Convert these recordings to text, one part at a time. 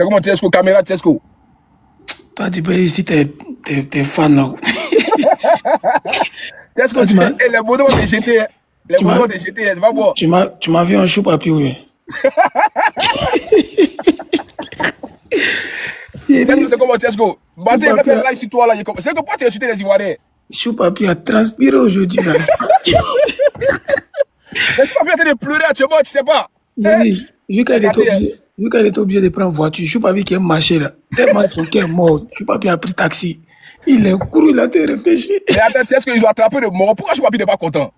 C'est comment Tchesco, caméra Tchesco? Toi, tu peux ici, t'es fan là. Tchesco, les motos vont te jeter. Les motos vont te jeter, c'est pas bon. Tu m'as vu un chou papier, oui. Tchesco, c'est comment Tchesco? Battez, il va faire live sur toi là. C'est que pourquoi tu as insulté les Ivoiriens? Chou papier a transpiré aujourd'hui. Mais Chou papier est en train de pleurer actuellement, tu sais pas. Vu qu'elle est obligée de prendre voiture, Chou papier qui est marché là. Tellement son cœur est mort. Chou papier a pris taxi. Il est couru, il a été réfléchi. Mais attends, est-ce qu'ils ont attrapé le mort? Pourquoi Chou papier n'est pas content?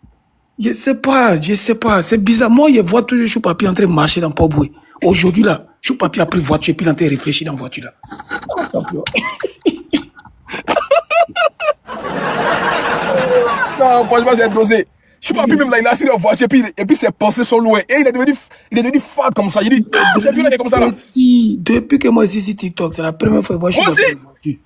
Je sais pas. C'est bizarre. Moi, je vois toujours Chou papier en train de marcher dans Port-Boué. Aujourd'hui là, Chou papier a pris voiture et puis il a été réfléchi dans la voiture là. Non, franchement, c'est dosé. Je suis pas plus même là, il a assis dans la voiture et puis ses pensées sont loin. Et il est devenu fade comme ça. Il dit, j'ai vu là, il est comme ça là. Depuis que moi ici sur TikTok, c'est la première fois que je vois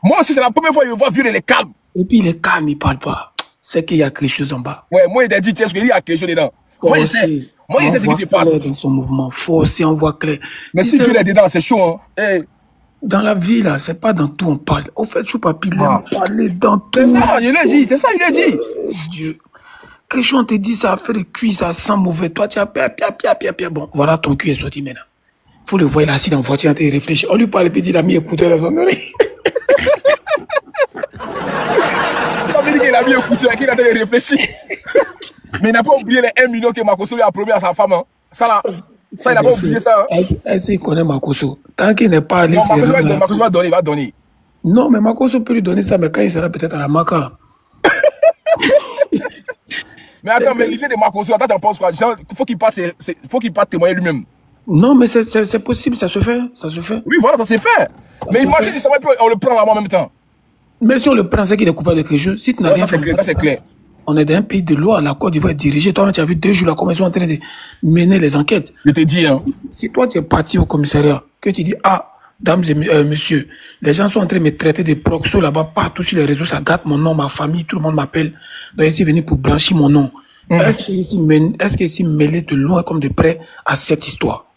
Moi aussi, c'est la première fois que je vois violer les calmes. Et puis il est calme, il parle pas. C'est qu'il y a quelque chose en bas. Ouais, moi il a dit, il y a quelque chose dedans. Moi, il sait ce qui se passe. Dans son mouvement, forcé, on voit clair. Mais si tu es dedans, c'est chaud, hein. Dans la vie, là, c'est pas dans tout on parle. Au fait, Chou papier, il aime parler dans tout. C'est ça, il l'a dit, c'est ça, il l'a dit. Dieu. Quelque chose, on te dit, ça fait le cuir, ça sent mauvais. Toi, tu as pia. Bon, voilà, ton cuir est sorti maintenant. Faut le voir, il est assis dans la voiture, il réfléchit. On lui parle, et puis il a mis écouteur dans son oreille. On m'a dit qu'il a mis écouteur, qu'il a réfléchi. Mais il n'a pas oublié les 1 million que Makosso lui a promis à sa femme. Hein. Ça, il n'a pas oublié ça. Hein. Est-ce qu'il connaît Makosso? Tant qu'il n'est pas allé... Non, Makosso va donner, il va donner. Non, mais Makosso peut lui donner ça, mais quand il sera peut-être à la Maca. Mais attends, mais l'idée de Makosso, attends, t'en penses quoi? Il faut qu'il parte témoigner lui-même. Non, mais c'est possible, ça se fait. Oui, voilà, ça s'est fait. Mais imagine si ça va, on le prend en même temps. Mais si on le prend, c'est qu'il est coupable de quelque chose. Si tu n'as rien fait, ça c'est clair. On est dans un pays de loi, la Côte d'Ivoire est dirigée. Toi, tu as vu 2 jours là, comment ils sont en train de mener les enquêtes. Je te dis, hein. Si toi, tu es parti au commissariat, que tu dis, ah, dames et messieurs, les gens sont en train de me traiter de proxo là-bas, partout sur les réseaux, ça gâte mon nom, ma famille, tout le monde m'appelle. Donc, ici, venu pour blanchir mon nom. Est-ce qu'ils sont mêlés de loin comme de près à cette histoire?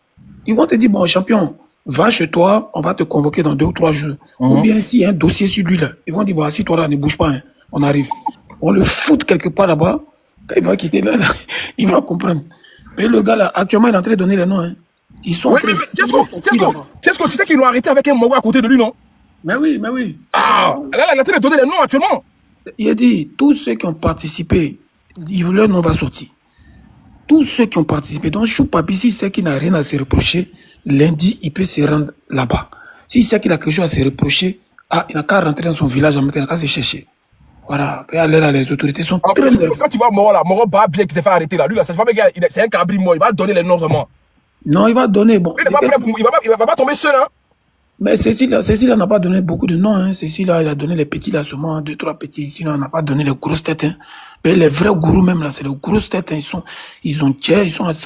Ils vont te dire, bon, champion, va chez toi, on va te convoquer dans 2 ou 3 jours. Ou bien s'il y a un dossier sur lui là, ils vont dire, bon, assis-toi là, ne bouge pas, hein, on arrive. On le fout quelque part là-bas, quand il va quitter là, il va comprendre. Mais le gars là, actuellement, il est en train de donner les noms. Hein. Ils sont en train de... Tchesco, tu sais qu'ils l'ont arrêté avec un Mogo à côté de lui, non? Mais oui. Ah, là, il est en train de donner les noms actuellement. Il a dit, tous ceux qui ont participé, leur nom va sortir. Tous ceux qui ont participé. Donc, Chou papier, s'il sait qu'il n'a rien à se reprocher, lundi, il peut se rendre là-bas. S'il sait qu'il a quelque chose à se reprocher, il n'a qu'à rentrer dans son village, il n'a qu'à se chercher. Voilà, les autorités sont très nerveuses. Quand tu vois Moro bien qui s'est fait arrêter là, lui là, c'est un cabri mort, il va donner les noms vraiment. Non, il va donner, bon. Il va pas tomber seul, hein. Mais Cécile n'a pas donné beaucoup de noms, hein. Cécile, il a donné les petits là, seulement 2, 3 petits. Sinon, on n'a pas donné les grosses têtes, hein. Mais les vrais gourous même là, c'est les grosses têtes, hein. Ils sont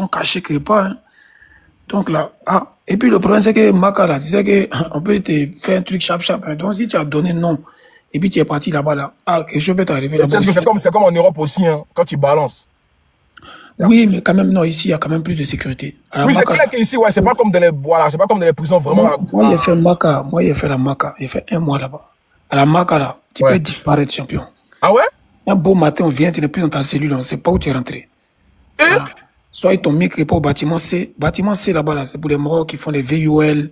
cachés quelque part, hein. Donc là, et puis le problème c'est que Maka là, tu sais qu'on peut te faire un truc chap, hein. Donc si tu as donné non, et puis tu es parti là-bas, là. Quelque chose peut t'arriver là-bas. C'est comme en Europe aussi, hein, quand tu balances. Oui, mais quand même, non, ici, il y a quand même plus de sécurité. Oui, c'est clair qu'ici, ouais, c'est pas comme dans les prisons vraiment. Moi, j'ai fait Maka. Moi, j'ai fait la Maka. J'ai fait 1 mois là-bas. À la Maka, là, tu peux disparaître, champion. Ah ouais? Un beau matin, on vient, tu n'es plus dans ta cellule, on ne sait pas où tu es rentré. Voilà. Soit ils t'ont mis au bâtiment C. Bâtiment C, là-bas, là, c'est pour les morts qui font les VUL,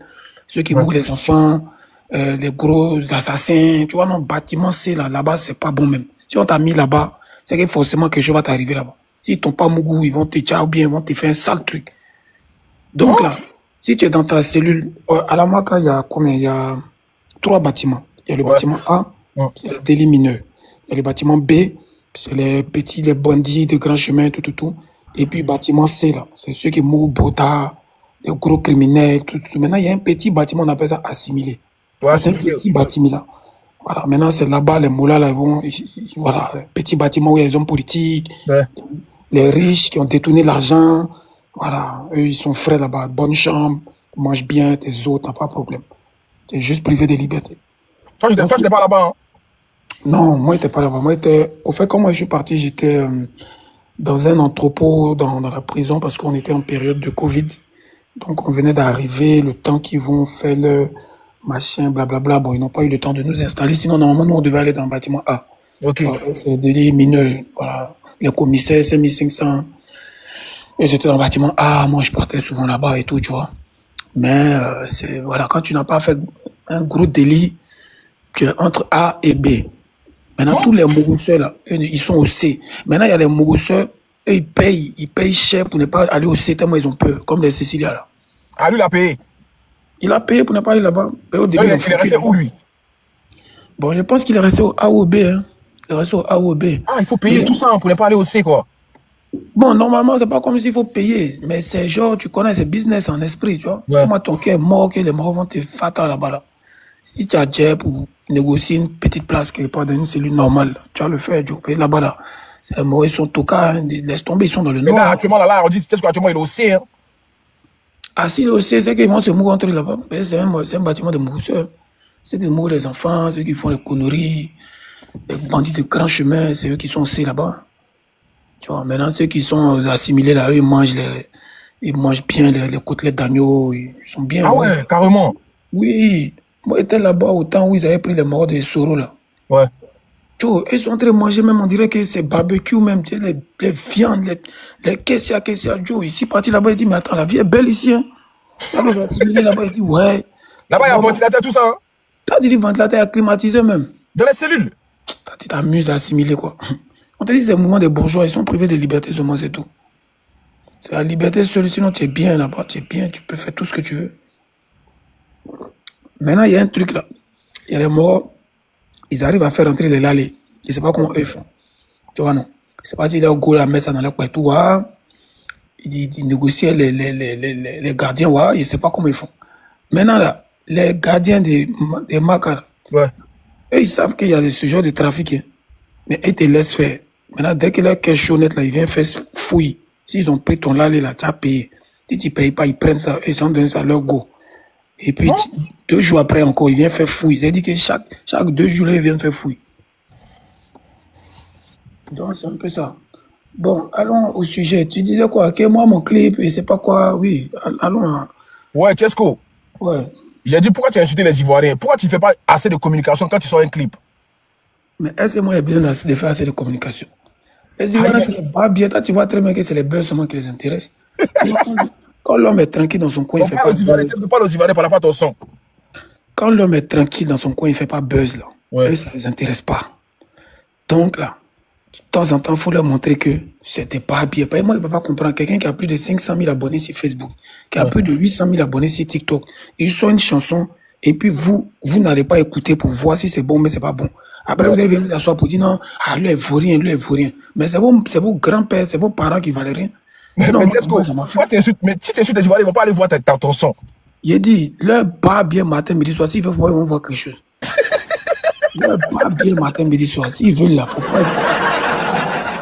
ceux qui mourent les enfants, les gros assassins. Tu vois, non, bâtiment C, là-bas, c'est pas bon même. Si on t'a mis là-bas, c'est que forcément quelque chose va t'arriver là-bas. S'ils t'ont pas mougou, ils vont te tchao bien, ils vont te faire un sale truc. Donc là, si tu es dans ta cellule, à la Maka, il y a combien? Il y a 3 bâtiments. Il y a le bâtiment A, c'est le délit mineur. Il y a le bâtiment B, c'est les petits, les bandits de grands chemins, tout. Et puis, bâtiment C, là, c'est ceux qui mourent, Boda, les gros criminels, tout. Maintenant, il y a un petit bâtiment, on appelle ça assimilé. Ouais, c'est un petit bâtiment là. Voilà, maintenant, c'est là-bas, les moulins, là, ils vont, voilà, petit bâtiment où il y a les hommes politiques, les riches qui ont détourné l'argent. Voilà, eux, ils sont frais là-bas, bonne chambre, mangent bien, tes autres, t'as pas de problème. C'est juste privé de liberté. Toi, tu n'étais pas là-bas, hein? Non, moi, j'étais pas là-bas. Moi, au fait, quand moi, je suis parti, j'étais dans un entrepôt dans la prison parce qu'on était en période de Covid. Donc, on venait d'arriver, le temps qu'ils vont faire le machin, blablabla. Bon, ils n'ont pas eu le temps de nous installer. Sinon, normalement, nous, on devait aller dans le bâtiment A. Ok. C'est des mineurs. Voilà. Les commissaires, c'est 1500. Et j'étais dans le bâtiment A. Moi, je partais souvent là-bas et tout, tu vois. Mais, voilà, quand tu n'as pas fait un gros délit, tu es entre A et B. Maintenant, tous les Mogousseurs, là, ils sont au C. Maintenant, il y a les Mogousseurs, eux, ils payent cher pour ne pas aller au C, tellement ils ont peur, comme les Cécilia, là. Ah, lui, il a payé. Il a payé pour ne pas aller là-bas. Au début, Il est resté où, lui? Bon, je pense qu'il est resté au A ou au B. Hein. Il est resté au A ou au B. Ah, il faut payer tout ça pour ne pas aller au C, quoi. Bon, normalement, c'est pas comme s'il faut payer. Mais c'est genre, tu connais, c'est business en esprit, tu vois. Ouais. Moi, ton cœur est mort, que les morts vont te fatal là-bas, là. Si tu as déjà pour négocier une petite place quelque part dans une cellule normale, tu vas le faire, Joe. Là-bas, là. C'est les morts, ils sont au cas, hein. Laisse tomber, ils sont dans le noir. Là, actuellement, on dit qu'actuellement, il est au C, hein. Ah, si le C, c'est qu'ils vont se mourir entre eux là-bas. C'est un bâtiment de mousseurs. C'est des mots les enfants, ceux qui font les conneries, les bandits de grand chemin, c'est eux qui sont au C là-bas. Tu vois, maintenant, ceux qui sont assimilés là, eux, ils mangent bien les côtelettes d'agneau, ils sont bien. Ah ouais, carrément. Oui. Moi, j'étais là-bas au temps où ils avaient pris les morts de Soro là. Ouais. Tu vois, ils sont en train de manger même, on dirait que c'est barbecue même, tu sais, les viandes, les quessia, Joe. Ici, parti là-bas, il dit, mais attends, la vie est belle ici, hein. Ça va assimiler là-bas, il dit, ouais. Là-bas, il y a un ventilateur, tout ça, hein. T'as dit, ventilateur à climatiseur même. Dans les cellules. Tu t'amuses à assimiler, quoi. On te dit, c'est le mouvement des bourgeois, ils sont privés de liberté seulement, c'est tout. C'est la liberté seule, sinon tu es bien là-bas, tu es bien, tu peux faire tout ce que tu veux. Maintenant, il y a un truc là. Il y a les morts, ils arrivent à faire rentrer les lalés. Je ne sais pas comment eux font. Tu vois, non. Je ne sais pas si leur go là mettre ça dans leur tout. Ils négocient les gardiens, je ne sais pas comment ils font. Maintenant, là, les gardiens des Macar, ouais. Eux, ils savent qu'il y a ce genre de trafic. Hein. Mais ils te laissent faire. Maintenant, dès que leur caisse chaunnette, là, ils viennent faire fouille. S'ils ont pris ton lalé, là, tu as payé. Si tu ne payes pas, ils prennent ça, ils ont donné ça à leur go. Et puis, 2 jours après encore, ils viennent faire fouille. C'est-à-dire que chaque 2 jours, ils viennent faire fouille. Donc, c'est un peu ça. Bon, allons au sujet. Tu disais quoi? Que moi, mon clip, et c'est pas quoi? Oui, allons. Ouais, Chesco. Ouais. J'ai dit, pourquoi tu as insulté les Ivoiriens? Pourquoi tu ne fais pas assez de communication quand tu sors un clip? Mais est-ce que moi, j'ai besoin de faire assez de communication? Les Ivoiriens, c'est pas bien. Toi, tu vois très bien que c'est les beurs seulement qui les intéressent. Quand l'homme est tranquille dans son coin, il ne fait pas buzz. Tu ne parles aux Ivoiriens par rapport à ton son. Quand l'homme est tranquille dans son coin, il ne fait pas buzz, là. Ouais. Eux, ça ne les intéresse pas. Donc, là, de temps en temps, il faut leur montrer que c'était pas bien. Moi, il ne peut pas comprendre. Quelqu'un qui a plus de 500 000 abonnés sur Facebook, qui a plus de 800 000 abonnés sur TikTok, il sort une chanson, et puis vous n'allez pas écouter pour voir si c'est bon, mais c'est pas bon. Après, vous allez venir s'asseoir pour dire non, lui, il vaut rien, lui, il vaut rien. Mais c'est vos grands-pères, c'est vos parents qui valent rien. Mais si tu insultes les Ivoiriens, ils ne vont pas aller voir ton son. Il dit, leur pas bien matin, midi, soir. S'ils veulent voir, ils vont voir quelque chose. Leur pas bien matin, midi, soir. S'ils veulent, là, faut pas.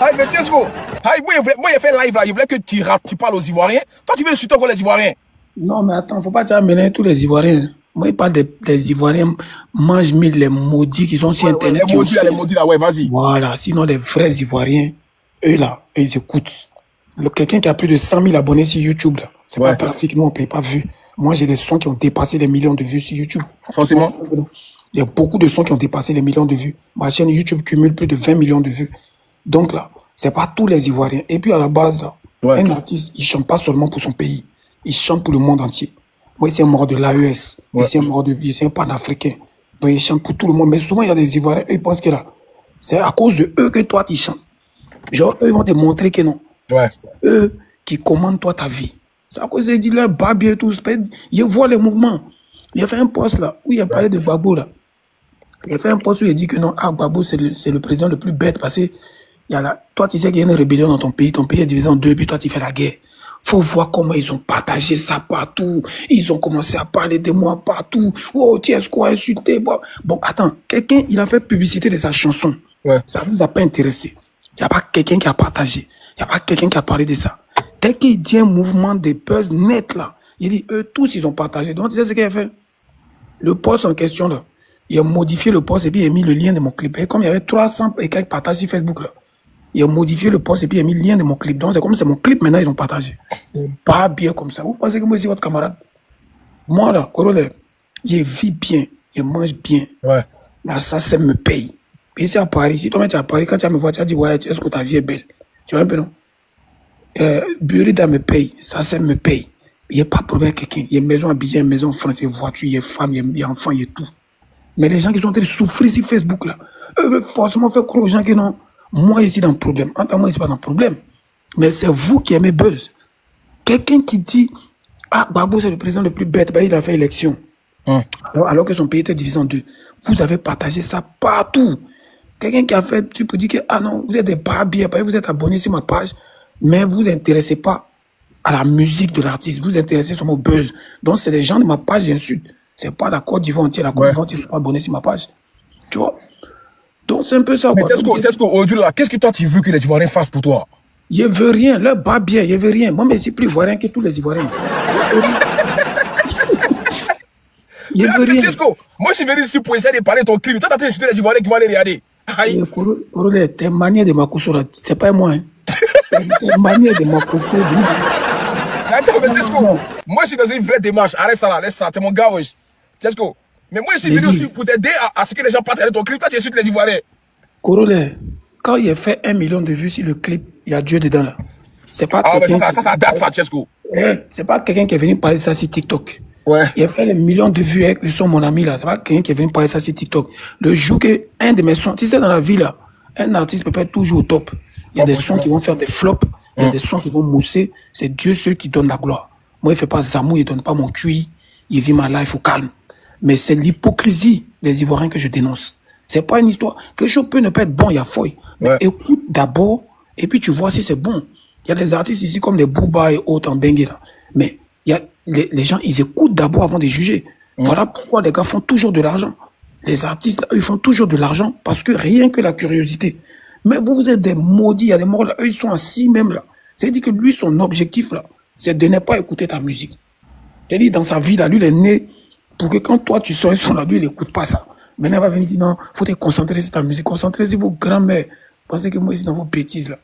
Aïe, mais Tesco, moi, il fait live là, il voulait que tu parles aux Ivoiriens. Toi, tu veux insulter encore les Ivoiriens. Non, mais attends, faut pas amener tous les Ivoiriens. Moi, il parle des Ivoiriens mangent mille les maudits qui sont sur Internet. Les maudits là, ouais, vas-y. Voilà, sinon les vrais Ivoiriens, eux là, ils écoutent. Quelqu'un qui a plus de 100 000 abonnés sur YouTube, là, c'est pas un trafic, nous on ne paye pas vues. Moi j'ai des sons qui ont dépassé les millions de vues sur YouTube. Forcément. Il y a beaucoup de sons qui ont dépassé les millions de vues. Ma chaîne YouTube cumule plus de 20 millions de vues. Donc là, c'est pas tous les Ivoiriens. Et puis à la base, là, un artiste, il chante pas seulement pour son pays, il chante pour le monde entier. Moi, c'est un mort de l'AES, c'est un panafricain. Donc il chante pour tout le monde. Mais souvent, il y a des Ivoiriens, eux, ils pensent que là, c'est à cause de eux que toi, tu chantes. Genre, eux, ils vont te montrer que non. Ouais. C'est eux qui commandent toi ta vie. C'est à cause de leur barbe et tout. Je vois les mouvements. Il a fait un poste là, où il a parlé de Gbagbo là. Il a fait un poste où il a dit que non, Gbagbo, c'est le président le plus bête parce que toi, tu sais qu'il y a une rébellion dans ton pays est divisé en deux, puis toi, tu fais la guerre. Faut voir comment ils ont partagé ça partout. Ils ont commencé à parler de moi partout. Oh, tu es quoi insulté? Bon, attends, quelqu'un, il a fait publicité de sa chanson. Ouais. Ça ne vous a pas intéressé. Il n'y a pas quelqu'un qui a partagé. Il n'y a pas quelqu'un qui a parlé de ça. Dès qu'il dit un mouvement de buzz net là, il dit, eux tous, ils ont partagé. Donc, tu sais ce qu'il a fait? Le post en question là, il a modifié le post et puis il a mis le lien de mon clip. Et comme il y avait 300 et quelques partages sur Facebook là, Il a modifié le post et puis il a mis le lien de mon clip. Donc c'est comme c'est mon clip maintenant, ils ont partagé. Pas bien comme ça. Vous pensez que moi, c'est votre camarade? Moi, là, corollaire, je vis bien, je mange bien. Ouais. Là, ça me paye. Et c'est à Paris. Si toi, tu es à Paris, quand tu vas me voir, tu vas dire, ouais, est-ce que ta vie est belle? Tu vois un peu, non? Burida me paye, ça me paye. Il n'y a pas de problème avec quelqu'un. Il y a une maison à Abidjan, une maison en France, il y a voiture, il y a femme, il y a enfants, il y a tout. Mais les gens qui sont en train de souffrir sur Facebook, là, eux veulent forcément faire croire aux gens que non. Moi, ici, dans le problème. Entre moi, ici, pas dans le problème. Mais c'est vous qui aimez buzz. Quelqu'un qui dit, ah, Gbagbo, c'est le président le plus bête, bah, il a fait élection. Alors que son pays était divisé en deux. Vous avez partagé ça partout. Quelqu'un qui a fait, tu peux dire que, ah non, vous êtes des barbiers, vous êtes abonné sur ma page, mais vous vous intéressez pas à la musique de l'artiste, vous vous intéressez sur mon buzz. Donc, c'est les gens de ma page, j'insulte. C'est pas la Côte d'Ivoire entière, la Côte d'Ivoire entière n'est pas abonné sur ma page. Tu vois? Donc, c'est un peu ça. Mais Tesco, aujourd'hui, là, qu'est-ce que toi, tu veux que les Ivoiriens fassent pour toi? Je veux rien, leur barbier, je veux rien. Moi, mais c'est plus ivoirien que tous les Ivoiriens. Je veux rien. Tesco, moi, je suis venu ici pour essayer de parler de ton clip. Toi, tu as insulté les Ivoiriens qui vont aller regarder. Corollaire, t'es manière de ma cousson, là. C'est pas moi, hein. T'es manière de ma cousson. Attends, mais Tesco, moi, je suis dans une vraie démarche. Arrête ça là, laisse ça, t'es mon gars, wesh. Tesco, mais moi, je suis venu aussi pour t'aider à ce que les gens partent regarder ton clip. Toi, tu insultes les Ivoiriens. Corollaire, quand il a fait 1 million de vues sur le clip, il y a Dieu dedans, là. C'est pas mais ça date, ça, Tesco. C'est pas quelqu'un qui est venu parler de ça sur TikTok. Ouais. Il a fait les millions de vues avec le son Mon Ami, là. C'est pas quelqu'un qui est venu parler de ça sur TikTok. Le jour que un de mes sons, tu sais, dans la vie, là, un artiste peut pas être toujours au top. Il y a des sons qui vont faire des flops, il y a des sons qui vont mousser. C'est Dieu seul qui donne la gloire. Moi, il fait pas Zamou, il donne pas mon QI. Il vit ma life au calme. Mais c'est l'hypocrisie des Ivoiriens que je dénonce. C'est pas une histoire. Quelque chose peut ne pas être bon, il y a fouille. Mais écoute d'abord, et puis tu vois si c'est bon. Il y a des artistes ici comme les Booba et autres en Bengue, là. Mais il y a les gens, ils écoutent d'abord avant de juger. Voilà pourquoi les gars font toujours de l'argent. Les artistes, là, ils font toujours de l'argent parce que rien que la curiosité. Mais vous êtes des maudits, il y a des morts là, eux, ils sont assis même là. C'est-à-dire que lui, son objectif là, c'est de ne pas écouter ta musique. C'est-à-dire dans sa vie là, lui, il est né pour que quand toi tu sors un son là, lui, il n'écoute pas ça. Maintenant, il va venir dire non, il faut te concentrer sur ta musique, concentrer sur vos grands-mères. Pensez que moi, ici, dans vos bêtises là.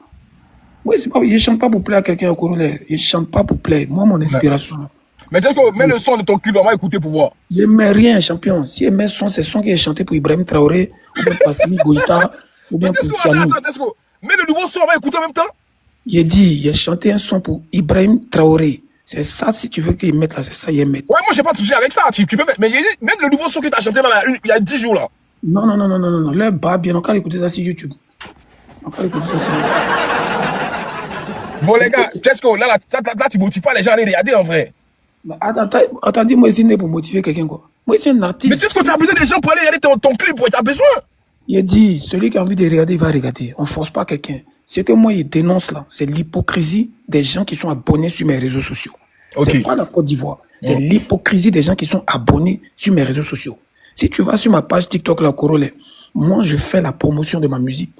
Oui, c'est pas, je ne chante pas pour plaire à quelqu'un au corollaire. Je ne chante pas pour plaire. Moi, mon inspiration. Mais Tesco, mets le son de ton clip, on va écouter pour voir. Je n'aime rien, champion. Si je mets son, c'est son qui est chanté pour Ibrahim Traoré, ou bien Passimi Goïta, ou bien pour Tianou. Attends, Tesco. Mets le nouveau son, on va écouter en même temps. Il dit, il a chanté un son pour Ibrahim Traoré. C'est ça, si tu veux qu'il mette là, c'est ça, il met. Ouais, moi, j'ai pas de souci avec ça. Tu peux mais même le nouveau son que tu as chanté là, il y a 10 jours là. Non. Là, bah, bien, on va écouter ça sur YouTube. On va écouter ça sur YouTube. Bon, les gars, Tesco, là, tu motives pas les gens à aller regarder en vrai. Attends, dis-moi, ici, pour motiver quelqu'un, quoi. Moi, c'est un artiste. Mais Tesco, tu as besoin des gens pour aller regarder ton clip, tu as besoin. Il a dit, celui qui a envie de regarder, il va regarder. On ne force pas quelqu'un. Ce que moi, il dénonce là, c'est l'hypocrisie des gens qui sont abonnés sur mes réseaux sociaux. C'est pas la Côte d'Ivoire. C'est l'hypocrisie des gens qui sont abonnés sur mes réseaux sociaux. Si tu vas sur ma page TikTok, la Corollaire, moi, je fais la promotion de ma musique.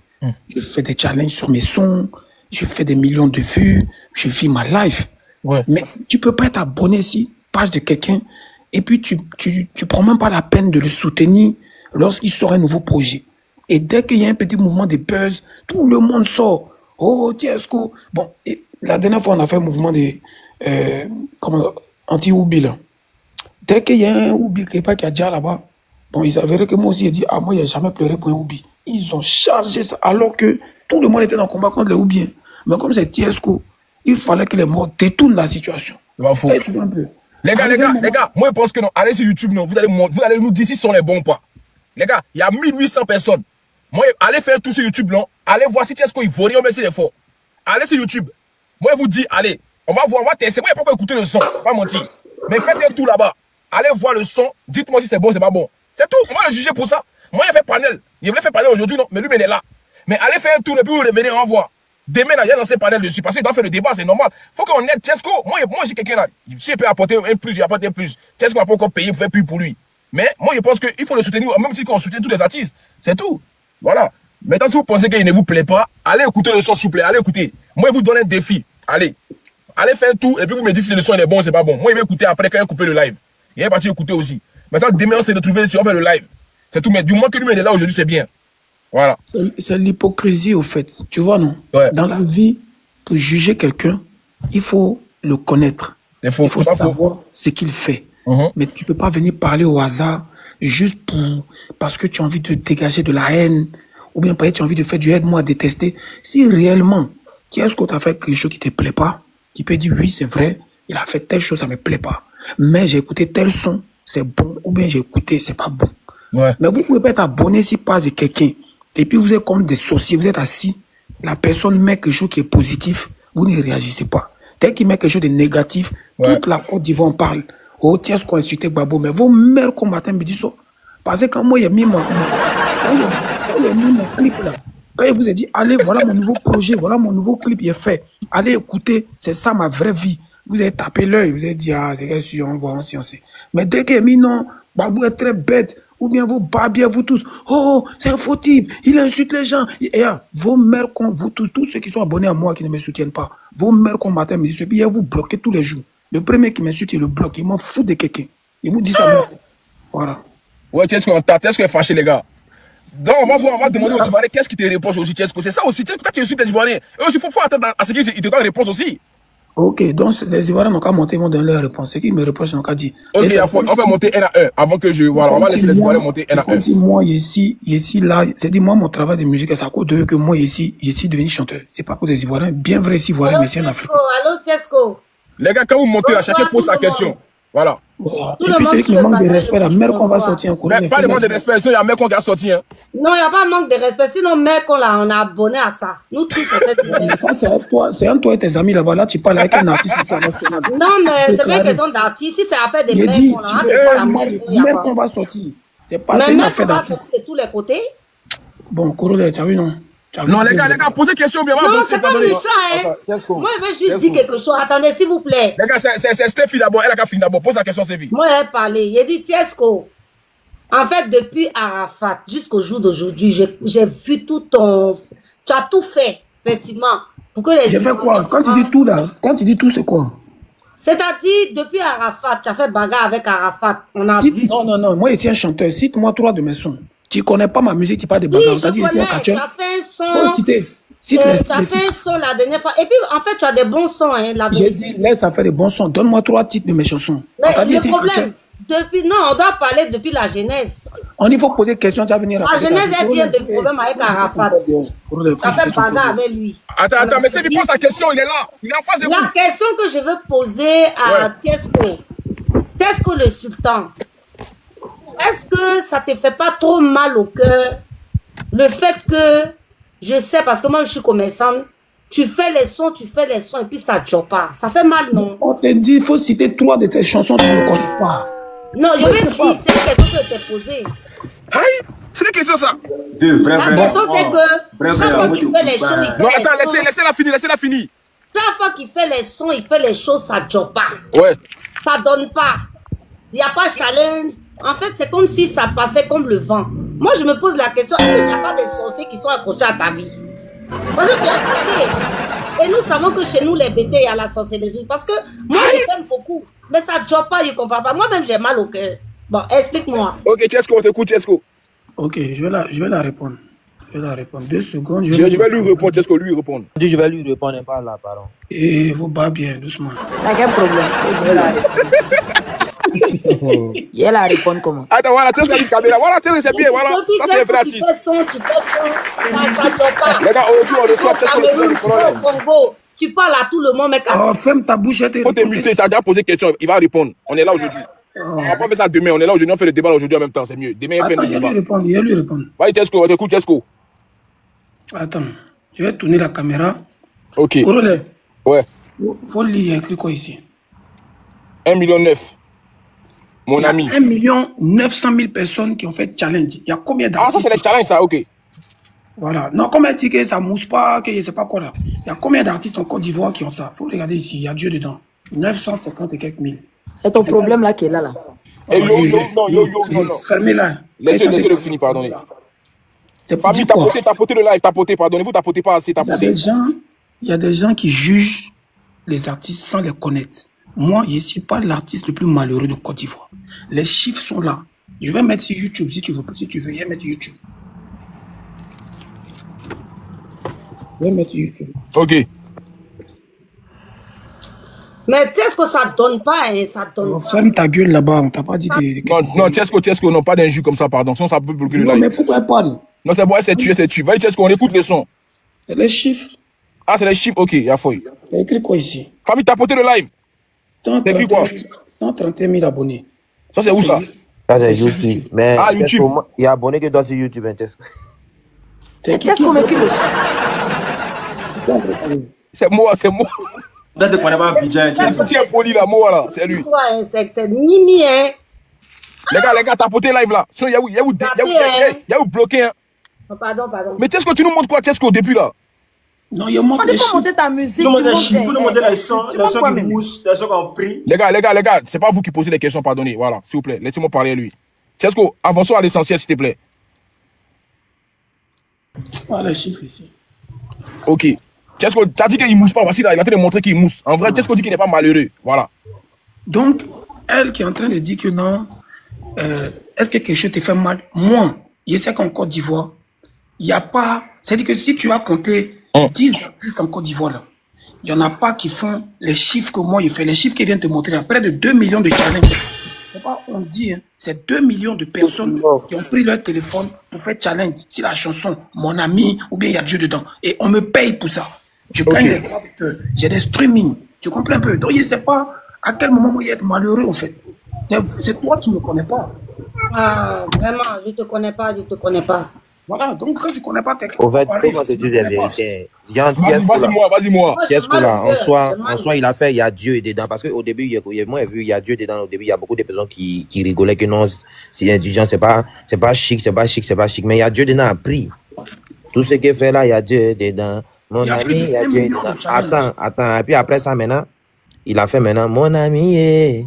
Je fais des challenges sur mes sons. Je fais des millions de vues. Je vis ma life. Mais tu peux pas être abonné ici, page de quelqu'un, et puis tu prends même pas la peine de le soutenir lorsqu'il sort un nouveau projet. Et dès qu'il y a un petit mouvement de buzz, tout le monde sort. Oh, Tesco. Bon, et la dernière fois, on a fait un mouvement de anti-Oubi, là. Dès qu'il y a un Oubi qui a déjà là-bas, bon, il s'avérait que moi aussi, j'ai dit, ah, moi, il n'y a jamais pleuré pour un Oubi. Ils ont chargé ça, alors que tout le monde était dans le combat contre les Oubiens. Mais comme c'est Tesco, il fallait que les morts détournent la situation. Hey, tu vois un peu. Les gars, moi, je pense que non, allez sur YouTube, non, vous allez nous dire si ce sont les bons ou pas. Les gars, il y a 1800 personnes. Moi, allez faire tout sur YouTube, non. Allez voir si Tesco, il vaut rien, mais s'il est fort. Allez sur YouTube. Moi, je vous dis, allez, on va voir, on va tester. Moi, il n'y a pas écouter le son, pas mentir. Mais faites un tout là-bas. Allez voir le son. Dites-moi si c'est bon, c'est pas bon. C'est tout. On va le juger pour ça. Moi, il a fait panel. Il voulait faire panel aujourd'hui, non. Mais lui, il est là. Mais allez faire un tour et puis vous revenez, on va voir. Demain, il y a lancé panel dessus. Parce qu'il doit faire le débat, c'est normal. Faut qu'on aide Tesco. Moi, j'ai quelqu'un là. Si il peut apporter un plus, il apporte un plus. Tesco n'a pas encore payé pour faire plus pour lui. Mais moi, je pense qu'il faut le soutenir, même si on soutient tous les artistes. C'est tout. Voilà. Maintenant, si vous pensez qu'il ne vous plaît pas, allez écouter le son, s'il vous plaît. Allez écouter. Moi, je vous donne un défi. Allez. Allez faire tout. Et puis, vous me dites si le son est bon ou c'est pas bon. Moi, je vais écouter après quand il a coupé le live. Il est parti écouter aussi. Maintenant, demain, on s'est retrouvé si on fait le live. C'est tout. Mais du moins que lui, il est là aujourd'hui, c'est bien. Voilà. C'est l'hypocrisie, au fait. Tu vois, non? Ouais. Dans la vie, pour juger quelqu'un, il faut le connaître. Il faut savoir ce qu'il fait. Mais tu peux pas venir parler au hasard juste parce que tu as envie de dégager de la haine ou bien parce que tu as envie de faire du aide-moi à détester. Si réellement, est-ce que tu as fait quelque chose qui te plaît pas, tu peux dire oui, c'est vrai, il a fait telle chose, ça me plaît pas. Mais j'ai écouté tel son, c'est bon, ou bien j'ai écouté, c'est pas bon. Ouais. Mais vous pouvez pas être abonné si pas de quelqu'un. Et puis vous êtes comme des sorciers, vous êtes assis, la personne met quelque chose qui est positif, vous ne réagissez pas. Dès qu'il met quelque chose de négatif, toute la Côte d'Ivoire en parle. Oh, tiens, ce qu'on a insulté Gbagbo, mais vos mères combattants me disent ça. Parce que quand moi, j'ai mis mon clip là, quand il vous a dit, allez, voilà mon nouveau projet, voilà mon nouveau clip, il est fait. Allez écouter, c'est ça ma vraie vie. Vous avez tapé l'œil, vous avez dit, ah, c'est sûr, on va en sciencer. Mais dès qu'il a mis non, Gbagbo est très bête, ou bien vous barbiez, vous tous, oh, c'est un faux type, il insulte les gens. Et vos mères, vous tous ceux qui sont abonnés à moi, qui ne me soutiennent pas, vos mères combattants me disent, et puis vous bloquez tous les jours. Le premier qui m'insulte, il le bloque, il m'en fout de quelqu'un. Il vous dit ça même. Voilà. Ouais, Tchesco, on t'a est fâché, les gars. Donc, on va demander aux Ivoiriens qu'est-ce qui te répond aussi, Tchesco. C'est ça aussi, Tchesco, toi qui insultes les Ivoiriens. Et aussi, il faut attendre à ce qu'ils te donnent une réponse aussi. Ok, donc les Ivoiriens n'ont qu'à monter, ils vont donner leur réponse. Ce qui me reprochent, ils n'ont qu'à dire. Ok, on va monter un à un avant que je. Voilà, on va laisser les Ivoiriens monter un à un. Comme si moi, ici, là, c'est dit, moi, mon travail de musique, c'est à cause d'eux que moi, ici, devenu chanteur. C'est pas à cause des Ivoiriens. Bien vrai, ici, Ivoiriens, mais c'est en Afrique. Allô, Tchesco. Les gars, quand vous montez là, chacun pose sa question. Voilà. Et puis c'est qui manque de respect, la mère qu'on va sortir en cours. Mais pas de manque de respect, il y a un mec qu'on va sortir. Non, il n'y a pas de manque de respect, sinon mec on a abonné à ça. Nous tous, c'est un toi et tes amis là-bas, là tu parles avec un artiste international. Non, mais c'est pas une question d'artiste, si c'est affaire des mecs qu'on a, mec qu'on va sortir. C'est pas une affaire d'artiste. De tous les côtés. Bon, Corolla, tu as vu, non? Non, les gars, posez question bien. Non, c'est pas méchant, hein. Moi, je veux juste dire quelque chose. Attendez, s'il vous plaît. Les gars, c'est Steffi d'abord. Elle a qu'à finir d'abord. Pose la question, Steffi. Moi, elle a parlé. Il a dit, Tchesco, en fait, depuis Arafat jusqu'au jour d'aujourd'hui, j'ai vu tout ton... Tu as tout fait, effectivement. Pour que les... J'ai fait quoi? Quand tu dis tout, là, quand tu dis tout, c'est quoi? C'est-à-dire, depuis Arafat, tu as fait bagarre avec Arafat. On a vu... Non. Moi, ici, un chanteur. Cite-moi 3 de mes sons. Tu connais pas ma musique, tu parles de bagarre. Oui, je connais, tu as fait un son. Faut citer. Tu as fait un son la dernière fois. Et puis, en fait, tu as des bons sons. Hein, j'ai dit, laisse à faire des bons sons. Donne-moi 3 titres de mes chansons. Mais le problème, depuis, non, on doit parler depuis la genèse. Il faut poser des questions, tu vas venir. La genèse, elle vient de problème avec Arafat. Tu as fait bagarre avec lui. Attends, mais Stevie pose ta question, il est là. Il est en face de vous. La question que je veux poser à Tchesco le sultan. Est-ce que ça te fait pas trop mal au cœur le fait que, je sais, parce que moi je suis commerçante, tu fais les sons et puis ça ne joue pas. Ça fait mal, non? On te dit, il faut citer 3 de tes chansons, tu ne connais pas. Non, je veux dire, c'est une question que je t'ai posée. Aïe, c'est quelle question ça? La question c'est que, chaque fois qu'il fait les choses, non, attends, laissez-la finir. Chaque fois qu'il fait les sons, il fait les choses, ça ne joue pas. Ouais. Ça donne pas. Il n'y a pas de challenge. En fait, c'est comme si ça passait comme le vent. Moi, je me pose la question, est-ce qu'il n'y a pas des sorciers qui sont accrochés à ta vie? Parce que tu es BT. Et nous savons que chez nous, les BT, il y a la sorcellerie. Parce que moi, je t'aime beaucoup. Mais ça ne joue pas, je ne comprends pas. Moi-même, j'ai mal au cœur. Bon, explique-moi. Ok, Tchesco, on t'écoute, Tchesco. Ok, je vais la répondre. 2 secondes. Je vais lui répondre, Tchesco, lui répondre. Je vais lui répondre, pas là, pardon. Et vous bat bien, doucement. T'as quel problème? Il a répondu comment? Attends, voilà, tu sais caméra. Voilà, c'est bien, voilà. Ça, c'est vrai artiste. Tu fais son, ça ne joue pas. Les gars, aujourd'hui, on reçoit Tchesco au Congo. Tu parles à tout le monde, mec. Oh, ferme ta bouche. Faut te muter, t'as déjà posé question, il va répondre. On est là aujourd'hui. On va pas faire ça demain, on est là aujourd'hui, on fait le débat aujourd'hui en même temps, c'est mieux. Demain, il fait le débat. Il va lui répondre. Ouais, Tchesco, on t'écoute, Tchesco. Attends, je vais tourner la caméra. Ok. Corolla. Ouais. Faut lire, il y a écrit quoi ici? 1,9 million. Mon ami. 1 900 000 personnes qui ont fait challenge. Il y a combien d'artistes? Ah, ça, c'est les challenges, ça, ok. Voilà. Non, comme elle dit que ça mousse pas, que je sais pas quoi là. Il y a combien d'artistes en Côte d'Ivoire qui ont ça? Faut regarder ici, il y a Dieu dedans. 950 et quelques mille. C'est ton problème là qui est là. Et non. Fermez-la. Laissez-le finir, pardonnez. C'est pas tapotez le live, tapotez, pardonnez-vous, tapotez pas assez, tapotez. Il y a des gens qui jugent les artistes sans les connaître. Moi, je ne suis pas l'artiste le plus malheureux de Côte d'Ivoire. Les chiffres sont là. Je vais mettre sur YouTube si tu veux. Si tu veux, je vais mettre sur YouTube. vais mettre YouTube. Ok. Mais tu sais ce que ça donne pas, hein, ça donne Oh, pas. ferme ta gueule là-bas, on t'a pas dit Non, Chesco, non, pas d'injure comme ça, pardon. Sinon, ça peut bloquer le Non, live. mais pourquoi pas? Non, c'est bon, c'est tué. Vas-y, Chesco, on écoute les sons. C'est les chiffres. Ah, c'est les chiffres, ok, il y a fouille. T'as écrit quoi ici? Famille, tapoter le live. T'as écrit quoi? 131 000 abonnés. Ça, c'est où ça? Ça, c'est YouTube. Mais Ah, YouTube. il y a abonné que toi sur YouTube. Hein, qu'est-ce qu'on met qui le C'est moi, c'est moi. Là, tu connais pas Abidjan. Tiens, poli là, moi là, c'est lui. Ouais, c'est Nimi, hein. Les gars, tapoter live là. Sinon, il y a où bloqué, hein. Oh, pardon. Mais Chesco, tu nous montres quoi, Chesco, au début là? Non, il montre les Il faut chiffres. monter ta musique. Il faut tu nous montrer les sons tu montres quoi, qui même? moussent, les sons qu'on prie. Les gars, c'est pas vous qui posez les questions, pardonnez. Voilà, s'il vous plaît, laissez-moi parler à lui. Chesco, avançons à l'essentiel, s'il te plaît. Ah, les chiffres ici. Ok. Chesco, t'as dit qu'il mousse pas. Voici là, il a en train de montrer qu'il mousse. En vrai, Chesco dit qu'il n'est pas malheureux. Voilà. Donc, elle qui est en train de dire que non, est-ce que quelque chose te fait mal? Moi, je sais qu'en Côte d'Ivoire, il n'y a pas... C'est-à-dire que si tu as compté 10 artistes en Côte d'Ivoire, là, il n'y en a pas qui font les chiffres que moi, je fais. Les chiffres qui viennent te montrer, là, près de 2 millions de challenges. C'est pas on dit, hein, c'est 2 millions de personnes qui ont pris leur téléphone pour faire challenge. Si la chanson, mon ami, ou bien il y a Dieu dedans. Et on me paye pour ça. Je gagne des droits d'auteur. J'ai des streamings. Tu comprends un peu? Donc, je ne sais pas à quel moment moi, il être malheureux, en fait. C'est toi qui ne me connais pas. Ah, vraiment, je te connais pas. Voilà, donc quand tu ne connais pas quelqu'un... Au fait, il faut qu'on se dise la vérité. Vas-y, moi. Qu'est-ce que là, en soi, il a fait, il y a Dieu dedans. Parce qu'au début, moi, j'ai vu, il y a Dieu dedans. Au début, il y a beaucoup de personnes qui rigolaient que non, c'est indulgent, c'est pas chic. Mais il y a Dieu dedans, a pris. Tout ce qu'il fait là, il y a Dieu dedans. Mon ami, il y a Dieu dedans. Attends. Et puis après ça, maintenant, il a fait maintenant, mon ami,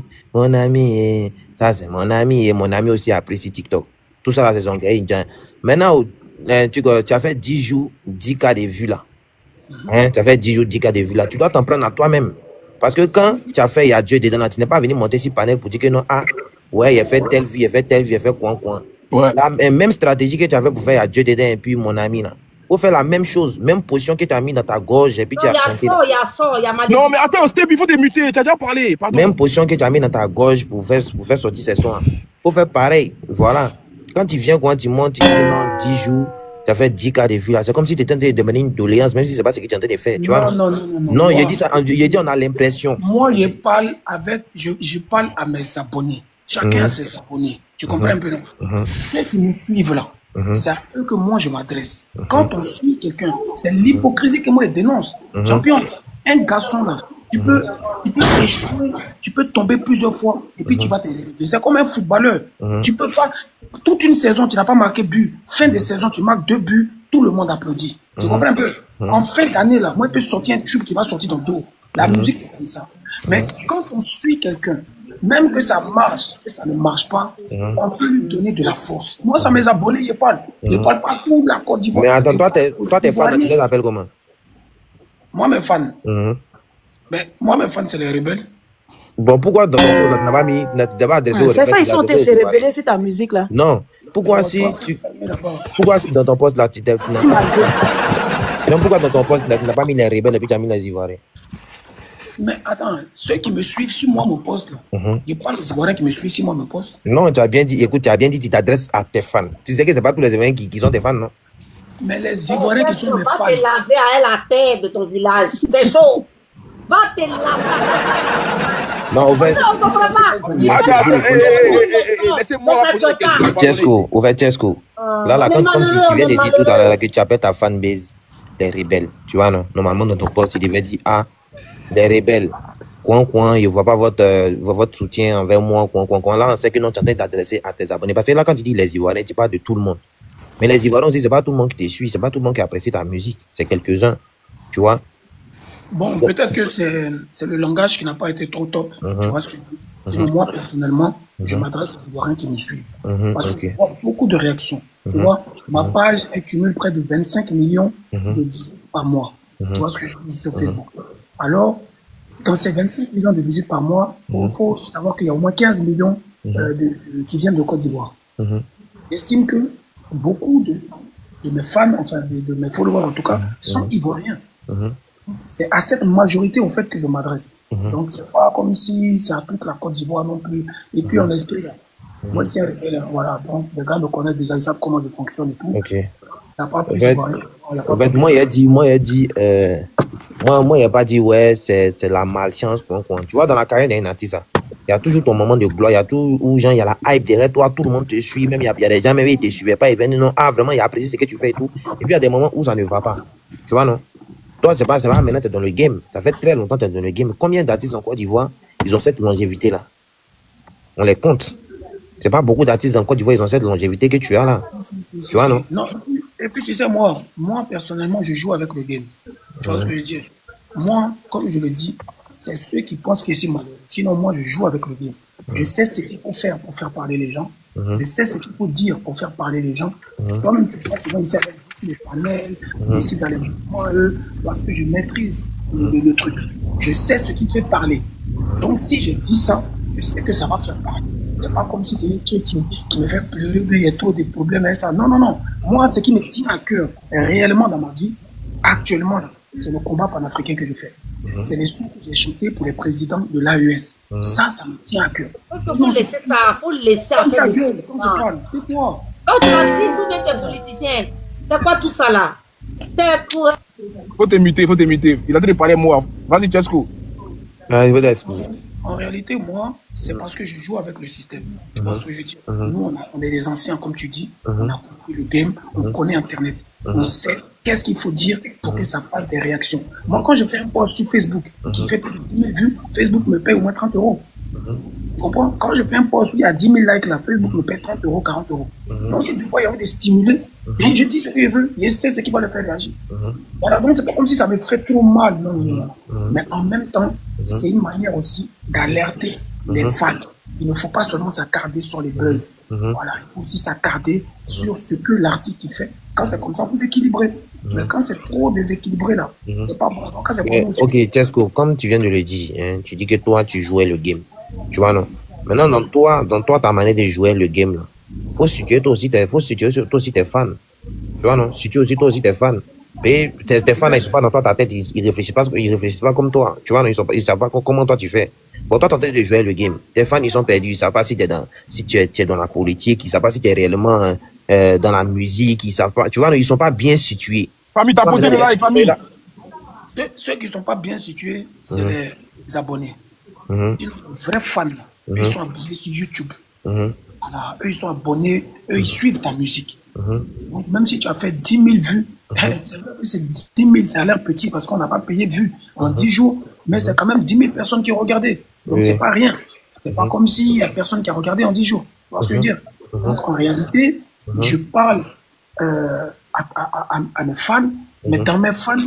ça c'est mon ami, et mon ami aussi a pris sur TikTok. Tout ça là, c'est son gars. Maintenant, tu as fait 10 jours, 10 cas de vues là. Hein, tu as fait 10 jours, 10 cas de vues là. Tu dois t'en prendre à toi-même. Parce que quand tu as fait, il y a Dieu dedans là, tu n'es pas venu monter sur panel pour dire que non, ouais, il a fait telle vie, il a fait coin. Ouais. La même stratégie que tu as fait pour faire, il y a Dieu dedans, et puis mon ami là. Faut faire la même chose, même position que tu as mis dans ta gorge, et puis tu as chanté. Il y a ça, il y a ma... Non, mais attends, Step, il faut te muter. Tu as déjà parlé. Pardon. Même position que tu as mis dans ta gorge pour faire sortir ces sons là. Faut faire pareil. Voilà. Quand tu viens, quand tu montes, tu dis 10 jours, tu as fait 10 cas de vues là. C'est comme si tu étais en train de demander une doléance, même si c'est pas ce que tu es en train de faire. Tu vois? Non. Non, il dit ça. Il dit on a l'impression. Moi, je parle à mes abonnés. Chacun a ses abonnés. Tu comprends un peu, non? Ceux qui nous suivent là, c'est à eux que moi je m'adresse. Quand on suit quelqu'un, c'est l'hypocrisie que moi je dénonce. Champion, un garçon là, tu peux échouer, tu peux tomber plusieurs fois et puis tu vas te relever. C'est comme un footballeur. Tu peux pas, toute une saison, tu n'as pas marqué but. Fin de saison, tu marques 2 buts, tout le monde applaudit. Tu comprends un peu? En fin d'année là, moi je peux sortir un tube qui va sortir dans le dos. La musique c'est comme ça. Mais quand on suit quelqu'un, même que ça marche, que ça ne marche pas, on peut lui donner de la force. Moi, ça mes abonnés, je parle. Je parle pas tout la Côte d'Ivoire. Mais attends, toi, tes fans, tu les appelles comment? Moi, mes fans. Mais moi, mes fans, c'est les rebelles. Bon, pourquoi dans ton poste, tu n'as pas mis... C'est ça, ils sont en train de se rébeller sur ta musique là. Non. Pourquoi si dans ton poste là, tu n'as non, pourquoi dans ton poste là, tu n'as pas mis les rebelles et puis tu as mis les Ivoiriens? Mais attends, ceux qui me suivent sur moi, mon poste, là, je parle des Ivoiriens qui me suivent sur moi, mon poste. Non, tu as bien dit, écoute, tu t'adresses à tes fans. Tu sais que c'est pas tous les Ivoiriens qui sont tes fans, non? Mais les Ivoiriens qui sont mes fans. Va te laver à la terre de ton village. C'est chaud. Va te laver. Non, au fait. Ça, on comprend pas. Laissez-moi poser la question. Chesco, au fait, Chesco. Là, comme tu viens de dire tout à l'heure que tu appelles ta fanbase des rebelles. Tu vois, non? Normalement, dans ton poste, il devait dire, des rebelles, coin, je ne vois pas votre soutien envers moi, coin. Là, on sait que non, tu es en train d'adresser à tes abonnés. Parce que là, quand tu dis les Ivoiriens, tu parles de tout le monde. Mais les Ivoiriens aussi, ce n'est pas tout le monde qui te suit, ce n'est pas tout le monde qui apprécie ta musique. C'est quelques-uns, tu vois. Bon, peut-être que c'est le langage qui n'a pas été trop top. Tu vois ce que je veux dire? Moi, personnellement, je m'adresse aux Ivoiriens qui me suivent. Parce que je vois beaucoup de réactions. Tu vois, ma page, elle cumule près de 25 millions de visites par mois. Tu vois ce que je veux dire sur Facebook. Alors, dans ces 25 millions de visites par mois, il faut savoir qu'il y a au moins 15 millions qui viennent de Côte d'Ivoire. J'estime que beaucoup mes fans, enfin de mes followers en tout cas, sont ivoiriens. C'est à cette majorité en fait que je m'adresse. Donc c'est pas comme si c'est à toute la Côte d'Ivoire non plus. Et puis on esprit là. Moi c'est un rebelle, voilà. Donc les gars me connaissent déjà, ils savent comment je fonctionne et tout. Ok. Il n'y a pas plus En fait, moi, il a dit, moi, il a pas dit, ouais, c'est la malchance. Tu vois, dans la carrière d'un artiste, il y a toujours ton moment de gloire, il y a tout, où genre, il y a la hype derrière toi, tout le monde te suit, même il y a des gens, même ils ne te suivaient pas, ils viennent, non, ah, vraiment, il apprécie ce que tu fais et tout. Et puis, il y a des moments où ça ne va pas. Tu vois, non? Toi, c'est pas, maintenant, tu es dans le game. Ça fait très longtemps que tu es dans le game. Combien d'artistes en Côte d'Ivoire, ils ont cette longévité-là? On les compte. C'est pas beaucoup d'artistes en Côte d'Ivoire, ils ont cette longévité que tu as là. Tu vois, non? Non. Et puis, tu sais, moi, personnellement, je joue avec le game. Tu vois ce que je veux dire? Moi, comme je le dis, c'est ceux qui pensent que c'est malheureux. Sinon, moi, je joue avec le game. Je sais ce qu'il faut faire pour faire parler les gens. Je sais ce qu'il faut dire pour faire parler les gens. Toi-même, tu vois souvent ici avec les panels, ici dans les mouvements, parce que je maîtrise le truc. Je sais ce qui fait parler. Donc, si je dis ça, je sais que ça va faire parler. C'est pas comme si c'est un truc qui me fait pleurer, il y a trop de problèmes avec ça. Non, non, non. Moi, ce qui me tient à cœur, réellement dans ma vie, actuellement, c'est le combat panafricain que je fais. C'est les sons que j'ai chantés pour les présidents de l'AES. Ça me tient à cœur. Parce qu'il faut laisser ça, il faut laisser en fait. Comme je parle, dis-toi. Quand tu vas dire, souvent tes politiciens, c'est quoi tout ça là? T'es quoi? Faut te muter. Il a en train de parler moi. Vas-y, Chesco. En réalité, moi, c'est parce que je joue avec le système. Tu vois ce que je dis? Nous, on est des anciens, comme tu dis. On a compris le game, on connaît Internet. On sait qu'est-ce qu'il faut dire pour que ça fasse des réactions. Moi, quand je fais un post sur Facebook qui fait plus de 10 000 vues, Facebook me paye au moins 30 €. Tu comprends? Quand je fais un post où il y a 10 000 likes, là, Facebook me paye 30 €, 40 €. Donc, si des fois, il y a envie de stimuler, je dis ce que je veux, je sais ce qui va le faire réagir. Voilà, donc c'est pas comme si ça me fait trop mal. Non, non, non. Mais en même temps, c'est une manière aussi d'alerter les fans. Il ne faut pas seulement s'attarder sur les buzz. Voilà, il faut aussi s'attarder sur ce que l'artiste fait. Quand c'est comme ça, vous équilibrez. Mais quand c'est trop déséquilibré, là, c'est pas bon. Donc, quand c'est bon, ok, Chesco, comme tu viens de le dire, hein, tu dis que toi, tu jouais le game. Tu vois, non? Maintenant, dans toi, ta manière de jouer le game, là, faut situer toi aussi tes fans. Tu vois, non? Situer aussi toi aussi tes fans. Mais tes fans, ils sont pas dans ta tête, ils réfléchissent pas comme toi. Tu vois, non? Ils savent pas comment toi tu fais. Bon, toi, tu es en train de jouer le game. Tes fans, ils sont perdus. Ils savent pas si tu es dans la politique. Ils savent pas si tu es réellement dans la musique. Ils savent pas. Tu vois, ils sont pas bien situés. Famille, t'as posé le like, famille. Ceux qui sont pas bien situés, c'est les abonnés. Les vrais fans, là, ils sont abonnés sur YouTube. Voilà, eux, ils sont abonnés. Eux, ils suivent ta musique. Donc, même si tu as fait 10 000 vues, c'est 10 000, ça a l'air petit parce qu'on n'a pas payé de vues en 10 jours. Mais c'est quand même 10 000 personnes qui ont regardé. Donc, c'est pas rien. C'est pas comme s'il y a personne qui a regardé en 10 jours. Tu vois ce que je veux dire? Donc, en réalité, je parle à mes fans, mais dans mes fans,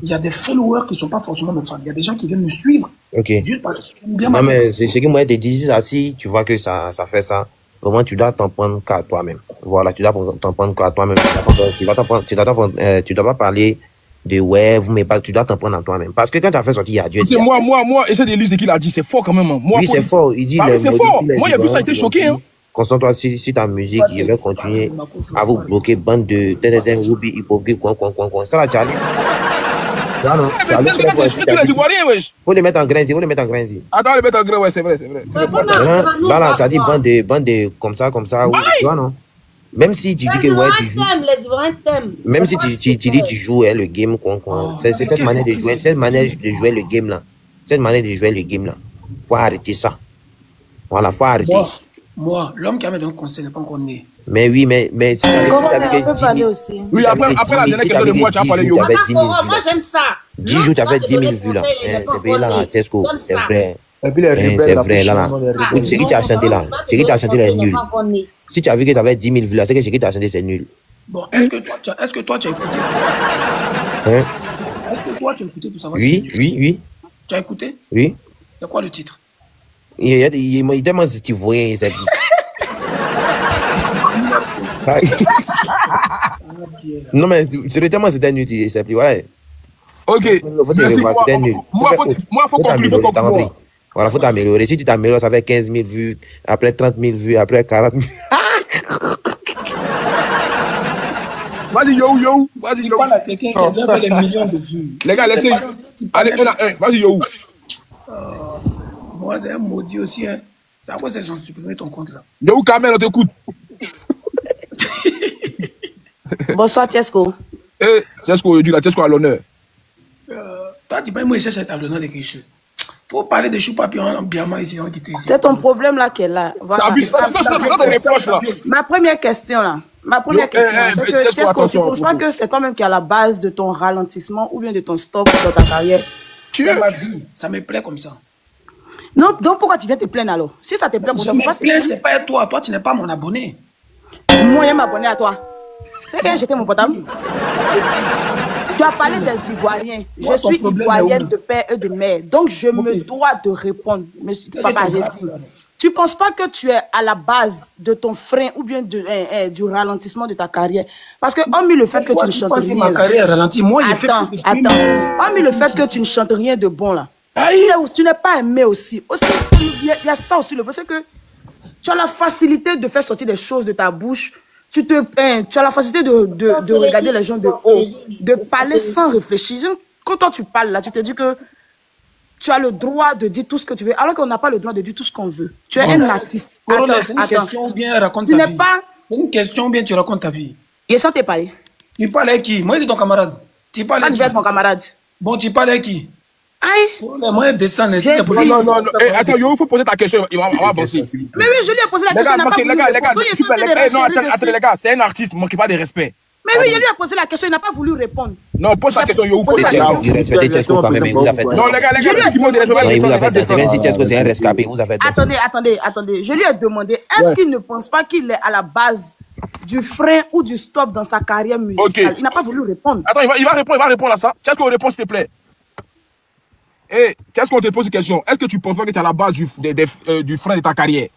il y a des followers qui ne sont pas forcément mes fans. Il y a des gens qui viennent me suivre juste parce qu'ils aiment bien. Non, mais c'est ce que moi, je te dis, si tu vois que ça fait ça, vraiment, tu dois t'en prendre qu'à toi-même. Voilà, tu dois t'en prendre qu'à toi-même. Tu dois pas parler de ouais, vous, mais pas, tu dois t'en prendre à toi-même. Parce que quand tu as fait sortir, il y a Dieu. C'est moi, essaie de lire ce qu'il a dit, c'est fort quand même. Moi, oui, c'est fort. Il dit, c'est fort. Moi, j'ai vu ça, j'étais choqué. Hein. Concentre-toi sur ta musique, je vais continuer à vous bloquer, bande de Ruby, hypocrite, quoi. Ça là, Charlie. Non, non. Faut les mettre en grain, Attends, les mettre en grain, ouais, c'est vrai. Là, tu as dit bande de comme ça, tu vois, non? Même si tu dis que ouais, tu joues. Même si tu dis tu joues le game, c'est cette manière de jouer, le game là. Cette manière de jouer le game là. Faut arrêter ça. Voilà, faut arrêter. Moi, l'homme qui a mis un conseil n'est pas encore né. Mais oui, mais comment on peut parler aussi? Oui, après la dernière question de moi, tu as parlé. Moi, j'aime ça. 10 jours, tu as fait 10 000 vues là. C'est payé là, Tesco. C'est vrai. Et puis les rebelles, c'est vrai là. Ce qui t'a chanté là, est nul. Si tu as vu que tu avais 10 000 vues là, c'est que ce qui t'a chanté c'est nul. Bon, est-ce que toi tu as écouté pour ça? Est-ce que toi tu as écouté pour savoir? Oui. Tu as écouté? Oui. C'est quoi le titre? Il demande si tu voyais, c'est plus. Non mais sur le thème c'était nul, c'est plus voilà. Ok. Merci. Moi, faut conclure. Voilà, faut t'améliorer. Si tu t'améliores, ça fait 15 000 vues, après 30 000 vues, après 40 000. Vas-y, yo. Vas-y, Tu yo. parles à quelqu'un qui a déjà fait des millions de vues. Les gars, laissez. Allez, un à un. Vas-y, yo. Moi, c'est un maudit aussi. Hein. C'est à quoi ils ont supprimé ton compte là? Yo, Kamel, on t'écoute. Bonsoir, Tiesco. Eh, c'est ce qu'on dit là, c'est ce qu'on a l'honneur. Toi, tu peux moi, chercher ta l'honneur de quelque chose. Faut parler de chou papillon en biama ici, on quitte ici. C'est ton problème là qu'elle a. Voilà. T'as vu ça, c'est des reproches là. Ma première question là. Ma première question, c'est que Tiesco, tu ne penses pas que c'est toi-même qui est à la base de ton ralentissement ou bien de ton stop dans ta carrière? C'est ma vie, ça me plaît comme ça. Non, donc pourquoi tu viens te plaindre alors? Si ça te plaît, Je me plains, c'est pas toi. Toi, tu n'es pas mon abonné. moi, je m'abonner à toi. C'est que j'ai jeté mon portable. Tu as parlé des Ivoiriens. Je suis Ivoirienne de père et de mère. Donc, je me dois de répondre. Monsieur Papa, j'ai dit. Tu ne penses pas que tu es à la base de ton frein ou bien du ralentissement de ta carrière? Parce que, hormis le fait que tu ne chantes rien. Ma carrière ralentit. Moi, attends. Hormis le fait que tu ne chantes rien de bon là. Tu n'es pas aimé aussi. Il y a ça aussi. C'est que tu as la facilité de faire sortir des choses de ta bouche. Tu as la facilité de regarder les gens de haut, de parler sans réfléchir. Quand toi tu parles là, tu te dis que tu as le droit de dire tout ce que tu veux, alors qu'on n'a pas le droit de dire tout ce qu'on veut. Tu es un artiste. C'est une question ou bien raconte ta vie. C'est une question ou bien tu racontes ta vie. Et sans te parler. Tu parles avec qui? Moi, c'est ton camarade. Tu parles avec qui? Tu veux être mon camarade. Bon, tu parles avec qui? Aïe. Moi, descends. Non. Attends, yo, il faut poser ta question. Il va avancer. Mais oui, je lui ai posé la question. Les gars, c'est un artiste. Ne manquez pas de respect. Mais oui, je lui ai posé la question. Il n'a pas voulu répondre. Non, pose ta question, yo. Respectez Tiesco quand même. Vous avez non, les gars, c'est un rescapé. Vous avez Attendez. Je lui ai demandé, est-ce qu'il ne pense pas qu'il est à la base du frein ou du stop dans sa carrière musicale? Il n'a pas voulu répondre. Attends, il va répondre à ça. Tiens, qu'on répond, s'il te plaît. Eh, qu'est-ce qu'on te pose une question? Est-ce que tu penses pas que tu es à la base du frein de ta carrière?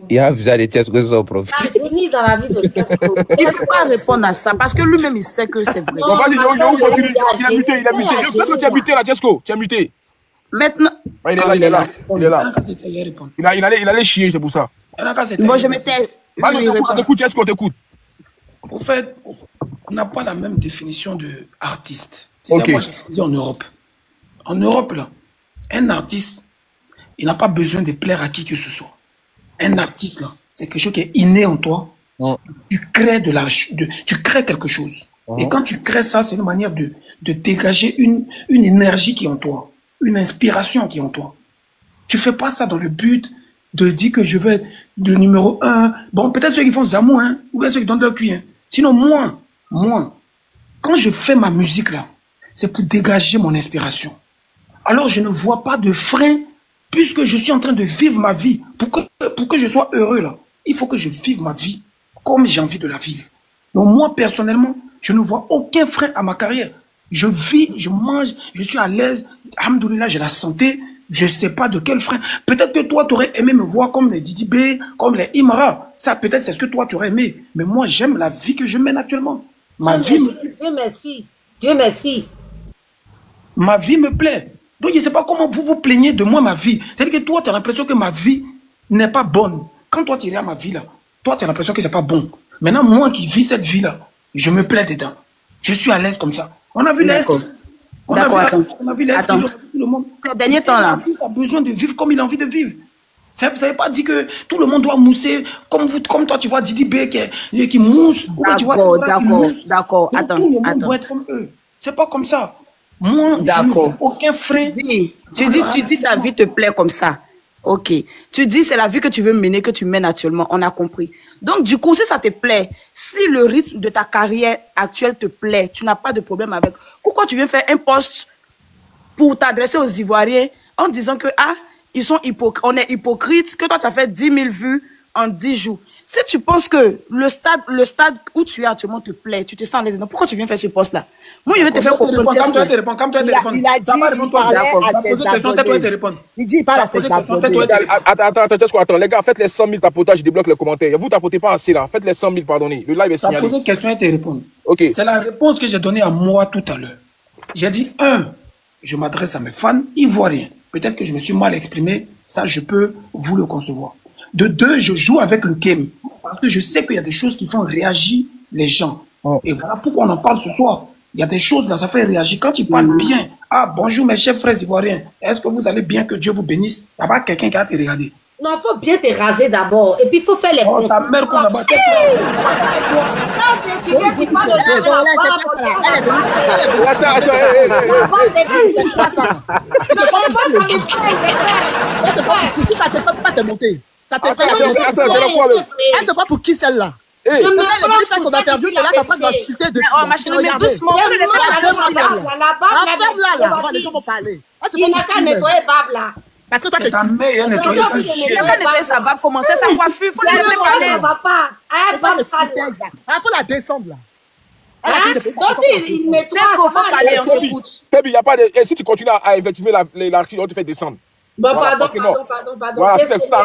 Il y a vu ça de Tiesco son profil. Dans la vie de Tiesco. Il ne peut pas répondre à ça parce que lui-même il sait que c'est vrai. Bon, vas-y, yo, continue. Il a muté. Qu'est-ce que tu as muté là, Tiesco? Tu as muté. Maintenant. Il est là. Il allait chier, c'est pour ça. Bon, je m'étais. Vas-y, on t'écoute, Tiesco, on t'écoute. En fait, on n'a pas la même définition d'artiste. C'est ça, moi, j'ai dit en Europe. En Europe, là, un artiste, il n'a pas besoin de plaire à qui que ce soit. Un artiste, là, c'est quelque chose qui est inné en toi. Tu crées tu crées quelque chose. Et quand tu crées ça, c'est une manière de dégager une énergie qui est en toi, une inspiration qui est en toi. Tu fais pas ça dans le but de dire que je veux être le numéro 1. Bon, peut-être ceux qui font Zamou, hein, ou bien ceux qui donnent leur cuir. Hein. Sinon, moi, quand je fais ma musique, là, c'est pour dégager mon inspiration. Alors, je ne vois pas de frein, puisque je suis en train de vivre ma vie. Pour que je sois heureux, là, il faut que je vive ma vie comme j'ai envie de la vivre. Donc, moi, personnellement, je ne vois aucun frein à ma carrière. Je vis, je mange, je suis à l'aise. Alhamdoulilah, j'ai la santé. Je ne sais pas de quel frein. Peut-être que toi, tu aurais aimé me voir comme les Didi B, comme les Imara. Ça, peut-être, c'est ce que toi, tu aurais aimé. Mais moi, j'aime la vie que je mène actuellement. Dieu merci. Ma vie me plaît. Donc, je ne sais pas comment vous vous plaignez de moi, ma vie. C'est-à-dire que toi, tu as l'impression que ma vie n'est pas bonne. Quand toi, tu regardes ma vie, là, toi, tu as l'impression que ce n'est pas bon. Maintenant, moi qui vis cette vie-là, je me plais dedans. Je suis à l'aise comme ça. On a vu les On a vu les tout le monde. Ces derniers temps, là. L'artiste a besoin de vivre comme il a envie de vivre. Ça ne veut pas dire que tout le monde doit mousser. Comme toi, tu vois Didi B qui mousse. D'accord. Attends. Tout le monde doit être comme eux. C'est pas comme ça. Moi, je n'ai aucun frein. Tu dis ta vie te plaît comme ça. Ok. Tu dis c'est la vie que tu veux mener, que tu mènes actuellement. On a compris. Donc, du coup, si ça te plaît, si le rythme de ta carrière actuelle te plaît, tu n'as pas de problème avec. Pourquoi tu viens faire un post pour t'adresser aux Ivoiriens en disant que, on est hypocrite, que toi, tu as fait 10 000 vues en 10 jours. Si tu penses que le stade où tu es actuellement te plaît, tu te sens à l'aise, pourquoi tu viens faire ce poste-là? Moi, je vais te faire comprendre. Il a dit qu'il parlait à ses abonnés. Il dit qu'il parle à ses abonnés. Attends, les gars, faites les 100 000 tapotages, je débloque les commentaires. Vous tapotez pas assez là, faites les 100 000, pardonnez. Le live est signalé. Tu as posé une question et te répondre. Ok. C'est la réponse que j'ai donnée à moi tout à l'heure. J'ai dit, je m'adresse à mes fans ivoiriens. Peut-être que je me suis mal exprimé, ça je peux vous le concevoir. De 2, je joue avec le game. Parce que je sais qu'il y a des choses qui font réagir les gens. Et voilà pourquoi on en parle ce soir. Il y a des choses là, ça fait réagir. Quand tu parles bien, ah bonjour mes chers frères ivoiriens, est-ce que vous allez bien, que Dieu vous bénisse? Il n'y a pas quelqu'un qui va te regarder. Non, il faut bien te raser d'abord. Et puis il faut faire les comptes. Ta mère qu'on a battu. Non, tu viens, tu parles de la Si ça te fait pas te monter. Ça te fait elle se prend pour qui celle-là? Je me prends fait son interview, là, t'es en train d'insulter de Oh, ma chérie, mais doucement. Ferme-la, là. Les gens vont parler. Il n'a qu'à nettoyer Bab là. Parce que toi, t'es Ta mère, elle nettoie sa chienne. Il a qu'à nettoyer sa barbe, commencer sa coiffure, il faut la laisser parler. Ça va pas. c'est pas le foutaise, là. Il faut la descendre, là. Donc il nettoie. Qu'est-ce qu'on va parler, on t'écoute. Il y a pas de... Et si tu continues à effectiver l'article, on te fait descendre. Bon, pardon. Voilà, c'est ça.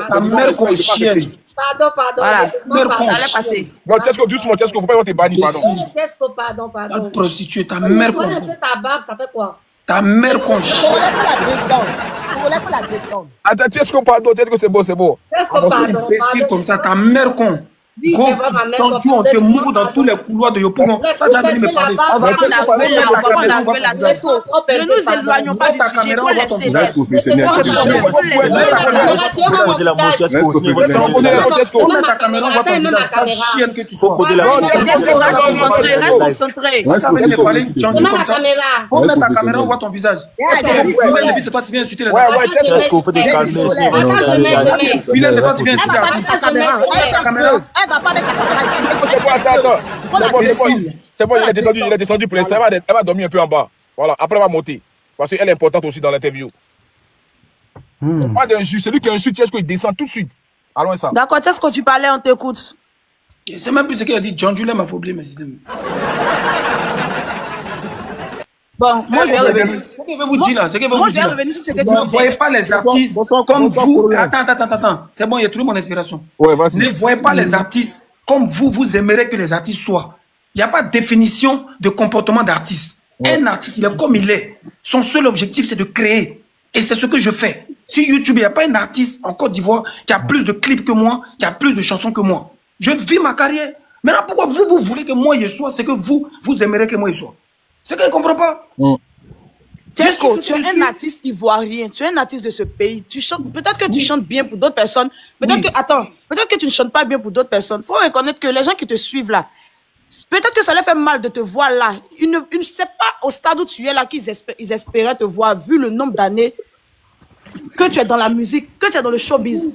Ta mère qu'on chienne. Pardon. Voilà, allez passer. Non, Tesco, doucement, Tesco, faut pas avoir tes bannis, pardon. Tesco, pardon. Ta prostituée, ta mère qu'on... Ta barbe, ça fait quoi? Ta mère qu'on... Pour la descendre. Attends, Tesco, pardon, Tesco, c'est bon. Tesco, pardon. Imbécile comme ça, ta mère con. Oui, Gros, c'est vrai, ma mère, quand tu on te mourre dans tous les couloirs de Yopougon, t'as jamais venu me parler. On va appeler la Tesco. Ne nous éloignons pas du sujet, il faut laisser. Tourne ta caméra, on voit ton visage, sale chienne que tu sois. Reste concentré. Tourne ta caméra, on voit ton visage. C'est toi qui viens insulter les artistes. Est-ce qu'on fait des calmes? Filet, c'est toi qui viens insulter les artistes. Elle va pas mettre sa caméra. C'est bon, il est descendu pour l'instant. Elle va dormir un peu en bas. Voilà, après elle va monter. Parce qu'elle est importante aussi dans l'interview. Pas d'injure, c'est lui qui insulte, Tesco, il descend tout de suite. Allons ça. D'accord, c'est ce que tu parlais, on t'écoute. C'est même plus ce qu'il a dit, John Julien m'a oublié, mais c'est... Bon, moi je vais revenir. Ce qu'il veut vous dire là, c'est qu'il veut Moi vous je vais dire. revenir sur ce que tu Ne voyez pas les artistes comme vous. Attends. Attends. C'est bon, il y a trouvé mon inspiration. Ouais, vas-y. Ne voyez pas les artistes comme vous aimeriez que les artistes soient. Il n'y a pas de définition de comportement d'artiste. Un artiste, il est comme il est. Son seul objectif, c'est de créer. Et c'est ce que je fais. Sur YouTube, il n'y a pas un artiste en Côte d'Ivoire qui a plus de clips que moi, qui a plus de chansons que moi. Je vis ma carrière. Maintenant, pourquoi vous voulez que moi, je sois ce que vous aimeriez que moi, je sois? C'est que je ne comprends pas. Tesco, tu es un artiste ivoirien, tu es un artiste de ce pays. Tu chantes, peut-être que tu chantes bien pour d'autres personnes. Peut-être que tu ne chantes pas bien pour d'autres personnes. Il faut reconnaître que les gens qui te suivent là, peut-être que ça leur fait mal de te voir là. Ils ne savent pas au stade où tu es là qu'ils espéraient te voir, vu le nombre d'années que tu es dans la musique, que tu es dans le showbiz.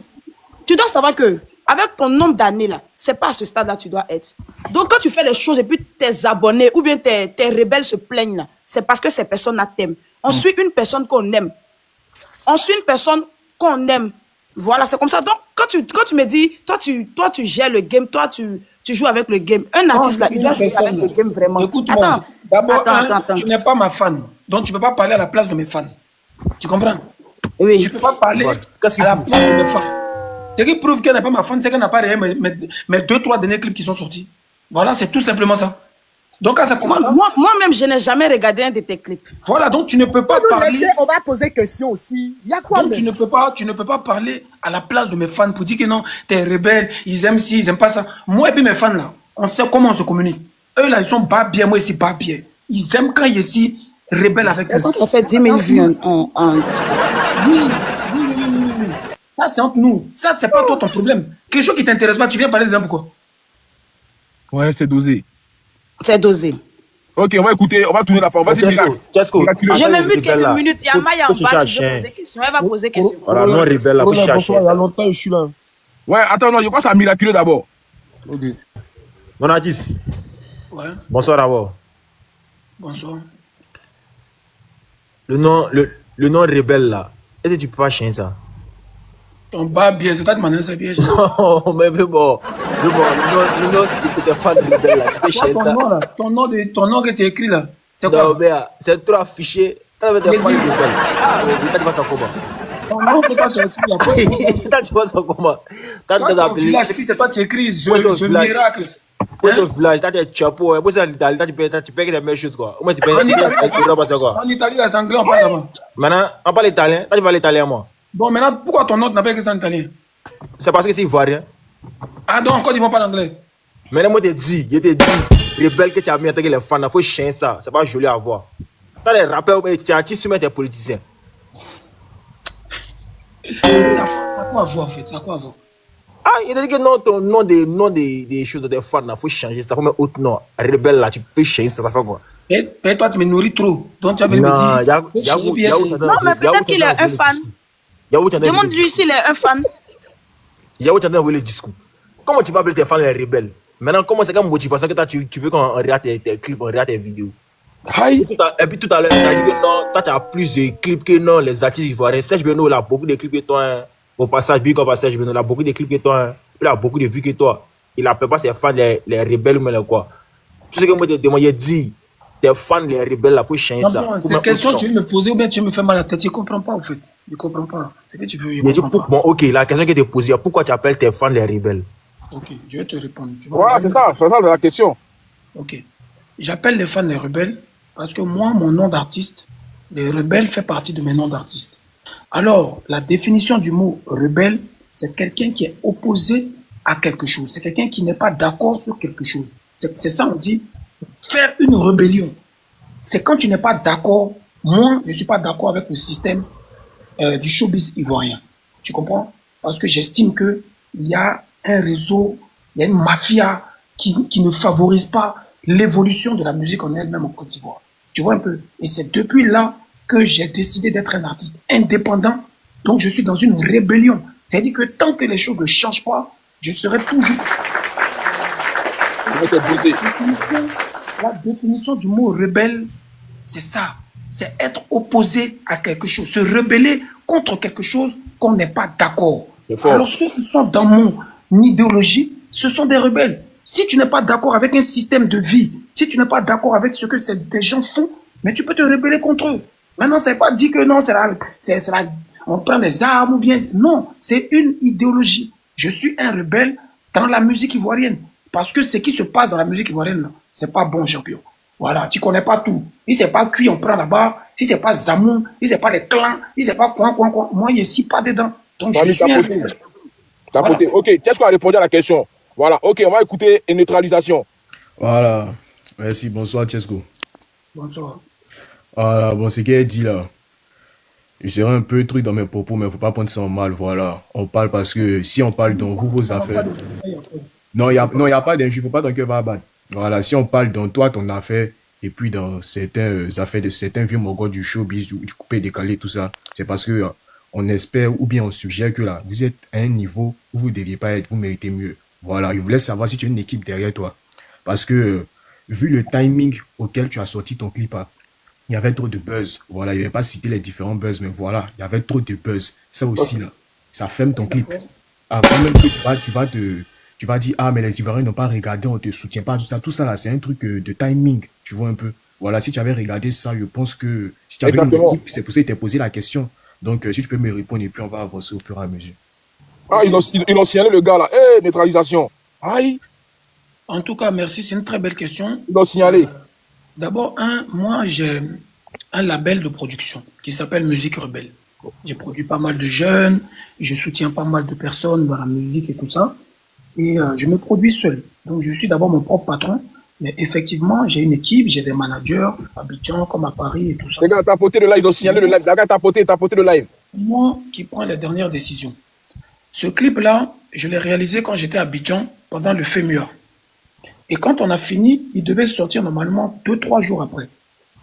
Tu dois savoir que, avec ton nombre d'années là, c'est pas à ce stade-là que tu dois être. Donc quand tu fais les choses et puis tes abonnés ou bien tes rebelles se plaignent là, c'est parce que ces personnes-là t'aiment. On suit une personne qu'on aime. On suit une personne qu'on aime. Voilà, c'est comme ça. Donc quand tu me dis, toi tu gères le game, toi tu joues avec le game. Un artiste là, il doit jouer avec le game vraiment. Écoute-moi, d'abord, tu n'es pas ma fan. Donc tu ne peux pas parler à la place de mes fans. Tu comprends? Oui. Tu ne peux pas parler à la place de mes fans. Ce qui prouve qu'elle n'est pas ma fan, c'est qu'elle n'a pas regardé mes 2-3 derniers clips qui sont sortis. Voilà, c'est tout simplement ça. Donc, à ça commence. Moi-même, je n'ai jamais regardé un de tes clips. Voilà, donc tu ne peux pas parler. Laisser, on va poser question aussi. Il y a quoi? Donc, tu ne peux pas parler à la place de mes fans pour dire que non, t'es rebelle, ils aiment ci, ils aiment pas ça. Moi et puis mes fans là, on sait comment on se communique. Eux là, ils sont pas bien, moi ici, pas bien. Ils aiment quand il y a ici rebelle avec eux. Ils ont fait 10 000 vues en... Oui. Ça, c'est entre nous. Ça, c'est pas toi ton problème. Quelque chose qui t'intéresse pas, tu viens parler dedans pourquoi? Ouais, c'est dosé. C'est dosé. Ok, on va écouter, on va tourner la parole. Vas-y, Tesco. Je me mute quelques minutes. Il y a Maya en bas qui veut poser question. Elle va poser question. Voilà, non rebelle, là, faut chercher. Il y a longtemps, je suis là. Ouais, attends, non, je crois que c'est miraculeux d'abord. Ok. Mon artiste. Ouais. Bonsoir d'abord. Bonsoir. Le nom rebelle là, est-ce que tu peux pas changer ça? Ton bas bien, c'est toi qui m'en as un piège. Non, mais bon. Le nom de tes fans rebelles là, tu peux changer ça. Ton nom que tu as écrit là, c'est quoi? Non, mais c'est trop affiché. T'as des fans rebelles. Ah, mais t'as dit pas ça comment? Ton nom que toi tu as écrit là. T'as dit pas ça comment? Quand tu as appelé. Et puis c'est toi qui as écrit ce miracle. Pour ce village, t'as des chapeaux, pour ça en Italie, tu payes les mêmes choses quoi. Au moins tu payes quoi. En Italie, les Anglais, on parle d'avant. Maintenant, on parle italien, tu parles italien moi. Bon, maintenant, pourquoi ton nom n'a pas écrit ça en italien? C'est parce que c'est ivoirien. Ah donc, encore ils vont parler anglais. Maintenant, moi, je t'ai dit, rebelle que tu as mis en tant que les fans, il faut chier ça. C'est pas joli à voir. T'as les rappeurs, tu as dit soumettre tes politiciens. Ça a quoi à voir, en fait? Ça a quoi à voir? Ah, il a dit que non, ton nom des choses de tes fans, il faut changer ça. Il faut mettre autre nom. Rebelle là, tu peux changer ça, ça fait quoi? Mais toi, tu me nourris trop. Donc, tu as venu me dire. Non, mais peut-être qu'il est un fan. Demande-lui s'il est un fan. Yahoo, tu as envoyé le discours. Comment tu vas appeler tes fans les rebelles? Maintenant, comment c'est comme motivation que tu veux qu'on regarde tes clips, on regarde tes vidéos? Et puis tout à l'heure, tu as dit que non, toi tu as plus de clips que non, les artistes ivoiriens. Serge Beno, il a beaucoup de clips que toi. Hein. Au passage, Big Up à Serge Beno, il a beaucoup de clips que toi. Hein. Il a beaucoup de vues que toi. Il n'appelle pas ses fans les rebelles ou même quoi. Tout ce que moi je te demande, il dit, tes fans les rebelles, il faut changer ça. Cette question, tu veux me poser ou bien tu veux me faire mal à la tête? Je ne comprends pas en fait. Je ne comprends pas. C'est que tu veux. Bon, ok, la question que tu as posée, pourquoi tu appelles tes fans les rebelles? Ok, je vais te répondre. Voilà, c'est ça la question. Ok. J'appelle les fans les rebelles parce que moi, mon nom d'artiste, les rebelles fait partie de mes noms d'artiste. Alors, la définition du mot rebelle, c'est quelqu'un qui est opposé à quelque chose. C'est quelqu'un qui n'est pas d'accord sur quelque chose. C'est ça, on dit faire une rébellion. C'est quand tu n'es pas d'accord. Moi, je ne suis pas d'accord avec le système du showbiz ivoirien. Tu comprends? Parce que j'estime qu'il y a un réseau, il y a une mafia qui ne favorise pas l'évolution de la musique en elle-même en Côte d'Ivoire. Tu vois un peu? Et c'est depuis là que j'ai décidé d'être un artiste indépendant. Donc je suis dans une rébellion. C'est-à-dire que tant que les choses ne changent pas, je serai toujours... La définition du mot rebelle, c'est ça. C'est être opposé à quelque chose, se rebeller contre quelque chose qu'on n'est pas d'accord. Alors ceux qui sont dans mon idéologie, ce sont des rebelles. Si tu n'es pas d'accord avec un système de vie, si tu n'es pas d'accord avec ce que des gens font, mais tu peux te rebeller contre eux. Maintenant, ça ne veut pas dire que non, on prend des armes ou bien... Non, c'est une idéologie. Je suis un rebelle dans la musique ivoirienne. Parce que ce qui se passe dans la musique ivoirienne, ce n'est pas bon, champion. Voilà, tu ne connais pas tout. Si ce n'est pas cuit, on prend là-bas. Si ce n'est pas Zamou, si ce n'est pas les clans, si ce n'est pas quoi. Moi, je ne suis pas dedans. Donc, je suis un rebelle. Voilà. Ok, qu'est-ce qu'on a répondu à la question? Voilà, ok, on va écouter une neutralisation. Voilà, merci, bonsoir Tchesco. Bonsoir. Voilà, bon, ce qu'elle dit là, je serai un peu truc dans mes propos, mais il ne faut pas prendre ça en mal, voilà. On parle parce que si on parle dans vos affaires... Non, il n'y a pas d'injure, il ne faut pas ton cœur va battre. Voilà, si on parle dans toi, ton affaire, et puis dans certaines affaires de certains vieux mogos du showbiz, du coupé décalé, tout ça, c'est parce que on espère ou bien on suggère que là, vous êtes à un niveau où vous ne deviez pas être, vous méritez mieux. Voilà, je voulais savoir si tu as une équipe derrière toi. Parce que, vu le timing auquel tu as sorti ton clip, il y avait trop de buzz. Voilà, je ne vais pas citer les différents buzz, mais voilà, il y avait trop de buzz. Ça aussi, là, ça ferme ton clip. Après même que tu vas dire, ah, mais les Ivoiriens n'ont pas regardé, on ne te soutient pas, tout ça, là, c'est un truc de timing, tu vois un peu. Voilà, si tu avais regardé ça, je pense que si tu avais une équipe, c'est pour ça que tu t'es posé la question. Donc, si tu peux me répondre, et puis on va avancer au fur et à mesure. Ah, ils ont signalé le gars là. Eh, neutralisation. Aïe. En tout cas, merci, c'est une très belle question. Ils ont signalé. D'abord, moi, j'ai un label de production qui s'appelle Musique Rebelle. J'ai produit pas mal de jeunes, je soutiens pas mal de personnes dans la musique et tout ça. Et je me produis seul. Donc, je suis d'abord mon propre patron. Mais effectivement, j'ai une équipe, j'ai des managers à Abidjan, comme à Paris et tout ça. Les gars, t'as poté le live, ils ont signalé le live. Les gars, t'as poté le live. Moi qui prends les dernières décisions. Ce clip-là, je l'ai réalisé quand j'étais à Abidjan, pendant le FEMUA. Et quand on a fini, il devait sortir normalement 2-3 jours après.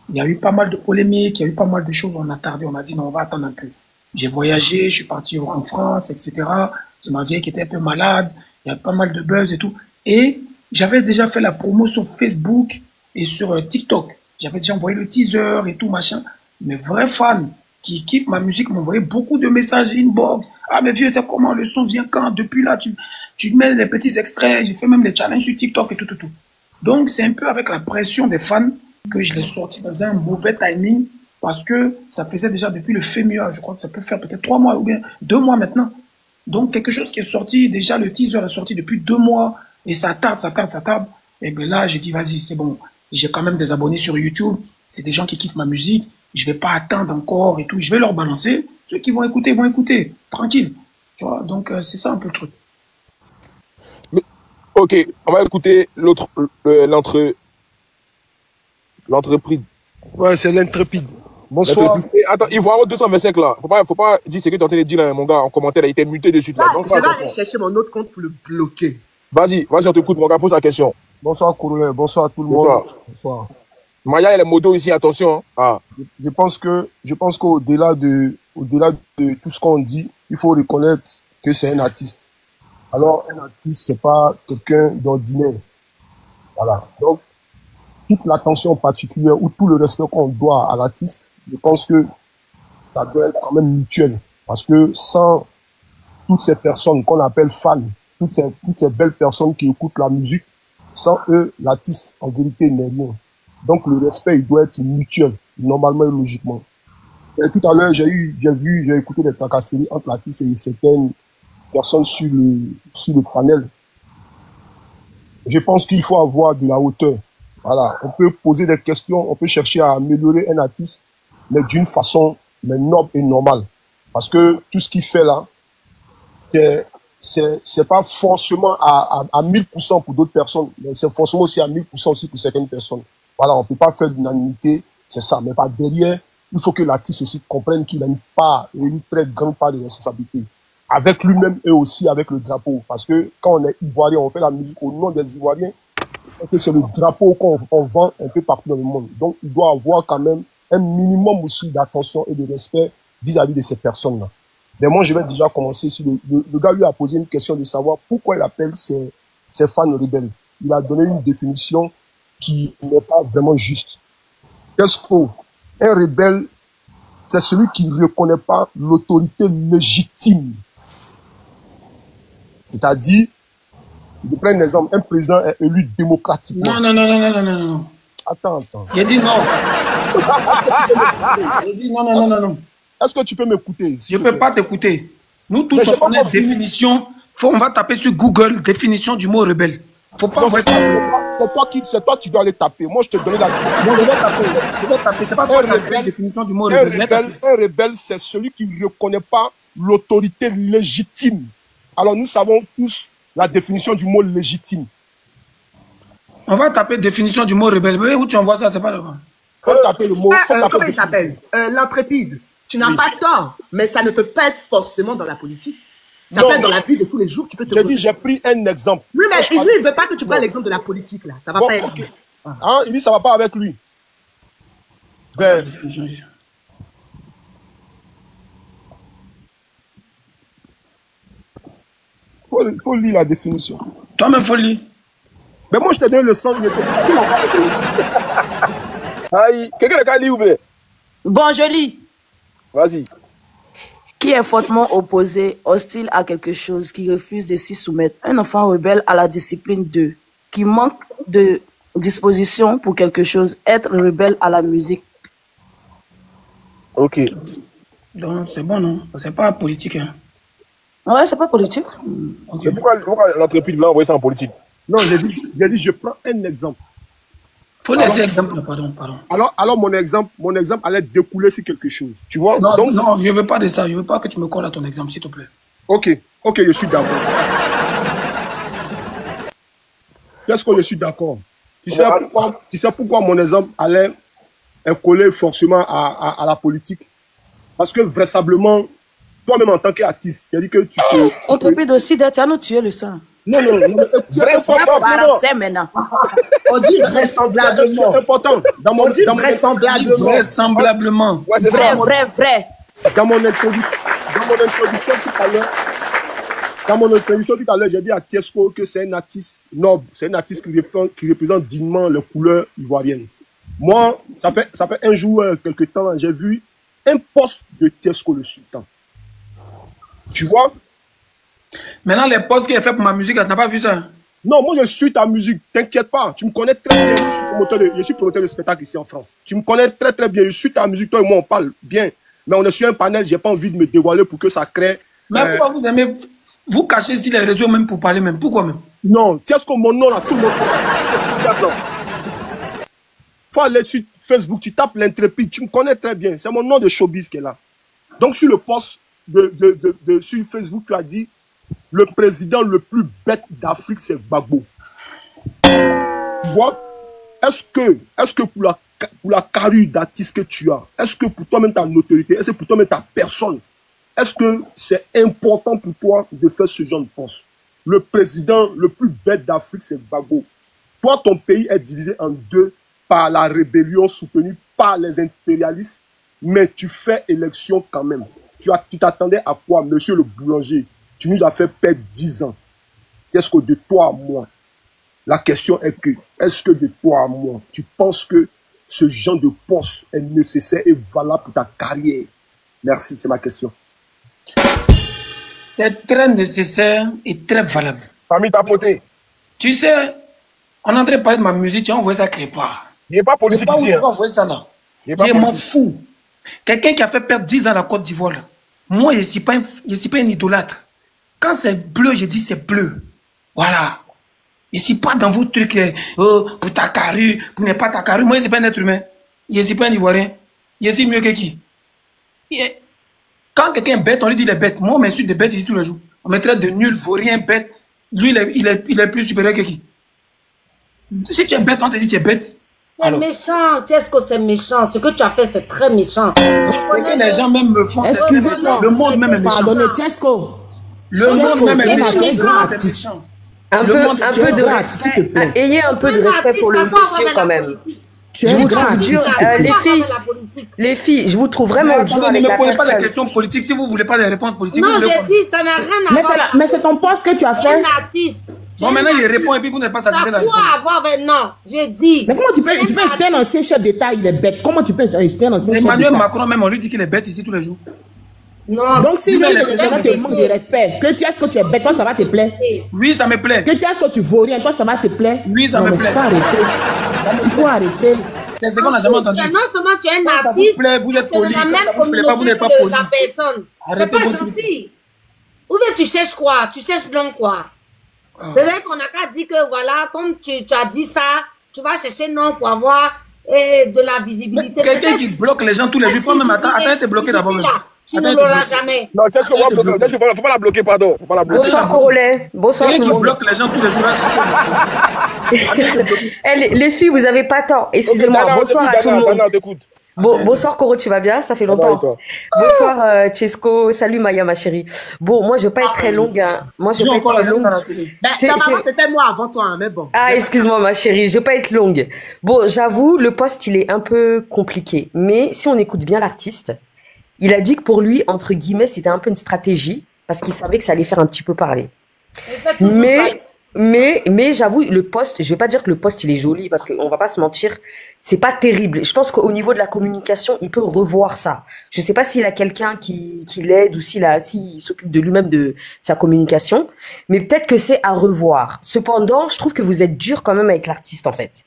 Il y a eu pas mal de polémiques, il y a eu pas mal de choses, on a tardé, on a dit non, on va attendre un peu. J'ai voyagé, je suis parti en France, etc. J'ai ma vieille qui était un peu malade, il y a pas mal de buzz et tout. Et j'avais déjà fait la promo sur Facebook et sur TikTok. J'avais déjà envoyé le teaser et tout, machin. Mes vrais fans qui kiffent ma musique m'envoyaient beaucoup de messages inbox. Ah, mais vieux, c'est comment le son vient quand? Depuis là, tu mets des petits extraits. J'ai fait même des challenges sur TikTok et tout. Donc, c'est un peu avec la pression des fans que je l'ai sorti dans un mauvais timing parce que ça faisait déjà depuis le FEMUA. Je crois que ça peut faire peut-être 3 mois ou bien 2 mois maintenant. Donc, quelque chose qui est sorti, déjà le teaser est sorti depuis 2 mois et ça tarde. Et bien là, j'ai dit, vas-y, c'est bon. J'ai quand même des abonnés sur YouTube. C'est des gens qui kiffent ma musique. Je vais pas attendre encore et tout. Je vais leur balancer. Ceux qui vont écouter. Tranquille. Tu vois, donc c'est ça un peu le truc. Mais, Ok, on va écouter l'entreprise. Ouais, c'est l'intrépide. Bonsoir. Attends, Ivoire 225 là. Faut pas dire ce que tu es en train de dire là, mon gars, en commentaire, il a été muté de suite là. Je vais aller chercher mon autre compte pour le bloquer. Vas-y, on t'écoute, mon gars, pose la question. Bonsoir, Kouroulé. Bonsoir à tout le monde. Bonsoir. Maya, elle est moto ici, attention. Ah. Je pense qu'au-delà de tout ce qu'on dit, il faut reconnaître que c'est un artiste. Alors, un artiste, c'est pas quelqu'un d'ordinaire. Voilà. Donc, toute l'attention particulière ou tout le respect qu'on doit à l'artiste, je pense que ça doit être quand même mutuel. Parce que sans toutes ces personnes qu'on appelle fans, toutes ces belles personnes qui écoutent la musique, sans eux, l'artiste, en vérité, n'est rien. Donc, le respect, il doit être mutuel, normalement et logiquement. Et tout à l'heure, j'ai écouté des tracasseries entre l'artiste et certaines personnes sur le panel. Je pense qu'il faut avoir de la hauteur. Voilà. On peut poser des questions, on peut chercher à améliorer un artiste, mais d'une façon, mais noble et normale. Parce que tout ce qu'il fait là, c'est pas forcément à 1000% pour d'autres personnes, mais c'est forcément aussi à 1000% aussi pour certaines personnes. Voilà, on peut pas faire d'unanimité, c'est ça. Mais par derrière, il faut que l'artiste aussi comprenne qu'il a une part, une très grande part de responsabilité. Avec lui-même et aussi avec le drapeau. Parce que quand on est ivoirien, on fait la musique au nom des Ivoiriens, parce que c'est le drapeau qu'on vend un peu partout dans le monde. Donc, il doit avoir quand même un minimum aussi d'attention et de respect vis-à-vis de ces personnes-là. Mais moi, je vais déjà commencer. Si le gars lui a posé une question de savoir pourquoi il appelle ses fans rebelles. Il a donné une définition qui n'est pas vraiment juste. Qu'est-ce qu'un rebelle, c'est celui qui ne reconnaît pas l'autorité légitime. C'est-à-dire, je prends un exemple, un président est élu démocratiquement. Non. Attends. J'ai dit non. J'ai dit non. Est-ce que tu peux m'écouter? Je ne peux pas t'écouter. Nous tous, on connaît définition. On va taper sur Google, définition du mot rebelle. Faut pas. C'est toi qui dois aller taper. Moi, je te donne la définition. Bon, je vais taper. C'est pas toi qui la définition du mot rebelle. Un rebelle, c'est celui qui ne reconnaît pas l'autorité légitime. Alors, nous savons tous la définition du mot légitime. On va taper définition du mot rebelle. Mais où tu envoies ça, c'est pas le bon. Faut taper le mot. Comment il s'appelle? L'intrépide. Tu n'as pas tort, mais ça ne peut pas être forcément dans la politique. Ça peut être dans la vie de tous les jours. Tu peux te. J'ai dit, j'ai pris un exemple. Oui, mais lui, il ne veut pas que tu prennes l'exemple de la politique, là. Ça va pas être. Okay. Hein, il dit, ça va pas avec lui. Ben. Faut lire la définition. Toi-même, faut lire. Mais moi, je te donne le sens. Aïe, quelqu'un a lu ou bien? Bon, je lis. Vas-y. Qui est fortement opposé, hostile à quelque chose, qui refuse de s'y soumettre. Un enfant rebelle à la discipline 2, qui manque de disposition pour quelque chose, être rebelle à la musique. Ok. Donc, c'est bon, non? C'est pas politique, hein? Ouais, c'est pas politique. Okay. Pourquoi l'entreprise veut envoyer ça en politique? Non, j'ai dit, je prends un exemple. Faut laisser exemple, pardon. Alors mon exemple allait découler sur quelque chose. Tu vois? Non, donc, non, je veux pas de ça. Je veux pas que tu me colles à ton exemple, s'il te plaît. Ok, je suis d'accord. Qu'est-ce que je suis d'accord? Tu sais pourquoi mon exemple allait coller forcément à la politique? Parce que vraisemblablement, toi-même en tant qu'artiste, c'est-à-dire que tu peux... Entreprise aussi d'être à nous tuer le sang. Non. Maintenant. On dit vraisemblablement. C'est important. On dit vraisemblablement. Vraisemblablement. Ouais, c'est ça. Vrai. Dans mon introduction tout à l'heure, j'ai dit à Tiesco que c'est un artiste noble, c'est un artiste qui représente dignement les couleurs ivoiriennes. Moi, ça fait un jour, quelque temps, j'ai vu un post de Tiesco le Sultan. Tu vois? Maintenant, les posts qu'il a fait pour ma musique, tu n'as pas vu ça? Non, moi je suis ta musique, t'inquiète pas. Tu me connais très bien, je suis promoteur de spectacle ici en France. Tu me connais très bien, je suis ta musique, toi et moi on parle bien. Mais on est sur un panel, j'ai pas envie de me dévoiler pour que ça crée... Mais pourquoi vous aimez vous cacher sur les réseaux même pour parler même? Pourquoi même? Non, tiens ce que mon nom là, tout le monde... Faut aller sur Facebook, tu tapes l'intrépide, tu me connais très bien. C'est mon nom de showbiz qui est là. Donc sur le post sur Facebook, tu as dit le président le plus bête d'Afrique, c'est Gbagbo. vois, est-ce que pour la carrure d'artiste que tu as, est-ce que pour toi-même ta notoriété, est-ce que pour toi-même ta personne, est-ce que c'est important pour toi de faire ce genre de poste? Le président le plus bête d'Afrique, c'est Gbagbo. Toi, ton pays est divisé en deux par la rébellion soutenue par les impérialistes, mais tu fais élection quand même. Tu t'attendais à quoi, monsieur le boulanger? Tu nous as fait perdre 10 ans. Est-ce que de toi à moi, la question est que, est-ce que de toi à moi, tu penses que ce genre de poste est nécessaire et valable pour ta carrière? Merci, c'est ma question. C'est très nécessaire et très valable. Famille tapoté. Tu sais, on est en train de parler de ma musique, tu as envoyé ça quelque part. Il n'est pas politique ici. Tu as envoyé ça là. Je m'en fous. Quelqu'un qui a fait perdre 10 ans à la Côte d'Ivoire, moi, je ne suis pas un idolâtre. Quand c'est bleu, je dis c'est bleu. Voilà. Je ne suis pas dans vos trucs, pour ta carrure, pour ne pas ta carrure. Moi, je ne suis pas un être humain. Je ne suis pas un Ivoirien. Je suis mieux que qui? Quand quelqu'un est bête, on lui dit il est bête. Moi, on m'insulte de bête ici tous les jours. On me traite de nul, vaurien, bête. Lui, il est plus supérieur que qui? Si tu es bête, on te dit tu es bête. C'est méchant, tu sais ce que c'est méchant. Ce que tu as fait, c'est très méchant. Les gens même me font. Excusez-moi. Le monde même est méchant. Pardonnez, Tiesco. Le monde même est méchant. Un peu de respect, s'il te plaît. Ayez un peu de respect pour le monsieur quand même. Tu es grave, dur. Les filles, je vous trouve vraiment dur avec la personne. Ne me posez pas des questions politiques si vous ne voulez pas des réponses politiques. Non, j'ai dit, ça n'a rien à voir. Mais c'est ton poste que tu as fait. Un artiste. Bon, maintenant, il répond et puis vous n'êtes pas satisfait de la réponse. Non, j'ai dit. Mais comment tu peux inciter un ancien chef d'État, il est bête? Comment tu peux inciter un ancien chef d'État? Emmanuel Macron, même, on lui dit qu'il est bête ici tous les jours. Non. Donc, si le président te manque de respect, que tu es ce que tu es bête, toi, ça va te plaire? Oui, ça me plaît. Que tu es ce que tu vaux rien, toi, ça va te plaire? Oui, ça me plaît. Il faut arrêter. Il faut arrêter. C'est ce qu'on n'a jamais entendu. Non seulement tu es un artiste, vous êtes poli. la même communauté de la personne. C'est pas gentil. Ou bien tu cherches quoi? Tu cherches donc quoi? C'est vrai qu'on n'a qu'à dire que voilà, comme tu as dit ça, tu vas chercher non pour avoir de la visibilité. Quelqu'un qui bloque les gens tous les jours, il faut même attendre de bloquer d'abord. Tu ne l'auras jamais. Non, qu'est-ce qu'on va bloquer? Il ne faut pas la bloquer, pardon. Faut pas la bloquer. Bonsoir, Corolet. Bonsoir, tout le monde. Quelqu'un qui bloque les gens tous les jours. Les filles, vous n'avez pas tort. Excusez-moi. Bonsoir à tout le monde. Bonsoir Coro, tu vas bien? Ça fait longtemps. Bonsoir Chesco, salut Maya ma chérie. Bon, moi je vais pas être très longue. Hein. Moi je vais pas être très longue. C'était moi avant toi, hein, mais bon. Ah, excuse-moi ma chérie, je vais pas être longue. Bon, j'avoue, le poste il est un peu compliqué. Mais si on écoute bien l'artiste, il a dit que pour lui, entre guillemets, c'était un peu une stratégie parce qu'il savait que ça allait faire un petit peu parler. Mais j'avoue, le poste, je vais pas dire que le poste il est joli parce qu'on va pas se mentir, c'est pas terrible. Je pense qu'au niveau de la communication, il peut revoir ça. Je sais pas s'il a quelqu'un qui l'aide ou s'il s'occupe de lui-même de sa communication, mais peut-être que c'est à revoir. Cependant, je trouve que vous êtes dur quand même avec l'artiste en fait.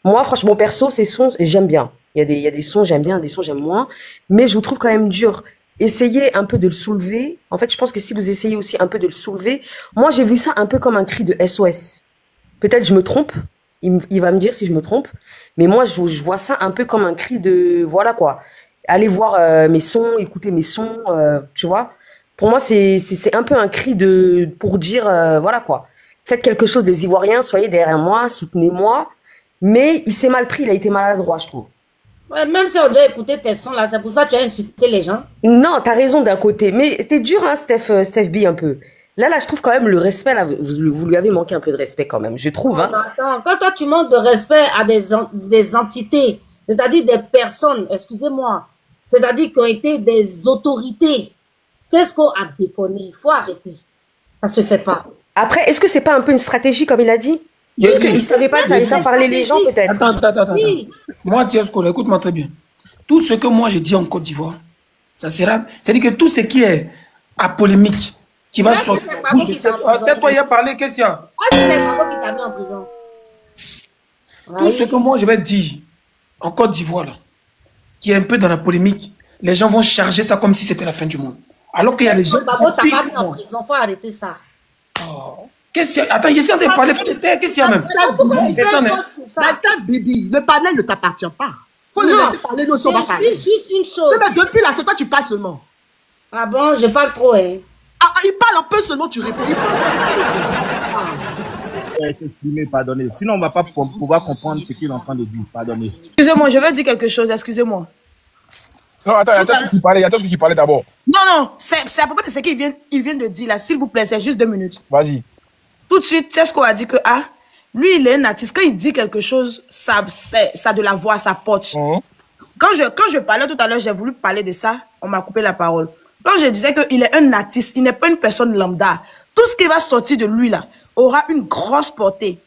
Moi, franchement, perso, ces sons, j'aime bien. Il y a des sons j'aime bien, des sons j'aime moins, mais je vous trouve quand même dur. Essayez un peu de le soulever. En fait, je pense que si vous essayez aussi un peu de le soulever, moi, j'ai vu ça un peu comme un cri de SOS. Peut-être je me trompe. Il va me dire si je me trompe. Mais moi, je vois ça un peu comme un cri de... Voilà quoi. Allez voir mes sons, écoutez mes sons, tu vois. Pour moi, c'est un peu un cri pour dire, voilà quoi. Faites quelque chose des Ivoiriens, soyez derrière moi, soutenez-moi. Mais il s'est mal pris, il a été maladroit, je trouve. Ouais, même si on doit écouter tes sons là, c'est pour ça que tu as insulté les gens. Non, t'as raison d'un côté, mais t'es dur, hein, Steph B, un peu. Là, je trouve quand même le respect, là, vous lui avez manqué un peu de respect quand même, je trouve. Hein. Attends, quand toi tu manques de respect à des entités, c'est-à-dire des personnes, excusez-moi, c'est-à-dire qui ont été des autorités, Tesco a déconné, il faut arrêter. Ça se fait pas. Après, est-ce que c'est pas un peu une stratégie comme il a dit? Est-ce qu'il savait pas que ça allait faire parler les gens peut-être? Attends. Moi, Tiesco, écoute-moi très bien. Tout ce que moi je dis en Côte d'Ivoire, ça sera... C'est-à-dire que tout ce qui est à polémique, qui va sortir... Peut-être toi, il a parlé, qu'est-ce qu'il y a? C'est Mako qui t'a mis en prison. Tout ce que moi je vais dire en Côte d'Ivoire, qui est un peu dans la polémique, les gens vont charger ça comme si c'était la fin du monde. Alors qu'il y a des gens... Mako t'a pas mis en prison, faut arrêter ça. Qu'est-ce qu'il y a? Attends, j'essaie de parler, faut te taire, qu'est-ce qu'il y a même? Bibi, le panel ne t'appartient pas. Faut le laisser parler, nous on va parler. C'est juste une chose. Mais depuis là, c'est toi tu parles seulement. Ah bon, je parle trop, hein. Ah, il parle un peu seulement, tu réponds. s'exprimer, pardonnez. Sinon, on ne va pas pouvoir comprendre ce qu'il est en train de dire. Pardonnez. Excusez-moi, je veux dire quelque chose, excusez-moi. Non, attends, il y a Tesco qui parlait, qui parlait d'abord. Non, c'est à propos de ce qu'il vient de dire là, s'il vous plaît, c'est juste 2 minutes. Vas-y. Tout de suite, Tesco a dit que, lui, il est un artiste. Quand il dit quelque chose, ça de la voix, ça porte. Quand je parlais tout à l'heure, j'ai voulu parler de ça, on m'a coupé la parole. Quand je disais qu'il est un artiste, il n'est pas une personne lambda. Tout ce qui va sortir de lui là aura une grosse portée.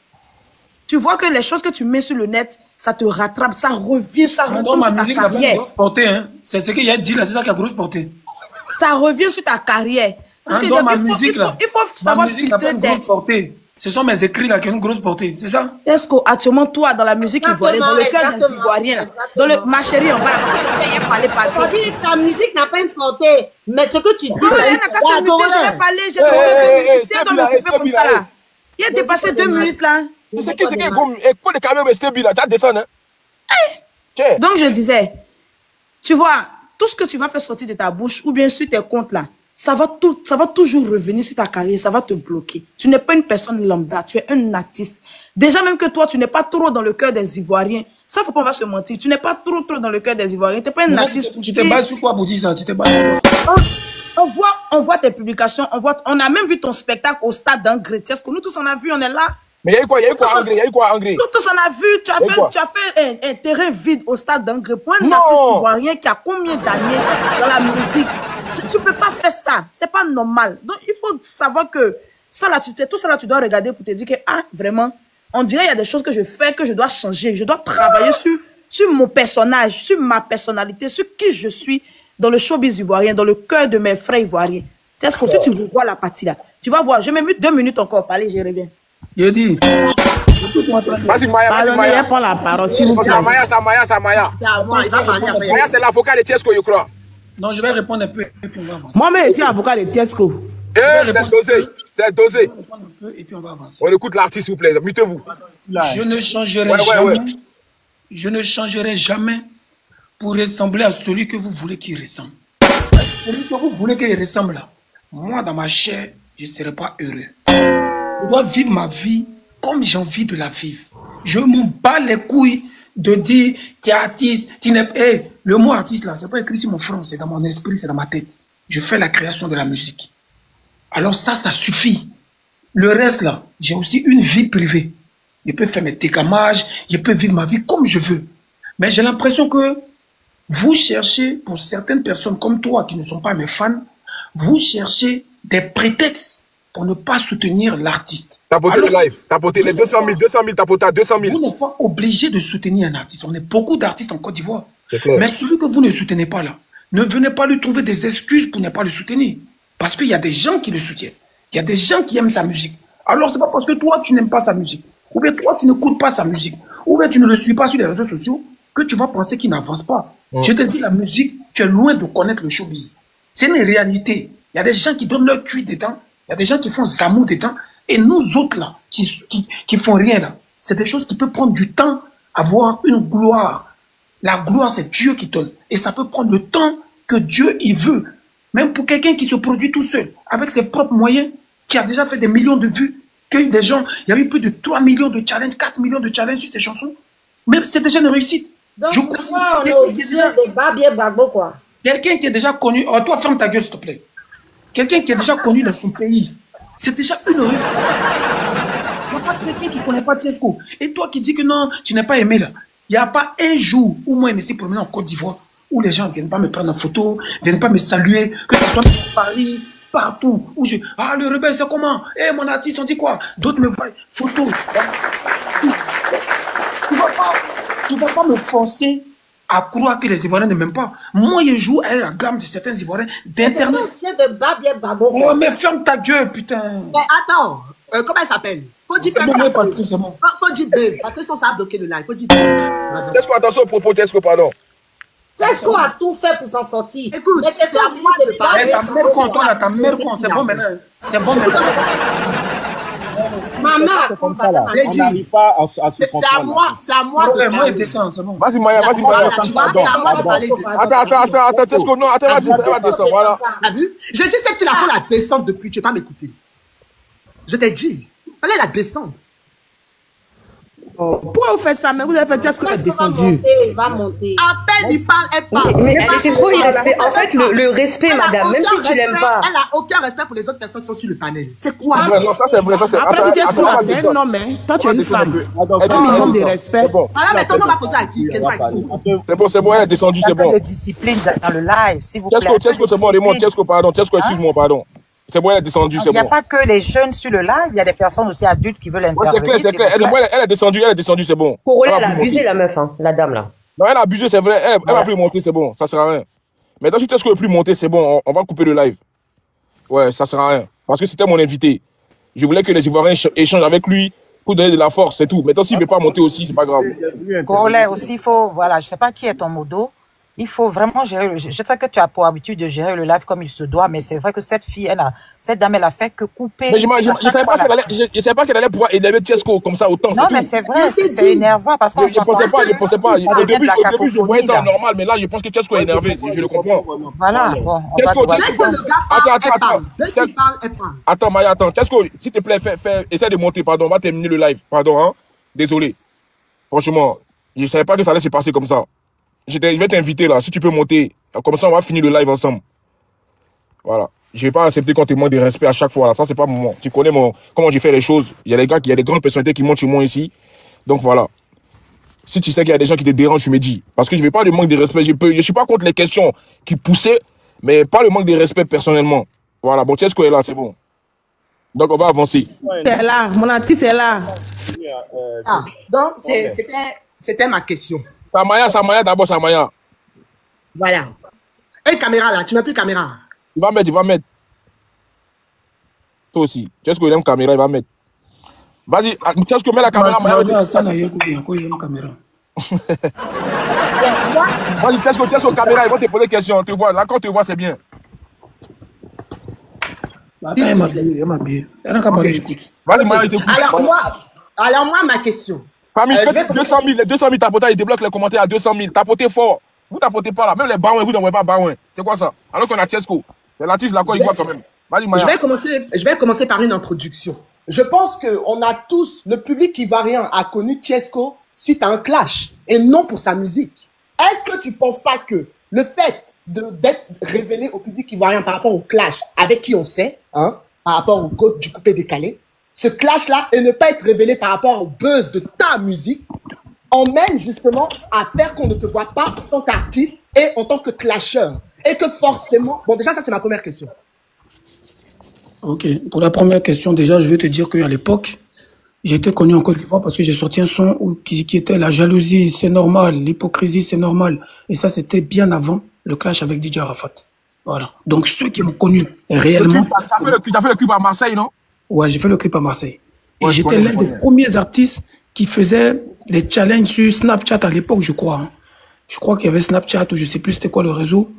Tu vois que les choses que tu mets sur le net, ça te rattrape, ça revient, ça retombe sur ta carrière. Hein. C'est ce qu'il a dit là, c'est ça qui a grosse portée. Ça revient sur ta carrière. Il faut savoir filtrer tes... portée. Ce sont mes écrits là qui ont une grosse portée, c'est ça? Est-ce qu'actuellement, toi, dans la musique ivoirienne, dans le cœur des Ivoiriens, ma chérie, on va parler par toi. Ta musique n'a pas une portée, mais ce que tu dis, ça n'a qu'à se muter, je vais parler, j'ai donné 2 minutes. Si elle doit me couper comme ça là, il a dépassé 2 minutes là. C'est qui écoute les caméras, mais c'était là, tu as descendu, hein? Donc je disais, tu vois, tout ce que tu vas faire sortir de ta bouche, ou bien sur tes comptes là, ça va toujours revenir sur ta carrière, ça va te bloquer. Tu n'es pas une personne lambda, tu es un artiste. Déjà même que toi, tu n'es pas trop dans le cœur des Ivoiriens. Ça, faut pas se mentir. Tu n'es pas trop dans le cœur des Ivoiriens. Tu n'es pas un artiste. Tu te bases sur quoi pour dire ça? Tu te bases sur quoi? On voit tes publications, on a même vu ton spectacle au stade d'Angers. Nous tous, on a vu, on est là. Mais il y a eu quoi, Angers? Nous tous, on a vu, tu as fait un terrain vide au stade d'Angers pour un artiste ivoirien qui a combien d'années dans la musique. Tu peux pas faire ça. C'est pas normal. Donc, il faut savoir que ça là, tout ça là, tu dois regarder pour te dire que, vraiment, on dirait qu'il y a des choses que je fais, que je dois changer. Je dois travailler sur mon personnage, sur ma personnalité, sur qui je suis dans le showbiz ivoirien, dans le cœur de mes frères ivoiriens. C'est ce que si tu vois la partie là, tu vas voir. Je vais mettre 2 minutes encore parler, je reviens. Il dit. Vas-y, Maya. Prends la parole, s'il vous plaît. Maya. Maya, c'est l'avocat de Tesco, je crois. Non, je vais répondre un peu et puis on va avancer. Moi-même, je suis avocat de Tesco. C'est dosé. Et puis on va avancer. On écoute l'artiste, s'il vous plaît. Mutez-vous. Je ne changerai jamais. Je ne changerai jamais pour ressembler à celui que vous voulez qu'il ressemble. Celui que vous voulez qu'il ressemble là. Moi, dans ma chair, je ne serai pas heureux. Je dois vivre ma vie comme j'ai envie de la vivre. Je m'en bats les couilles de dire, tu es artiste, tu n'es pas... le mot artiste là, c'est pas écrit sur mon front, c'est dans mon esprit, c'est dans ma tête. Je fais la création de la musique. Alors ça suffit. Le reste là, j'ai aussi une vie privée. Je peux faire mes décamages, je peux vivre ma vie comme je veux. Mais j'ai l'impression que vous cherchez, pour certaines personnes comme toi qui ne sont pas mes fans, vous cherchez des prétextes pour ne pas soutenir l'artiste. T'as porté le live, t'as porté les 200 000, t'as porté à 200 000. Vous n'êtes pas obligé de soutenir un artiste. On est beaucoup d'artistes en Côte d'Ivoire. Mais celui que vous ne soutenez pas là, ne venez pas lui trouver des excuses pour ne pas le soutenir. Parce qu'il y a des gens qui le soutiennent. Il y a des gens qui aiment sa musique. Alors c'est pas parce que toi tu n'aimes pas sa musique, ou bien toi tu n'écoutes pas sa musique, ou bien tu ne le suis pas sur les réseaux sociaux, que tu vas penser qu'il n'avance pas. Je te dis, la musique, tu es loin de connaître le showbiz. C'est une réalité. Il y a des gens qui donnent leur cuit dedans, il y a des gens qui font zamou dedans, et nous autres là, qui font rien là, c'est des choses qui peuvent prendre du temps, avoir une gloire. La gloire, c'est Dieu qui donne. Et ça peut prendre le temps que Dieu y veut. Même pour quelqu'un qui se produit tout seul, avec ses propres moyens, qui a déjà fait des millions de vues, qu'il y a eu des gens, il y a eu plus de 3 millions de challenges, 4 millions de challenges sur ces chansons. Mais c'est déjà une réussite. Donc, on est obligé de Babie Gbagbo, quoi. Quelqu'un qui est déjà connu, oh, toi ferme ta gueule s'il te plaît. Quelqu'un qui est déjà connu dans son pays, c'est déjà une réussite. Il n'y a pas quelqu'un qui ne connaît pas Tesco. Et toi qui dis que non, tu n'es pas aimé là. Il n'y a pas un jour où moi je me suis promené en Côte d'Ivoire où les gens ne viennent pas me prendre en photo, ne viennent pas me saluer, que ce soit à Paris, partout. Où je, ah le rebelle c'est comment? Eh mon artiste on dit quoi? D'autres me voient, photo. Tu ne vas pas me forcer à croire que les Ivoiriens ne m'aiment pas. Moi, je joue à la gamme de certains Ivoiriens d'Internet. Oh, mais ferme ta gueule, putain. Mais attends, comment elle s'appelle? Faut dire c'est bon. Faut dire B. Parce que ça a bloqué le live. Faut dire B. Tesco, attention au propos, Tesco, pardon. Tesco a tout fait pour s'en sortir. Écoute, c'est à moi de parler. Ta mère con, toi, ta mère con, c'est bon maintenant. C'est bon maintenant. Maman, comme ça là. On n'arrive pas à se comprendre. C'est à moi de parler. Moi, je descends, c'est bon. Vas-y, Maya, vas-y, Maya. C'est à moi de parler. Attends, Tesco, non, attends, elle va descendre, voilà. T'as vu? Je dis que c'est la fois la descente depuis, tu ne vas pas m'écouter. Je t'ai dit, allez la descendre. Pourquoi vous faites ça? Mais vous avez fait Tiesco est descendu. Il va monter. À peine il parle, elle parle. Mais c'est trop irrespect. En fait, le respect, madame, même si tu l'aimes pas. Elle a aucun respect pour les autres personnes qui sont sur le panel. C'est quoi Ah, ça? non, ça c'est vrai, ça c'est Après, Tiesco, c'est un homme, hein. Toi, tu es une femme. Un minimum de respect. Voilà, mais Tonton va poser à qui? Question à qui? C'est bon, elle est descendue, c'est bon. de discipline dans le live, s'il vous plaît. Tiesco, c'est bon, Raymond, Tiesco, pardon. Tiesco, excuse-moi, pardon. C'est bon, elle est descendue, c'est bon. Il n'y a pas que les jeunes sur le live, il y a des personnes aussi adultes qui veulent intervenir. C'est clair. Elle est descendue, c'est bon. Corolla, elle a abusé, la meuf, hein, la dame, là. Non, elle a abusé, c'est vrai. Elle va plus monter, c'est bon. Ça sert à rien. Maintenant, si Tiesco ne veut plus monter, c'est bon. On va couper le live. Ouais, ça sert à rien. Parce que c'était mon invité. Je voulais que les Ivoiriens échangent avec lui pour donner de la force, c'est tout. Maintenant, s'il ne veut pas monter aussi, c'est pas grave. Corolla aussi, il faut, voilà, je ne sais pas qui est ton modo. Il faut vraiment gérer je sais que tu as pour habitude de gérer le live comme il se doit, mais c'est vrai que cette dame, elle a fait que couper. Mais je ne savais pas qu'elle allait pouvoir énerver Tiesco comme ça autant. Non, mais c'est vrai, c'est énervant parce qu'on je ne pensais pas. Au début, je voyais ça normal, mais là, je pense que Tiesco est énervé. Je le comprends. Voilà. Bon, Tiesco, attends, Maya, attends. Tiesco, s'il te plaît, essaie de monter, pardon. On va terminer le live. Pardon, hein. Désolé. Franchement, je ne savais pas que ça allait se passer comme ça. Je vais t'inviter là, si tu peux monter. Comme ça, on va finir le live ensemble. Voilà. Je ne vais pas accepter qu'on te manque de respect à chaque fois. Là. Ça, c'est pas moi. Tu connais comment j'ai fait les choses. Il y a des gars, il y a des grandes personnalités qui montent chez moi ici. Donc voilà. Si tu sais qu'il y a des gens qui te dérangent, tu me dis. Parce que je ne vais pas le manque de respect. Je ne suis pas contre les questions qui poussaient, mais pas le manque de respect personnellement. Voilà. Bon, Tiesco est là, c'est bon. Donc on va avancer. C'est là. Mon artiste est là. Ah, donc c'était ma question. Samaya, d'abord Samaya. Voilà. Et caméra là, tu mets plus caméra. Il va mettre. Toi aussi. Tiesco, il aime caméra, il va mettre. Vas-y, Tiesco, mets la caméra. Vas-y, Tiesco, caméra, ils vont te poser des questions. On te voit. Là, quand on te voit, c'est bien. Elle m'a bien. Elle n'a qu'à parler, j'écoute. Vas-y, Maya, il t'écoute. Alors moi, ma question. Famille, faites 200 000, les 200 000 tapotés, ils débloquent les commentaires à 200 000. Tapotez fort. Vous tapotez pas là. Même les baouins, vous n'envoyez pas baouins. C'est quoi ça? Alors qu'on a Tiesco. C'est l'artiste là, quoi, il voit quand même. Vas-y, Maya. Je vais commencer par une introduction. Je pense qu'on a tous, le public ivoirien a connu Tiesco suite à un clash et non pour sa musique. Est-ce que tu ne penses pas que le fait d'être révélé au public ivoirien par rapport au clash avec qui on sait, hein, par rapport au code du coupé décalé, ce clash-là, et ne pas être révélé par rapport au buzz de ta musique, emmène justement à faire qu'on ne te voit pas en tant qu'artiste et en tant que clasheur. Et que forcément... Bon, déjà, ça, c'est ma première question. Ok. Pour la première question, déjà, je vais te dire qu'à l'époque, j'ai été connu en Côte d'Ivoire parce que j'ai sorti un son qui était la jalousie, c'est normal, l'hypocrisie, c'est normal. Et ça, c'était bien avant le clash avec DJ Arafat. Voilà. Donc, ceux qui m'ont connu réellement... Tu as fait le clip à Marseille, non? Ouais, j'ai fait le clip à Marseille. Et Ouais, j'étais l'un des premiers artistes qui faisait les challenges sur Snapchat à l'époque, je crois. Hein. Je crois qu'il y avait Snapchat ou je sais plus c'était quoi le réseau.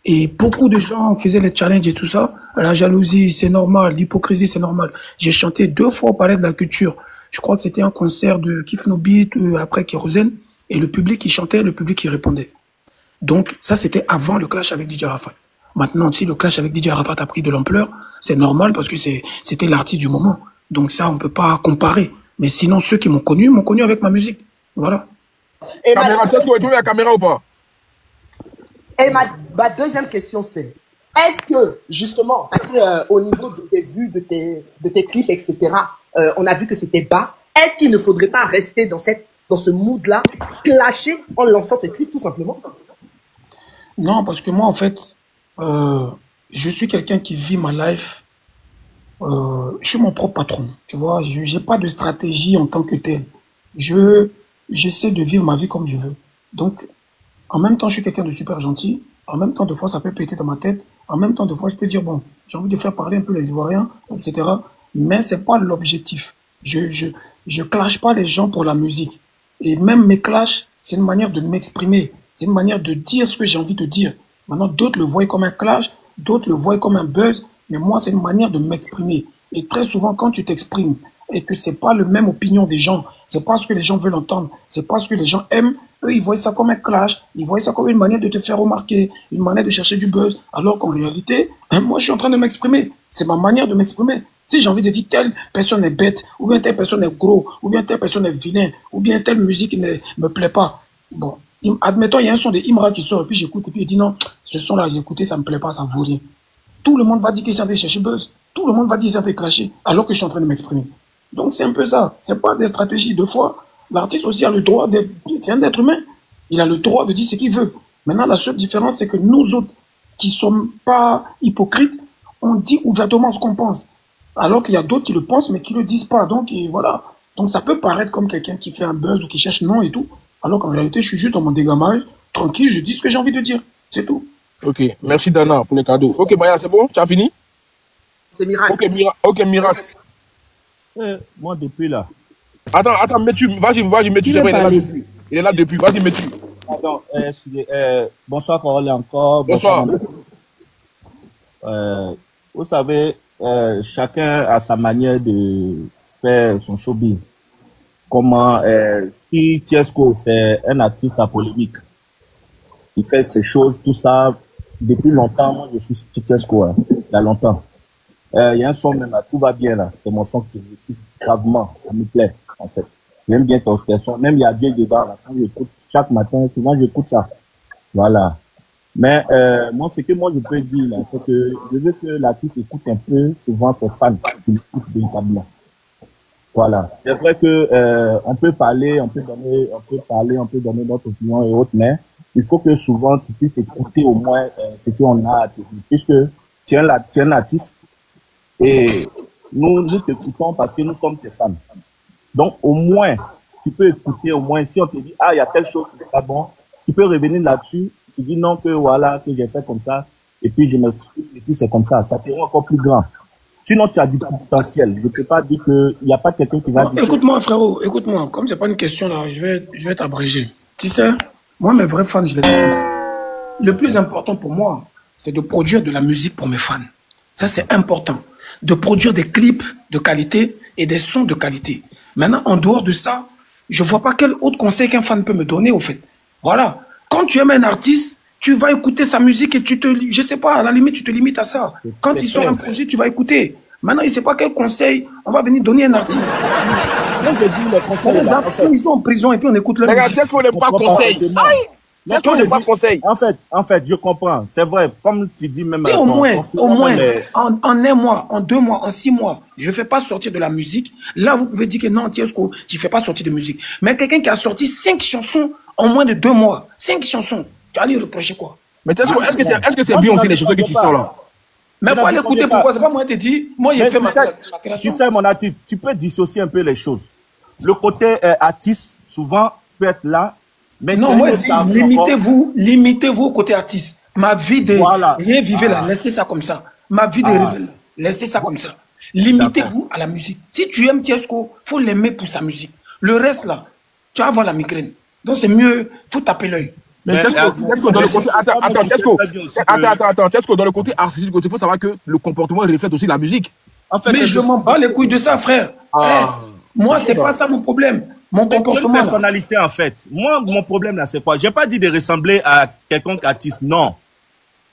Et beaucoup de gens faisaient les challenges et tout ça. La jalousie, c'est normal. L'hypocrisie, c'est normal. J'ai chanté 2 fois au Palais de la Culture. Je crois que c'était un concert de Kiff No Beat, après Kérosène. Et le public qui chantait, le public qui répondait. Donc, ça, c'était avant le clash avec DJ Arafat. Maintenant, si le clash avec DJ Arafat a pris de l'ampleur, c'est normal parce que c'était l'artiste du moment. Donc ça, on ne peut pas comparer. Mais sinon, ceux qui m'ont connu avec ma musique. Voilà. Et Tiesco, tu mets la caméra ou pas? Et ma deuxième question, c'est, est-ce que, justement, parce que au niveau des vues de tes clips, etc., on a vu que c'était bas, est-ce qu'il ne faudrait pas rester dans ce mood-là, clasher en lançant tes clips, tout simplement? Non, parce que moi, en fait, je suis quelqu'un qui vit ma life. Je suis mon propre patron, tu vois. Je n'ai pas de stratégie en tant que tel. J'essaie de vivre ma vie comme je veux. Donc, en même temps, je suis quelqu'un de super gentil. En même temps, des fois, ça peut péter dans ma tête. En même temps, des fois, je peux dire, bon, j'ai envie de faire parler un peu les Ivoiriens, etc. Mais c'est pas l'objectif. Je clash pas les gens pour la musique. Et même mes clashs, c'est une manière de m'exprimer. C'est une manière de dire ce que j'ai envie de dire. Maintenant, d'autres le voient comme un clash, d'autres le voient comme un buzz, mais moi, c'est une manière de m'exprimer. Et très souvent, quand tu t'exprimes et que c'est pas la même opinion des gens, c'est pas ce que les gens veulent entendre, c'est pas ce que les gens aiment, eux, ils voient ça comme un clash, ils voient ça comme une manière de te faire remarquer, une manière de chercher du buzz, alors qu'en réalité, moi, je suis en train de m'exprimer. C'est ma manière de m'exprimer. Si j'ai envie de dire telle personne est bête, ou bien telle personne est gros, ou bien telle personne est vilain, ou bien telle musique ne me plaît pas. Bon, admettons, il y a un son de Imra qui sort, et puis j'écoute, et puis il dit non, ce son-là, j'ai écouté, ça me plaît pas, ça vaut rien. Tout le monde va dire qu'il est en train de chercher buzz. Tout le monde va dire qu'il est en train de cracher, alors que je suis en train de m'exprimer. Donc c'est un peu ça. C'est pas des stratégies. Deux fois, l'artiste aussi a le droit d'être, c'est un être humain. Il a le droit de dire ce qu'il veut. Maintenant, la seule différence, c'est que nous autres, qui sommes pas hypocrites, on dit ouvertement ce qu'on pense. Alors qu'il y a d'autres qui le pensent, mais qui le disent pas. Donc, et voilà. Donc, ça peut paraître comme quelqu'un qui fait un buzz ou qui cherche non et tout. Alors qu'en réalité, je suis juste dans mon dégamage, tranquille, je dis ce que j'ai envie de dire. C'est tout. Ok, merci Dana pour les cadeaux. Ok, Maya, c'est bon? Tu as fini? C'est miracle. Ok, miracle. Moi, depuis là. Attends, mets-tu. Vas-y, mets-tu. C'est vrai, il est là depuis. Il est là depuis. Vas-y, mets-tu. Pardon, bonsoir, Carole, encore. Bonsoir. Vous savez, chacun a sa manière de faire son showbiz. Comment, si Tiesco, c'est un artiste à polémique, il fait ces choses, tout ça, depuis longtemps, moi, je suis Tiesco, hein, il y a longtemps. Il y a un son même là, tout va bien là, c'est mon son qui me kiffe gravement, ça me plaît, en fait. J'aime bien ton son, même il y a Dieu dedans, là, quand j'écoute, chaque matin, souvent j'écoute ça. Voilà. Mais, moi, ce que moi je peux dire là, c'est que je veux que l'artiste écoute un peu souvent ses fans, qui l'écoutent véritablement. Voilà. C'est vrai que, on peut parler, on peut donner notre opinion et autres, mais il faut que souvent tu puisses écouter au moins ce qu'on a à te dire, puisque tu es un artiste et nous t'écoutons parce que nous sommes tes fans. Donc au moins, tu peux écouter au moins, si on te dit, ah, il y a telle chose qui n'est pas bon, tu peux revenir là-dessus, tu dis non, que voilà, que j'ai fait comme ça, et puis je m'excuse, et puis c'est comme ça te rend encore plus grand. Sinon, tu as du potentiel. Je ne peux pas dire qu'il n'y a pas quelqu'un qui va dire... Écoute-moi, frérot, écoute-moi. Comme c'est pas une question là, je vais t'abréger. Tu sais, moi, mes vrais fans, je les aime. Le plus important pour moi, c'est de produire de la musique pour mes fans. Ça, c'est important. De produire des clips de qualité et des sons de qualité. Maintenant, en dehors de ça, je vois pas quel autre conseil qu'un fan peut me donner, au fait. Voilà. Quand tu aimes un artiste, tu vas écouter sa musique et je sais pas, à la limite, tu te limites à ça. Quand il sort un projet, tu vas écouter. Maintenant, il ne sait pas quel conseil on va venir donner à un artiste. Les artistes, ils sont en prison et puis on écoute leur musique. Regarde, qu'on n'est pas conseil. En fait, je comprends. C'est vrai, comme tu dis même... Au moins, en un mois, en 2 mois, en 6 mois, je ne fais pas sortir de la musique. Là, vous pouvez dire que non, Tiesco, tu ne fais pas sortir de musique. Mais quelqu'un qui a sorti 5 chansons en moins de 2 mois, 5 chansons, tu vas lui reprocher quoi? Mais Tiesco, est-ce que c'est bien aussi les chansons que tu sors là? Mais faut l'écouter, pourquoi? C'est pas moi qui te dis, moi j'ai fait ma création. Tu sais, mon artiste, tu peux dissocier un peu les choses. Le côté artiste, souvent, peut être là. Mais non, moi, je dis, limitez-vous au côté artiste. Ma vie de rien vivre là, laissez ça comme ça. Ma vie de rebelle, laissez ça comme ça. Limitez-vous à la musique. Si tu aimes Tiesco, faut l'aimer pour sa musique. Le reste là, tu vas avoir la migraine. Donc c'est mieux, faut taper l'œil. Mais Tiesco, dans le côté, Tiesco, dans le côté artistique, il faut savoir que le comportement reflète aussi la musique. En fait, mais je m'en bats les couilles de ça, frère. Moi, c'est pas ça mon problème. Mon comportement. C'est une personnalité, en fait. Moi, mon problème là, c'est quoi? J'ai pas dit de ressembler à quelconque artiste, non.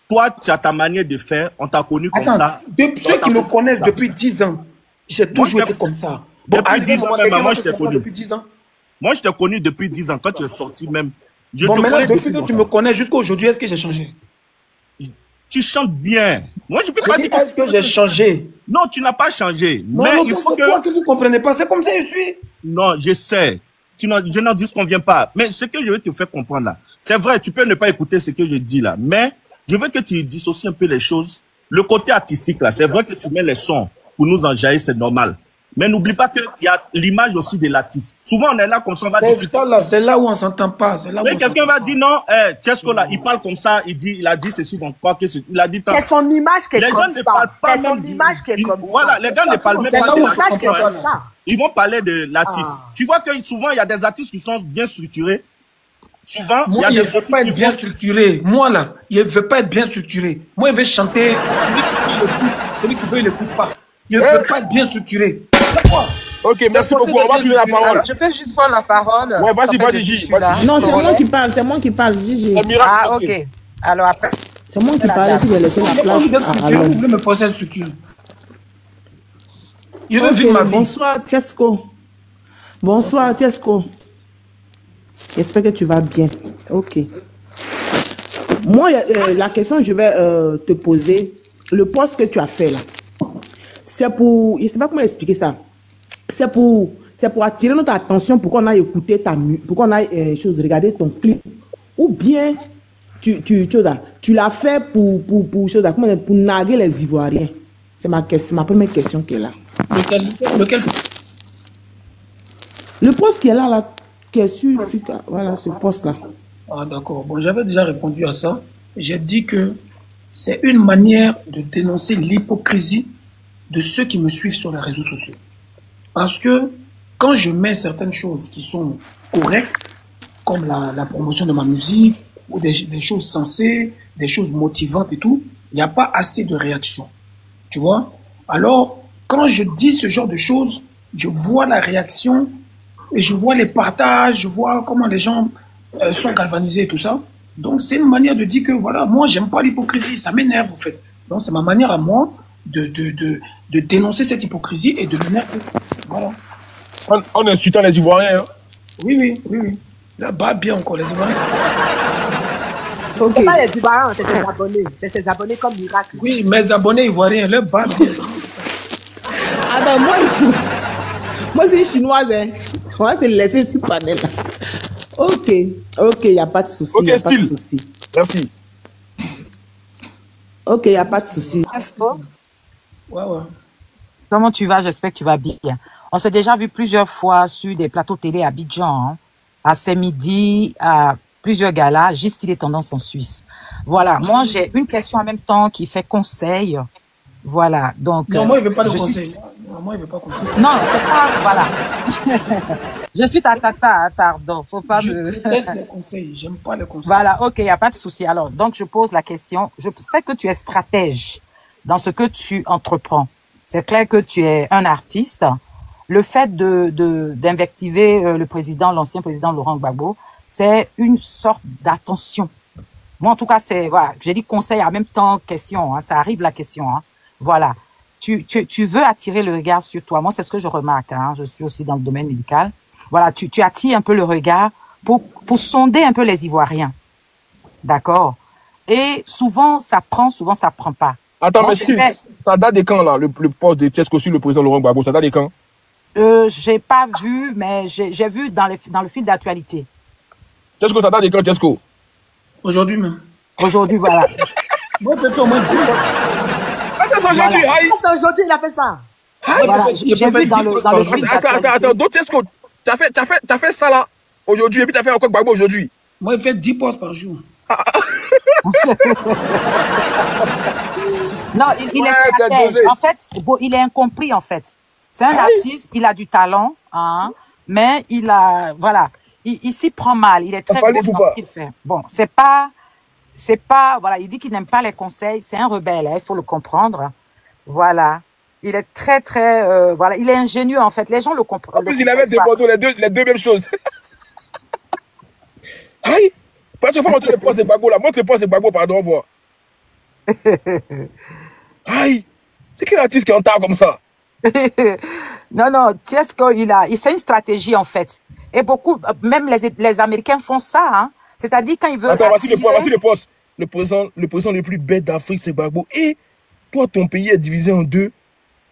Toi, tu as ta manière de faire, on t'a connu comme ça. Ceux qui me connaissent depuis 10 ans, j'ai toujours été comme ça. Depuis 10 ans, même, moi, je t'ai connu. Depuis 10 ans. Moi, je t'ai connu depuis 10 ans, quand tu es sorti même. Bon, maintenant, depuis que tu me connais jusqu'à aujourd'hui, est-ce que j'ai changé? Tu chantes bien. Moi, je peux pas dire que j'ai changé. Non, tu n'as pas changé. Non, mais non, il faut que vous ne comprenez pas. C'est comme ça que je suis. Non, je sais. Je n'en dis qu'on vient pas. Mais ce que je veux te faire comprendre là, c'est vrai, tu peux ne pas écouter ce que je dis là. Mais je veux que tu dissocies un peu les choses. Le côté artistique là, c'est vrai que tu mets les sons pour nous enjailler, c'est normal. Mais n'oublie pas qu'il y a l'image aussi de l'artiste. Souvent, on est là comme ça, on va dire... C'est là où on s'entend pas. Mais quelqu'un va dire non, Tiesco là, il parle comme ça, il a dit ceci, donc quoi que il a dit tant. C'est son image qui est comme ça. C'est son image qui est comme ça. Voilà, les gars ne parlent même pas de l'artiste. Ils vont parler de l'artiste. Tu vois que souvent, il y a des artistes qui sont bien structurés. Souvent, il y a des ne veut pas être bien structuré. Moi là, il ne veut pas être bien structuré. Moi, il veut chanter. Celui qui veut, il n'écoute pas. Il ne veut pas être bien structuré. Ok, merci beaucoup. On va donner la parole. Je peux juste prendre la parole. Ouais, vas-y, Gigi. Non, c'est moi qui parle, Gigi. Ah, ok. Alors après. C'est moi qui parle et qui vais laisser la place à Alon. Vous voulez me forcer à structurer. Je veux Ok, vivre ma vie. bonsoir Tiesco. Bonsoir Tiesco. J'espère que tu vas bien. Ok. Moi, la question que je vais te poser, le poste que tu as fait là, c'est pour, je ne sais pas comment expliquer ça, c'est pour attirer notre attention pour qu'on aille écouter ta musique, pour qu'on aille regarder ton clip, ou bien tu l'as fait pour narguer les Ivoiriens. C'est ma première question qui est là. Lequel? Le poste qui est là, qui est sur, voilà, ce poste-là. Ah, d'accord. Bon, j'avais déjà répondu à ça. J'ai dit que c'est une manière de dénoncer l'hypocrisie de ceux qui me suivent sur les réseaux sociaux. Parce que quand je mets certaines choses qui sont correctes, comme la promotion de ma musique, ou des choses sensées, des choses motivantes et tout, il n'y a pas assez de réaction. Tu vois? Alors, quand je dis ce genre de choses, je vois la réaction et je vois les partages, je vois comment les gens sont galvanisés et tout ça. Donc, c'est une manière de dire que, voilà, moi, j'aime pas l'hypocrisie, ça m'énerve, en fait. Donc, c'est ma manière à moi de dénoncer cette hypocrisie et de m'énerver. Voilà. En insultant les Ivoiriens, hein? Oui. Là-bas, bien encore, les Ivoiriens. Ok. C'est pas les Ivoiriens, c'est ses abonnés. C'est ses abonnés comme Miracle. Oui, mes abonnés ivoiriens, leur bas bien. Ah ben, moi, c'est une chinoise, hein. Moi, c'est laisser ce panel-là. Ok, il n'y a pas de souci. Ok, y a pas de Style. souci. Merci. Ok, il n'y a pas de souci. Ouais. Comment tu vas? J'espère que tu vas bien. On s'est déjà vu plusieurs fois sur des plateaux télé à Abidjan, hein, à Saint-Midi, à plusieurs galas, juste il est tendance en Suisse. Voilà, moi j'ai une question en même temps qui fait conseil. Voilà, donc... Non, moi, il ne veut pas de conseil. Moi, il veut pas conseil. Non, c'est pas... Voilà. Je suis ta tata, hein, pardon. Faut pas Je me... déteste les conseils, j'aime pas les conseils. Voilà, ok, il n'y a pas de souci. Alors, donc je pose la question. Je sais que tu es stratège dans ce que tu entreprends. C'est clair que tu es un artiste. Le fait d'invectiver le président, l'ancien président Laurent Gbagbo, c'est une sorte d'attention. Moi, en tout cas, c'est, voilà, j'ai dit conseil en même temps question, hein, ça arrive la question, hein. Voilà. Tu veux attirer le regard sur toi. Moi, c'est ce que je remarque, hein. Je suis aussi dans le domaine médical. Voilà, tu attires un peu le regard pour sonder un peu les Ivoiriens. D'accord? Et souvent, ça prend pas. Attends, Moi, mais Steve, ça date de quand, là, le poste de Tiesco sur le président Laurent Gbagbo, ça date de quand? J'ai pas vu, mais j'ai vu dans le fil d'actualité. Tiesco, ça date de quand, Tiesco? Aujourd'hui même. Aujourd'hui, voilà. Moi, peut-être au moins 10 mois. Attends, c'est aujourd'hui, aïe! C'est aujourd'hui, il a fait ça. Voilà, j'ai vu dans le fil d'actualité. Attends, donc Tiesco, t'as fait ça là, aujourd'hui, et puis t'as fait encore Gbagbo aujourd'hui. Moi, il fait 10 postes par jour. Non, il est stratège. En fait, bon, il est incompris, en fait. C'est un artiste, il a du talent, hein, mais il a, voilà, il s'y prend mal. Il est très bon dans ce qu'il fait. Bon, c'est pas, voilà, il dit qu'il n'aime pas les conseils. C'est un rebelle, hein, il faut le comprendre. Voilà. Il est très, voilà, il est ingénieux, en fait. Les gens le comprennent. En plus, il avait des motos, les deux mêmes choses. Aïe! Parce qu'il faut montrer le poste de Gbagbo, là. Montre le poste de Gbagbo, pardon, on voit. Aïe! C'est quel artiste qui est en retard comme ça? Non, Tiesco, c'est une stratégie, en fait. Et beaucoup, même les Américains font ça, hein. C'est-à-dire quand ils veulent... Attends, voici le poste. Le président le plus bête d'Afrique, c'est Gbagbo. Et toi, ton pays est divisé en deux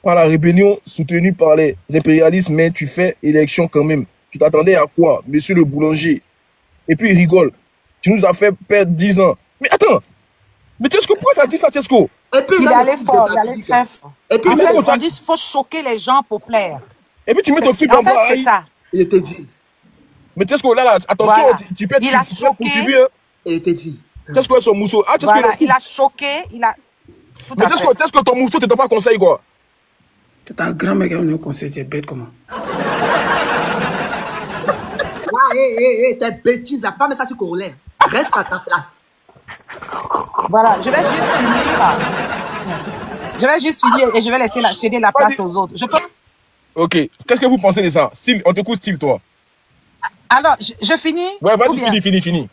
par la rébellion soutenue par les impérialistes, mais tu fais élection quand même. Tu t'attendais à quoi, monsieur le boulanger? Et puis il rigole. Tu nous as fait perdre 10 ans. Mais attends! Mais Tiesco, pourquoi tu as dit ça, Tiesco? Il allait fort, il allait très fort. Et puis, en fait, on dit qu'il faut choquer les gens pour plaire. Et puis tu mets ton clip en bas. En fait, c'est ça. Il était dit. Mais Tiesco, là, attention, voilà. tu peux être poursuivi. Hein. Il était dit. Tiesco est son mousseau. Ah, Tiesco, voilà, il a choqué, il a... Mais Tiesco, ton mousseau, tu ne donnes pas conseil, quoi. C'est un grand mec qui a un conseil, tu es bête comment? T'es bêtise, la femme, ça, c'est corollaire. Reste à ta place. Voilà, je vais juste finir et je vais laisser céder la place aux autres. Ok, qu'est-ce que vous pensez de ça? Steve, on te coûte Steve, toi. Alors, je finis? Ouais, vas-y, finis.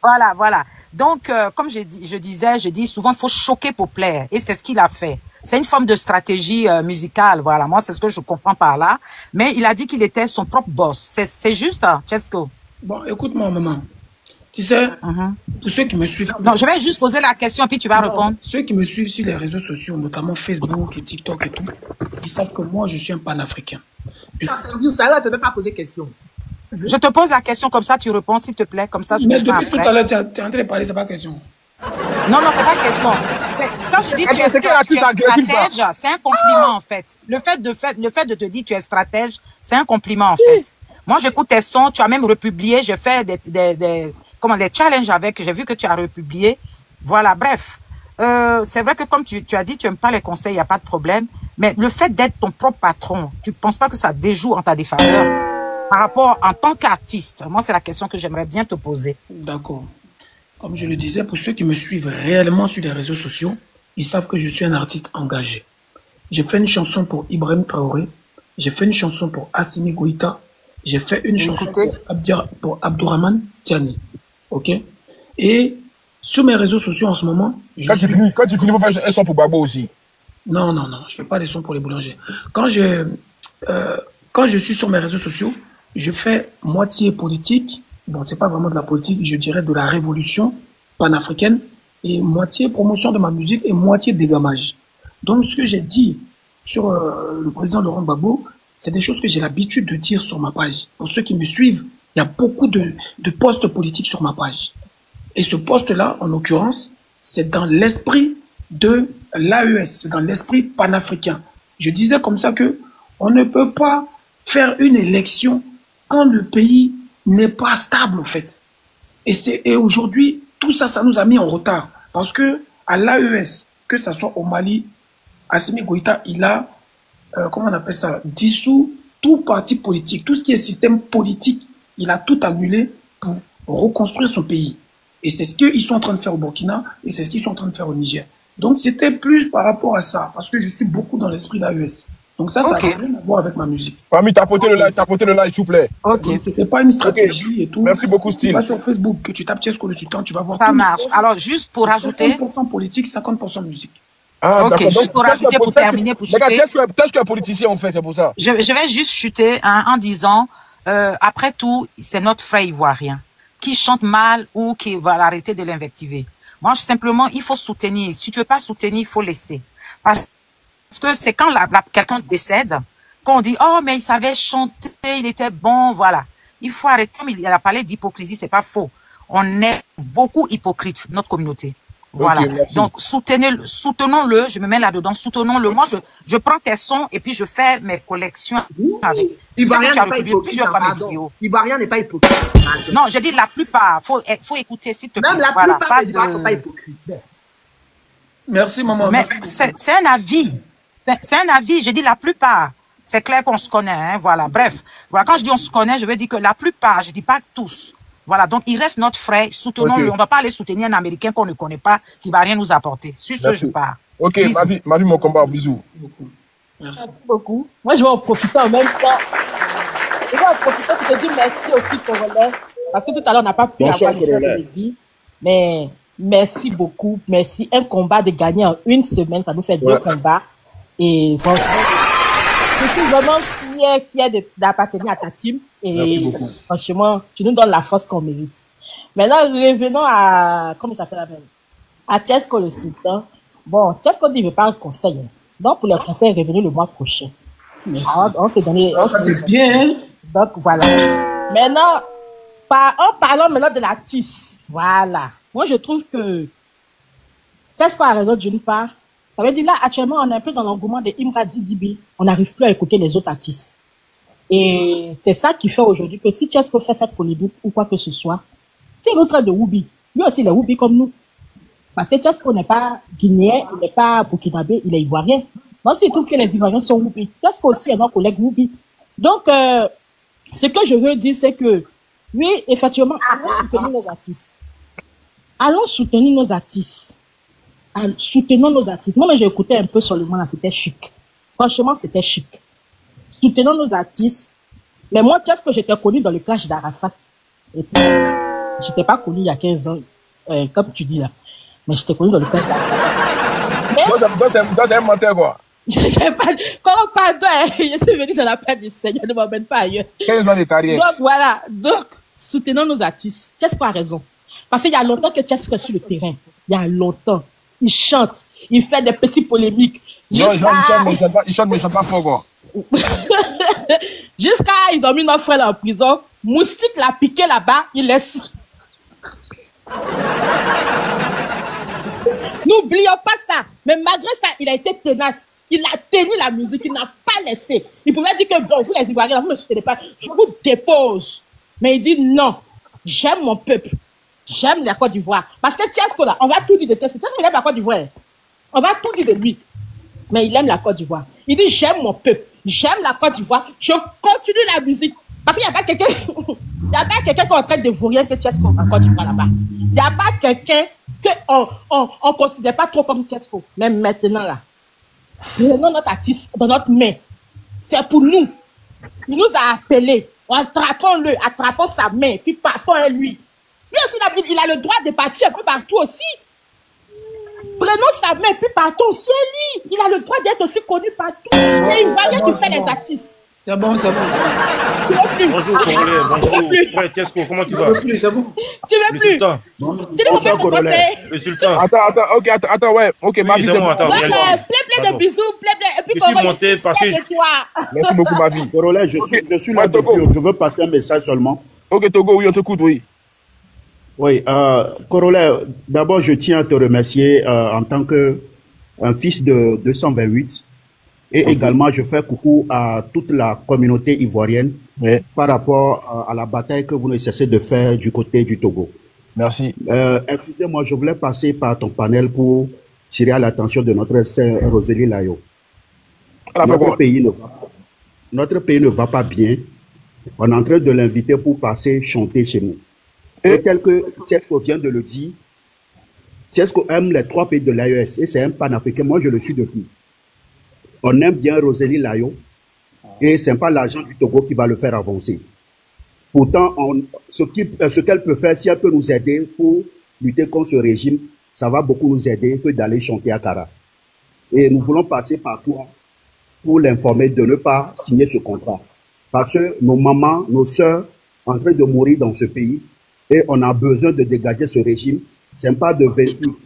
Voilà. Donc, comme je dis souvent, il faut choquer pour plaire. Et c'est ce qu'il a fait. c'est une forme de stratégie musicale. Voilà, moi, c'est ce que je comprends par là. Mais il a dit qu'il était son propre boss. C'est juste, Chesco. Bon, écoute-moi, maman. Tu sais, pour ceux qui me suivent... Non, je vais juste poser la question, puis tu vas répondre. Ceux qui me suivent sur les réseaux sociaux, notamment Facebook et TikTok et tout, ils savent que moi, je suis un panafricain. Ça ne peut même pas poser question. Je te pose la question comme ça, tu réponds, s'il te plaît. Comme ça, je Mais fais ça depuis tout après. à l'heure, tu es en train de parler, c'est pas question. Non, non, c'est pas question. Quand je dis que tu es stratège, c'est un compliment, en fait. Le fait de te dire que tu es stratège, c'est un compliment, en fait. Moi, j'écoute tes sons, tu as même republié, j'ai fait des challenges avec, j'ai vu que tu as republié. Voilà, bref. C'est vrai que comme tu as dit, tu n'aimes pas les conseils, il n'y a pas de problème. Mais le fait d'être ton propre patron, tu ne penses pas que ça déjoue en ta défaveur par rapport en tant qu'artiste? Moi, c'est la question que j'aimerais bien te poser. D'accord. Comme je le disais, pour ceux qui me suivent réellement sur les réseaux sociaux, ils savent que je suis un artiste engagé. J'ai fait une chanson pour Ibrahim Traoré, j'ai fait une chanson pour Assimi Goïta, j'ai fait une chanson pour Abdourahmane Tiani. Ok? Et sur mes réseaux sociaux en ce moment... Quand tu finis, il faut faire un son pour Babo aussi. Non, non, non, je fais pas des sons pour les boulangers. Quand je suis sur mes réseaux sociaux, je fais moitié politique. Bon, c'est pas vraiment de la politique, je dirais de la révolution panafricaine, et moitié promotion de ma musique et moitié dégamage. Donc, ce que j'ai dit sur le président Laurent Gbagbo, c'est des choses que j'ai l'habitude de dire sur ma page. Pour ceux qui me suivent, il y a beaucoup de postes politiques sur ma page. Et ce poste-là, en l'occurrence, c'est dans l'esprit de l'AES, c'est dans l'esprit panafricain. Je disais comme ça que on ne peut pas faire une élection quand le pays n'est pas stable, en fait. Et aujourd'hui, tout ça, ça nous a mis en retard. Parce que à l'AES, que ce soit au Mali, Assimi Goïta, il a, comment on appelle ça, dissous tout parti politique, tout ce qui est système politique, il a tout annulé pour reconstruire son pays. Et c'est ce qu'ils sont en train de faire au Burkina, et c'est ce qu'ils sont en train de faire au Niger. Donc c'était plus par rapport à ça, parce que je suis beaucoup dans l'esprit de l'AES. Donc ça n'a rien à voir avec ma musique. Parmi, t'as porté le like, s'il vous plaît. Ok. C'était pas une stratégie et tout. Merci beaucoup, Style. Tu vas sur Facebook, que tu tapes Chesco le Sultan, tu vas voir. Ça marche. Alors, juste pour rajouter... 50% politique, 50% musique. Ah, ok, juste pour rajouter, pour terminer, pour chuter. Qu'est-ce qu'un politicien, en fait, c'est pour ça? Je vais juste chuter en disant, après tout, c'est notre frère ivoirien qui chante mal ou qui va l'arrêter de l'invectiver. Moi, simplement, il faut soutenir. Si tu veux pas soutenir, il faut laisser. Parce que c'est quand quelqu'un décède qu'on dit, oh, mais il savait chanter, il était bon, voilà. Il faut arrêter, mais il a parlé d'hypocrisie, c'est pas faux. On est beaucoup hypocrite, notre communauté. Voilà. Okay, donc, soutenons-le, je me mets là-dedans, soutenons-le. Moi, je prends tes sons et puis je fais mes collections avec. Ivoirien n'est pas hypocrite, pardon. Ivoirien n'est pas hypocrite. Non, je dis la plupart. Faut écouter, s'il te plaît. Même la plupart des Ivoiriens ne sont pas hypocrites. Merci, maman. Mais c'est un avis. C'est un avis, je dis la plupart. C'est clair qu'on se connaît, hein, voilà. Bref, voilà, quand je dis on se connaît, je veux dire que la plupart, je dis pas tous. Voilà, donc il reste notre frère, soutenons-le. On va pas aller soutenir un Américain qu'on ne connaît pas, qui va rien nous apporter. Sur ce, je pars. Ok, ma vie, mon combat, bisous. Merci beaucoup. Moi, je vais en profiter en même temps. Je vais en profiter pour te dire merci aussi, Congolais, parce que tout à l'heure, on n'a pas pu avoir le dit. Mais merci beaucoup, merci. Un combat de gagner en une semaine, ça nous fait 2 combats. Et franchement, je suis vraiment fier d'appartenir à ta team. Et franchement, tu nous donnes la force qu'on mérite. Maintenant, revenons à, comment il s'appelle la même? À Chesco le Sultan. Bon, Chesco dit, il veut pas un conseil. Donc, pour les conseils, revenez le mois prochain. Alors, on s'est donné, c'est bien. Donc, voilà. Maintenant, en parlant maintenant de la TIS. Voilà. Moi, je trouve que Chesco a raison d'une part. Ça veut dire là, actuellement, on est un peu dans l'engouement de Imra Didibi. On n'arrive plus à écouter les autres artistes. Et c'est ça qui fait aujourd'hui que si Chesco fait cette polémique ou quoi que ce soit, c'est l'autre de Woubi. Lui aussi, il est Woubi comme nous. Parce que Chesco n'est pas guinéen, il n'est pas burkinabé, il est ivoirien. Donc, s'il trouve que les Ivoiriens sont Woubi, Chesco aussi est notre collègue Woubi. Donc, ce que je veux dire, c'est que, oui, effectivement, allons soutenir nos artistes. Allons soutenir nos artistes. Soutenons nos artistes. Moi, j'ai écouté un peu seulement là, c'était chic. Franchement, c'était chic. Soutenons nos artistes. Mais moi, qu'est-ce que j'étais connu dans le clash d'Arafat? Et puis, j'étais pas connu il y a 15 ans, comme tu dis là. Mais j'étais connu dans le clash d'Arafat. Mais Donc c'est un menteur, quoi. Quand on parle je suis venu dans la paix du Seigneur, ne m'emmène pas ailleurs. 15 ans de carrière. Donc voilà, soutenons nos artistes. Chesco a raison. Parce qu'il y a longtemps que Chesco est sur le terrain. Il y a longtemps. Il chante, il fait des petites polémiques. Non, il chante, mais il chante pas fort, quoi. Jusqu'à ils ont mis notre frère en prison. Moustique l'a piqué là-bas, il laisse. N'oublions pas ça. Mais malgré ça, il a été tenace. Il a tenu la musique, il n'a pas laissé. Il pouvait dire que bon, vous les Ivoiriens, vous ne me soutenez pas, je vous dépose. Mais il dit non, j'aime mon peuple. J'aime la Côte d'Ivoire. Parce que Chesco, là, on va tout dire de Chesco. Chesco, il aime la Côte d'Ivoire. On va tout dire de lui. Mais il aime la Côte d'Ivoire. Il dit j'aime mon peuple. J'aime la Côte d'Ivoire. Je continue la musique. Parce qu'il n'y a pas quelqu'un, il n'y a pas quelqu'un qu'on traite de vaurien que Chesco en Côte d'Ivoire là-bas. Il n'y a pas quelqu'un qu'on ne considère pas trop comme Chesco. Même maintenant là. Prenons notre artiste dans notre main. C'est pour nous. Il nous a appelés. Attrapons-le, attrapons sa main, puis partons à lui. Lui aussi, il a le droit de partir un peu partout aussi. Prenons sa main, puis partons aussi à lui. Il a le droit d'être aussi connu partout. C'est Ivoirien qui fait les artistes. C'est bon, c'est bon. Tu veux plus? Bonjour, Congolais. Bonjour. Frère Chesco, comment tu vas? Tu veux plus, c'est bon. Tu veux plus? Bonsoir, Congolais. Le sultan. Attends, ouais. Ok, ma vie, c'est bon. Attends, plein de bisous, plein. Et puis, je suis monté parce que... Merci beaucoup, ma vie. Congolais, je suis là depuis. Je veux passer un message seulement. Ok, Togo, oui, on t'écoute, oui. Oui, Congolais, d'abord, je tiens à te remercier en tant qu'un fils de 228. Et également, je fais coucou à toute la communauté ivoirienne par rapport à la bataille que vous ne cessez de faire du côté du Togo. Merci. Excusez-moi, je voulais passer par ton panel pour tirer à l'attention de notre sœur Rosélie Layo. Notre pays ne va pas bien. On est en train de l'inviter pour passer chanter chez nous. Et tel que Chesco vient de le dire, Chesco aime les 3 pays de l'AES et c'est un panafricain. Moi, je le suis depuis. On aime bien Rosélie Layo et ce n'est pas l'argent du Togo qui va le faire avancer. Pourtant, ce qu'elle peut faire, si elle peut nous aider pour lutter contre ce régime, ça va beaucoup nous aider que d'aller chanter à Kara. Et nous voulons passer par toi pour l'informer de ne pas signer ce contrat. Parce que nos mamans, nos sœurs, sont en train de mourir dans ce pays et on a besoin de dégager ce régime. C'est pas de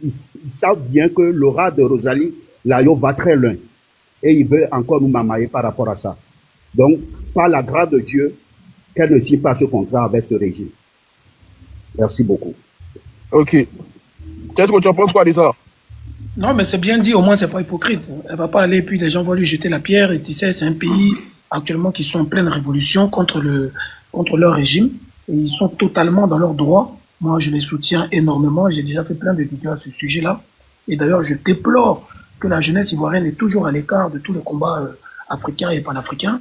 ils savent bien que l'aura de Rosélie Layo va très loin. Et il veut encore nous mamailler par rapport à ça. Donc, par la grâce de Dieu, qu'elle ne signe pas ce contrat avec ce régime. Merci beaucoup. Ok. Qu'est-ce que tu en penses quoi de ça? Non, mais c'est bien dit, au moins c'est pas hypocrite. Elle va pas aller, puis les gens vont lui jeter la pierre. Et tu sais, c'est un pays actuellement qui sont en pleine révolution contre leur régime. Et ils sont totalement dans leurs droits. Moi, je les soutiens énormément. J'ai déjà fait plein de vidéos à ce sujet-là. Et d'ailleurs, je déplore que la jeunesse ivoirienne est toujours à l'écart de tous les combats africains et panafricains.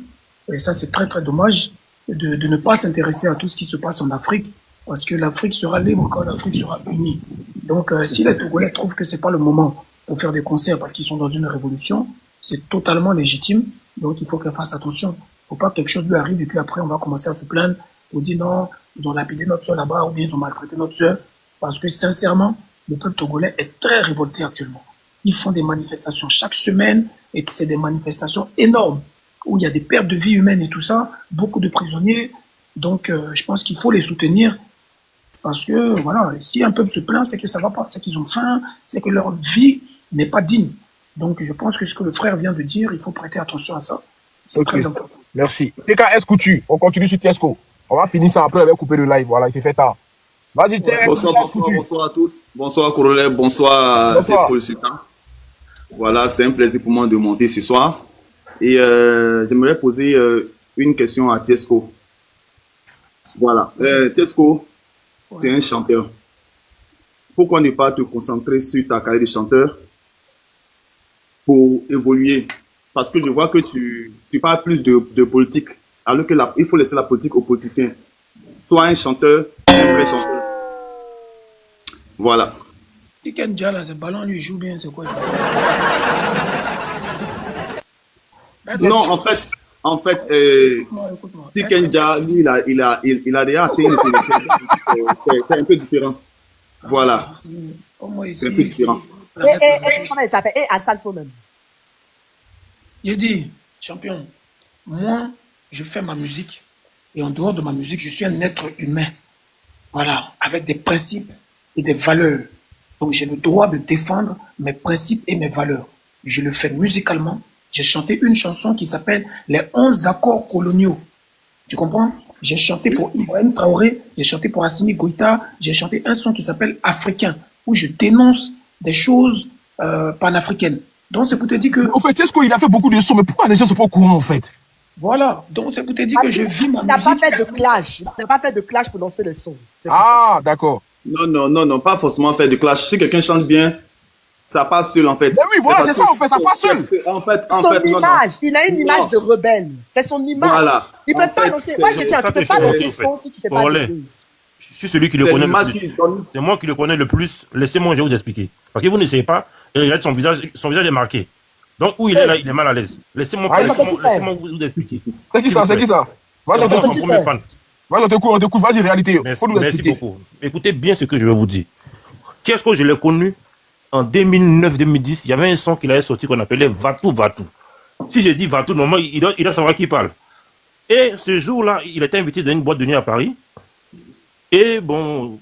Et ça, c'est très, très dommage de ne pas s'intéresser à tout ce qui se passe en Afrique, parce que l'Afrique sera libre quand l'Afrique sera unie. Donc, si les Togolais trouvent que c'est pas le moment pour faire des concerts parce qu'ils sont dans une révolution, c'est totalement légitime. Donc, il faut qu'ils fassent attention. Il ne faut pas que quelque chose lui arrive et puis après, on va commencer à se plaindre pour dire non, ils ont lapidé notre soeur là-bas ou bien ils ont maltraité notre soeur. Parce que, sincèrement, le peuple togolais est très révolté actuellement. Ils font des manifestations chaque semaine et c'est des manifestations énormes où il y a des pertes de vie humaines et tout ça, beaucoup de prisonniers. Donc, je pense qu'il faut les soutenir parce que, voilà, si un peuple se plaint, c'est que ça va pas, c'est qu'ils ont faim, c'est que leur vie n'est pas digne. Donc, je pense que ce que le frère vient de dire, il faut prêter attention à ça. C'est très important. Merci. TKS Coutu, on continue sur Chesco. On va finir ça après, on va couper le live. Voilà, il s'est fait tard. Vas-y, bonsoir à tous. Bonsoir, Corollaire. Bonsoir, Chesco le Sultan. Voilà, c'est un plaisir pour moi de monter ce soir. Et j'aimerais poser une question à Chesco. Voilà. Chesco, tu es un chanteur. Pourquoi ne pas te concentrer sur ta carrière de chanteur pour évoluer? Parce que je vois que tu parles plus de politique, alors que il faut laisser la politique aux politiciens. Sois un chanteur, un vrai chanteur. Voilà. Tiken Jah, là, ce ballon, lui, joue bien, c'est quoi? Non, en fait, Tiken Jah, lui, il a déjà atteint c'est un peu différent. Voilà. C'est un peu différent. comment il s'appelle? Et Asalfo même. Il dit, champion, moi, je fais ma musique. Et en dehors de ma musique, je suis un être humain. Voilà, avec des principes et des valeurs. Donc j'ai le droit de défendre mes principes et mes valeurs. Je le fais musicalement. J'ai chanté une chanson qui s'appelle Les 11 accords coloniaux. Tu comprends? J'ai chanté pour Ibrahim Traoré, j'ai chanté pour Assimi Goïta, j'ai chanté un son qui s'appelle Africain, où je dénonce des choses panafricaines. Donc c'est pour te dire que... En fait, est-ce qu'il a fait beaucoup de sons, mais pourquoi les gens ne sont pas au courant en fait? Voilà, donc c'est pour te dire que je vis ma musique. Il n'a pas fait de clash, il n'a pas fait de clash pour lancer les sons. Ah, d'accord. Non, pas forcément faire de clash. Si quelqu'un chante bien, ça passe seul en fait. Mais oui, voilà, c'est ça, en fait, ça passe seul. Son image, il a une image de rebelle. C'est son image. Voilà. Il ne peut pas lancer. Moi, je dis, tu ne peux pas lancer son si tu ne fais pas de blues. Je suis celui qui le connaît le plus. C'est moi qui le connais le plus. Laissez-moi, je vais vous expliquer. Parce que vous n'essayez pas. Et regardez, son visage est marqué. Donc, où il est là, il est mal à l'aise. Laissez-moi vous expliquer. C'est qui ça? C'est qui ça? Vas-y, on t'écoute. Vas-y, réalité. Merci beaucoup. Écoutez bien ce que je vais vous dire. Qu'est-ce que je l'ai connu en 2009-2010? Il y avait un son qu'il avait sorti qu'on appelait Vatou Vatou. Si je dis Vatou, normalement, il doit savoir qui parle. Et ce jour-là, il était invité dans une boîte de nuit à Paris. Et bon,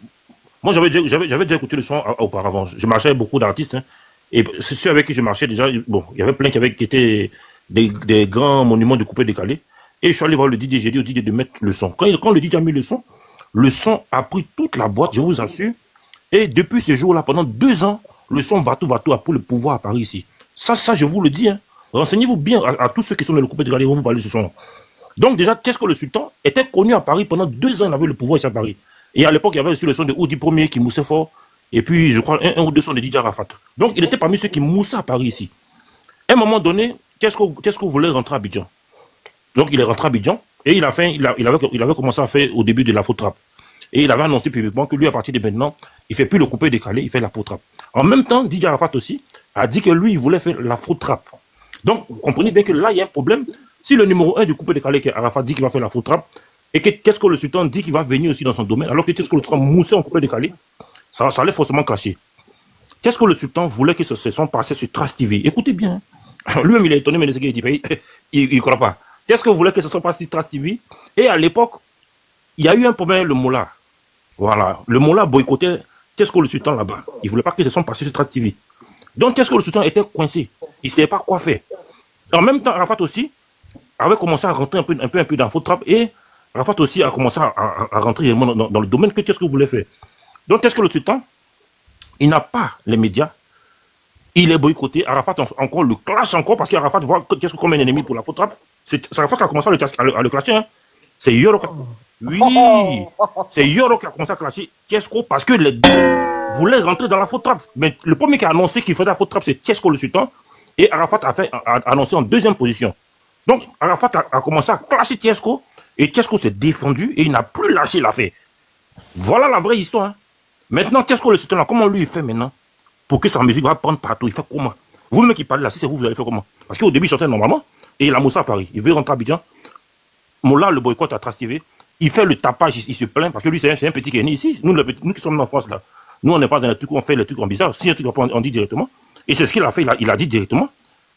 moi, j'avais déjà écouté le son auparavant. Je marchais avec beaucoup d'artistes. Hein, et ceux avec qui je marchais déjà, bon, il y avait plein qui étaient des grands monuments de coupé décalé. Et je suis allé voir le DJ, j'ai dit au DJ de mettre le son. Quand le DJ a mis le son a pris toute la boîte, je vous assure. Et depuis ce jour-là, pendant 2 ans, le son Vatou Vatou a pris le pouvoir à Paris ici. Ça, je vous le dis. Hein. Renseignez-vous bien à tous ceux qui sont dans le coupé décalé, ils vont vous parler de ce son. Donc déjà, Tesco le Sultan était connu à Paris pendant 2 ans, il avait le pouvoir ici à Paris. Et à l'époque, il y avait aussi le son de Oudi Premier qui moussait fort. Et puis, je crois, un ou 2 sons de DJ Arafat. Donc, il était parmi ceux qui moussaient à Paris ici. À un moment donné, Tesco voulait rentrer à Abidjan. Donc, il est rentré à Abidjan. Et il avait commencé à faire au début de l'afro-trap. Et il avait annoncé publiquement que lui, à partir de maintenant, il ne fait plus le coupé décalé, il fait l'afro-trap. En même temps, DJ Arafat aussi a dit que lui, il voulait faire l'afro-trap. Donc, vous comprenez bien que là, il y a un problème. Si le numéro 1 du coupé décalé, que Arafat dit qu'il va faire l'afro-trap, et que Tesco le Sultan dit qu'il va venir aussi dans son domaine, alors que Tesco le Sultan moussait en coupé décalé, ça allait forcément clasher. Tesco le Sultan voulait que ce son passait sur Trace TV. Écoutez bien. Lui-même, il est étonné, mais il ne croit pas. Tesco voulait que ce son passe sur Trace TV. Et à l'époque, il y a eu un problème avec le Mola. Voilà. Le Mola boycottait Tesco le Sultan là-bas. Il ne voulait pas que ce son passe sur Trace TV. Donc Tesco le Sultan était coincé. Il ne savait pas quoi faire. En même temps, Arafat aussi avait commencé à rentrer un peu dans Faux-Trap et Arafat aussi a commencé à rentrer dans le domaine que Tesco voulait faire. Donc Tesco le Sultan, il n'a pas les médias. Il est boycotté. Arafat encore le clash encore parce qu'Arafat voit Tesco comme un ennemi pour la Faux-Trap. C'est Arafat qui a commencé à le clasher. Hein. C'est Yoro qui a... Oui, c'est Yoro qui a commencé à clasher Tesco parce que les deux voulaient rentrer dans la Faux-Trap. Mais le premier qui a annoncé qu'il faisait la Faux-Trap, c'est Tesco le Sultan. Et Arafat a annoncé en 2e position. Donc Arafat a commencé à clasher Tesco. Et Tesco s'est défendu et il n'a plus lâché l'affaire. Voilà la vraie histoire. Hein. Maintenant, Tesco le Sultan, comment lui il fait maintenant pour que sa musique va prendre partout? Il fait comment? Vous-même qui parlez là, si c'est vous, vous allez faire comment? Parce qu'au début, il chantait normalement et il a moussé à Paris. Il veut rentrer à Abidjan. Moula le boycott à Trace TV. Il fait le tapage, il se plaint parce que lui, c'est un petit qui est né ici. Nous qui sommes en France là, nous on n'est pas dans les trucs où on fait les trucs en bizarre. Si un truc on dit directement. Et c'est ce qu'il a fait, il a dit directement.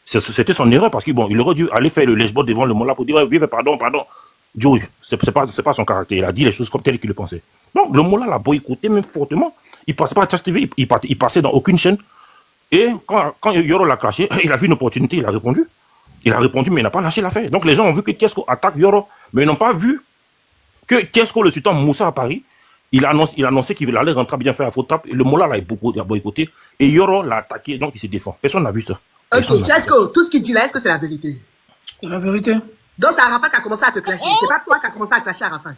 C'était son erreur parce qu'il aurait dû aller faire le lèche-bot devant le Moula pour dire oui, pardon. Joey, c'est pas son caractère. Il a dit les choses comme tel qu'il le pensait. Donc, le Moula l'a boycotté même fortement. Il passait pas à Trace TV, il passait dans aucune chaîne. Et quand Yoro l'a clashé, il a vu une opportunité, il a répondu. Il a répondu, mais il n'a pas lâché l'affaire. Donc, les gens ont vu que Tesco attaque Yoro, mais ils n'ont pas vu que Tesco, le Sultan Moussa à Paris, il a annoncé qu'il allait rentrer bien faire la faute trap. Le Moula l'a boycotté. Et Yoro l'a attaqué, donc il se défend. Personne n'a vu ça. Ok, Tesco, tout ce qu'il dit là, est-ce que c'est la vérité? C'est la vérité. Donc c'est Arafat qui a commencé à te clasher. C'est pas toi qui a commencé à clasher Arafat.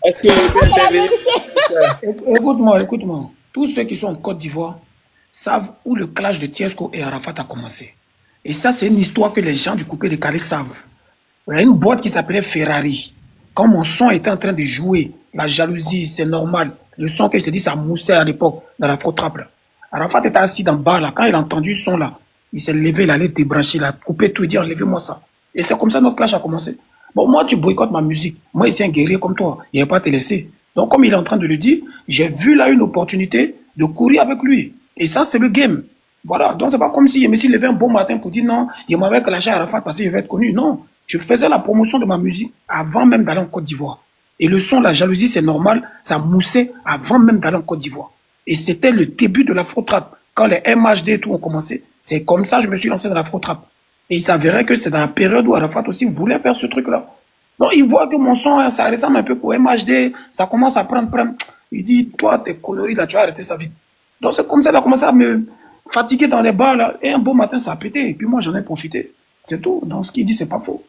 Écoute-moi. Tous ceux qui sont en Côte d'Ivoire savent où le clash de Tesco et Arafat a commencé. Et ça, c'est une histoire que les gens du coupé décalé savent. Il y a une boîte qui s'appelait Ferrari. Quand mon son était en train de jouer, la jalousie, c'est normal. Le son que je te dis, ça moussait à l'époque dans la Faux-Trap. Arafat était assis dans le bar là. Quand il a entendu ce son là, il s'est levé, il allait débrancher, il a coupé tout et dit enlevez-moi ça. Et c'est comme ça que notre clash a commencé. Bon, moi, tu boycottes ma musique. Moi, ici, un guerrier comme toi. Il ne va pas te laisser. Donc, comme il est en train de le dire, j'ai vu là une opportunité de courir avec lui. Et ça, c'est le game. Voilà, donc c'est pas comme si je me suis levé un bon matin pour dire non, je m'avais clashé à Arafat parce que je vais être connu. Non, je faisais la promotion de ma musique avant même d'aller en Côte d'Ivoire. Et le son, la jalousie, c'est normal, ça moussait avant même d'aller en Côte d'Ivoire. Et c'était le début de l'afro-trap. Quand les MHD et tout ont commencé, c'est comme ça que je me suis lancé dans l'afro-trap. Et il s'avérait que c'est dans la période où Arafat aussi voulait faire ce truc-là. Donc il voit que mon son, ça ressemble un peu au MHD, ça commence à prendre. Il dit, toi, t'es coloris, là, tu vas arrêter ça vite. Donc c'est comme ça qu'il a commencé à me fatiguer dans les bars, là. Et un beau matin, ça a pété. Et puis moi, j'en ai profité. C'est tout. Donc ce qu'il dit, c'est pas faux.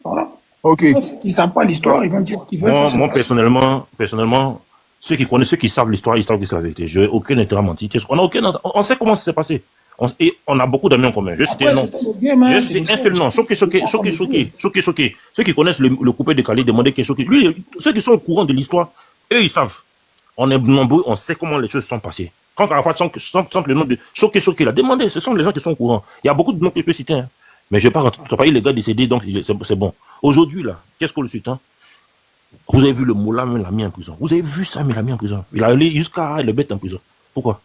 Voilà. Ok. Ceux qui ne savent pas l'histoire, ils vont dire qu'ils veulent. Moi, personnellement, ceux qui connaissent, ceux qui savent l'histoire, ils savent que c'est la vérité. Je n'ai aucun intérêt à mentir. On sait comment ça s'est passé. Et on a beaucoup d'amis en commun. Je cite un nom. Je cite un seul nom. Choqué. Ceux qui connaissent le coupé de Calais, demandez qui est choqué. Lui, ceux qui sont au courant de l'histoire, eux, ils savent. On est nombreux, on sait comment les choses sont passées. Quand Arafat chante le nom de choqué, là, demandez, ce sont les gens qui sont au courant. Il y a beaucoup de noms que je peux citer. Hein. Mais je ne vais pas rentrer. Ce n'est pas les gars décédés, donc c'est bon. Aujourd'hui, là, qu'est-ce qu'on le suit, hein? Vous avez vu le Moula, même l'a mis en prison. Vous avez vu ça, mais il l'a mis en prison. Il a allé jusqu'à le bête en prison. Pourquoi?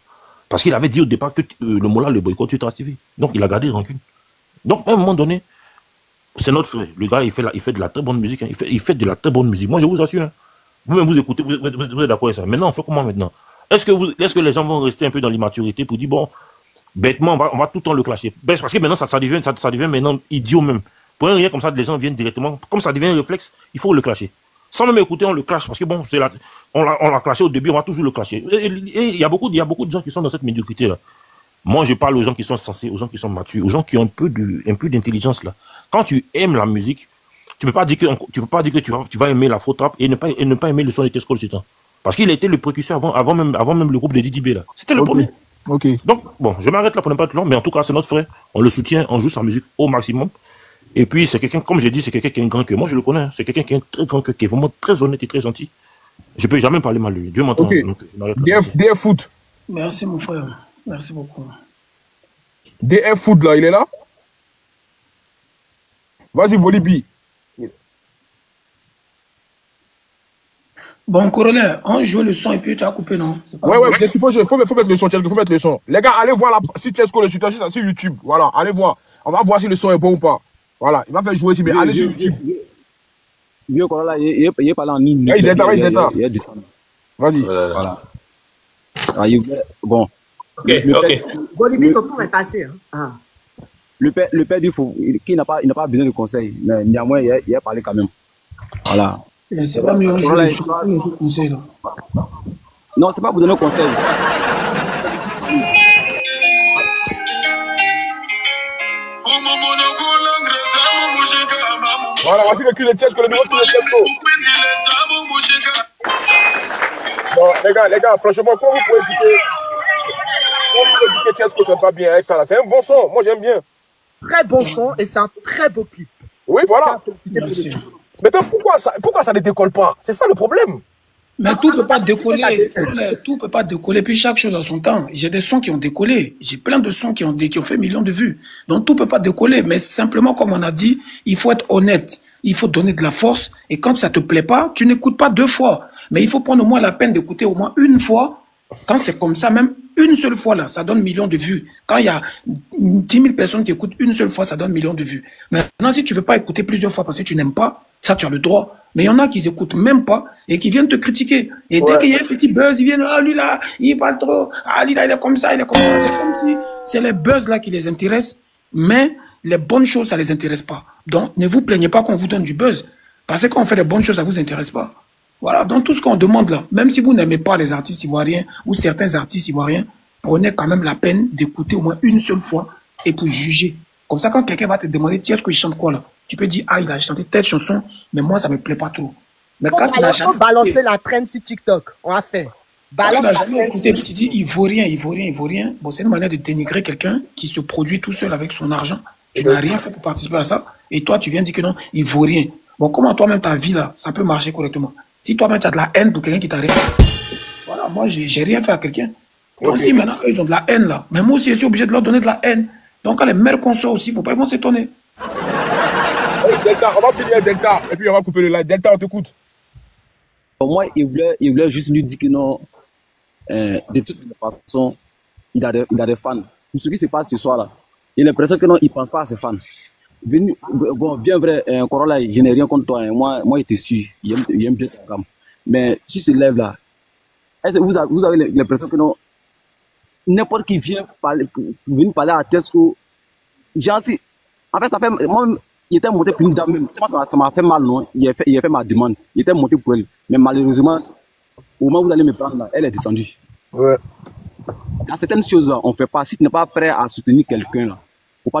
Parce qu'il avait dit au départ que le Moula le boycott sur Trace TV. Donc il a gardé rancune. Donc à un moment donné, c'est notre frère. Le gars, il fait de la très bonne musique. Hein. Il fait de la très bonne musique. Moi, je vous assure. Hein. Vous-même, vous écoutez, vous êtes d'accord avec ça. Maintenant, on fait comment maintenant? Est-ce que les gens vont rester un peu dans l'immaturité pour dire, bon, bêtement, on va tout le temps le clasher? Parce que maintenant, ça devient maintenant idiot même. Pour un rien comme ça, les gens viennent directement. Comme ça devient un réflexe, il faut le clasher. Sans même écouter, on le clash. Parce que bon, on l'a clashé au début, on va toujours le clasher. Et il y a beaucoup de gens qui sont dans cette médiocrité-là. Moi, je parle aux gens qui sont sensés, aux gens qui sont matures, aux gens qui ont un peu d'intelligence là. Quand tu aimes la musique, tu peux pas dire que tu vas aimer la l'afro-trap et ne pas aimer le son de Tesco le Sultan. Parce qu'il a été le précurseur avant même le groupe de Didi B là. C'était le premier. Ok. Donc, bon, je m'arrête là pour ne pas être long, mais en tout cas, c'est notre frère. On le soutient, on joue sa musique au maximum. Et puis, c'est quelqu'un, comme j'ai dit, c'est quelqu'un qui est un grand cœur. Moi, je le connais. Hein. C'est quelqu'un qui est un très grand cœur, qui est vraiment très honnête et très gentil. Je peux jamais parler mal de lui. Dieu m'entend. Ok. Donc, je m'arrête là. DF Foot. Merci, mon frère. Merci beaucoup. DF Foot, là, il est là? Vas-y, Volibi. Bon, corollaire, on joue le son et puis tu as coupé, non? Ouais, bien sûr, faut mettre le son, Chesco, faut mettre le son. Les gars, allez voir si Chesco le Sultan sur YouTube. Voilà, allez voir. On va voir si le son est bon ou pas. Voilà, il va faire jouer ici, mais allez sur YouTube. Vieux Corolla, il est parlé en ligne. Il y a du son. Vas-y. Voilà. Bon. Ok. Volibi, ton tour est passé. Hein. Le père du fou, il n'a pas besoin de conseils, mais néanmoins, il a parlé quand même. Voilà. C'est pas mieux, je conseil là. Non, c'est pas pour donner conseil. Voilà, voici le cul de Chesco, le nouveau cul de Chesco. Bon, les gars, franchement, comment vous pouvez dire que Chesco, c'est pas bien avec ça là? C'est un bon son, moi j'aime bien. Très bon son et c'est un très beau clip. Oui, voilà. Mais donc, pourquoi ça ne décolle pas? C'est ça le problème. Mais tout ne peut pas décoller. Tout peut pas décoller. Puis chaque chose a son temps. J'ai des sons qui ont décollé. J'ai plein de sons qui ont fait millions de vues. Donc tout ne peut pas décoller. Mais simplement, comme on a dit, il faut être honnête. Il faut donner de la force. Et quand ça ne te plaît pas, tu n'écoutes pas 2 fois. Mais il faut prendre au moins la peine d'écouter au moins 1 fois. Quand c'est comme ça, même une seule fois là, ça donne millions de vues. Quand il y a 10 000 personnes qui écoutent une seule fois, ça donne millions de vues. Maintenant, si tu veux pas écouter plusieurs fois parce que tu n'aimes pas, ça tu as le droit. Mais il y en a qui écoutent même pas et qui viennent te critiquer. Et dès qu'il y a un petit buzz, ils viennent, ah lui là, il parle trop, ah lui là, il est comme ça, il est comme ça. C'est comme si c'est les buzz là qui les intéressent, mais les bonnes choses, ça les intéresse pas. Donc, ne vous plaignez pas qu'on vous donne du buzz. Parce que quand on fait les bonnes choses, ça vous intéresse pas. Voilà, donc tout ce qu'on demande là, même si vous n'aimez pas les artistes ivoiriens ou certains artistes ivoiriens, prenez quand même la peine d'écouter au moins une seule fois et pour juger. Comme ça, quand quelqu'un va te demander, tiens, est-ce qu'il chante quoi là? Tu peux dire, ah, il a chanté telle chanson, mais moi, ça me plaît pas trop. Mais quand il a jamais balancé la traîne sur TikTok, on a fait. Quand tu n'as jamais écouté, tu dis, ivoirien. Bon, c'est une manière de dénigrer quelqu'un qui se produit tout seul avec son argent. Tu n'as rien fait pour participer à ça. Et toi, tu viens dire que non, ivoirien. Bon, comment toi-même, ta vie là, ça peut marcher correctement? Si toi-même, tu as de la haine pour quelqu'un qui t'a rien fait. Voilà, moi, j'ai rien fait à quelqu'un. Donc, si maintenant, eux, ils ont de la haine là, mais moi aussi, je suis obligé de leur donner de la haine. Donc, quand les mères qu'on sort aussi, ils vont s'étonner. Delta, on va finir Delta, et puis on va couper le live. Delta, on t'écoute. Moi, il voulait juste lui dire que non, de toute façon, il a des fans. pour ce qui se passe ce soir-là. J'ai l'impression que non, il ne pense pas à ses fans. Bon, bien vrai, Corolla, je n'ai rien contre toi. Hein. Moi, il te suit. Il aime bien ta gamme. Mais si se lève là, est-ce que vous avez l'impression que non, n'importe qui vient venir parler à Tesco, gentil. En fait, moi, il était monté pour une dame même. Ça m'a fait mal, non? Il a fait ma demande. Il était monté pour elle. Mais malheureusement, au moment où vous allez me prendre là, elle est descendue. Ouais. Il y a certaines choses, on ne fait pas. Si tu n'es pas prêt à soutenir quelqu'un là, faut pas le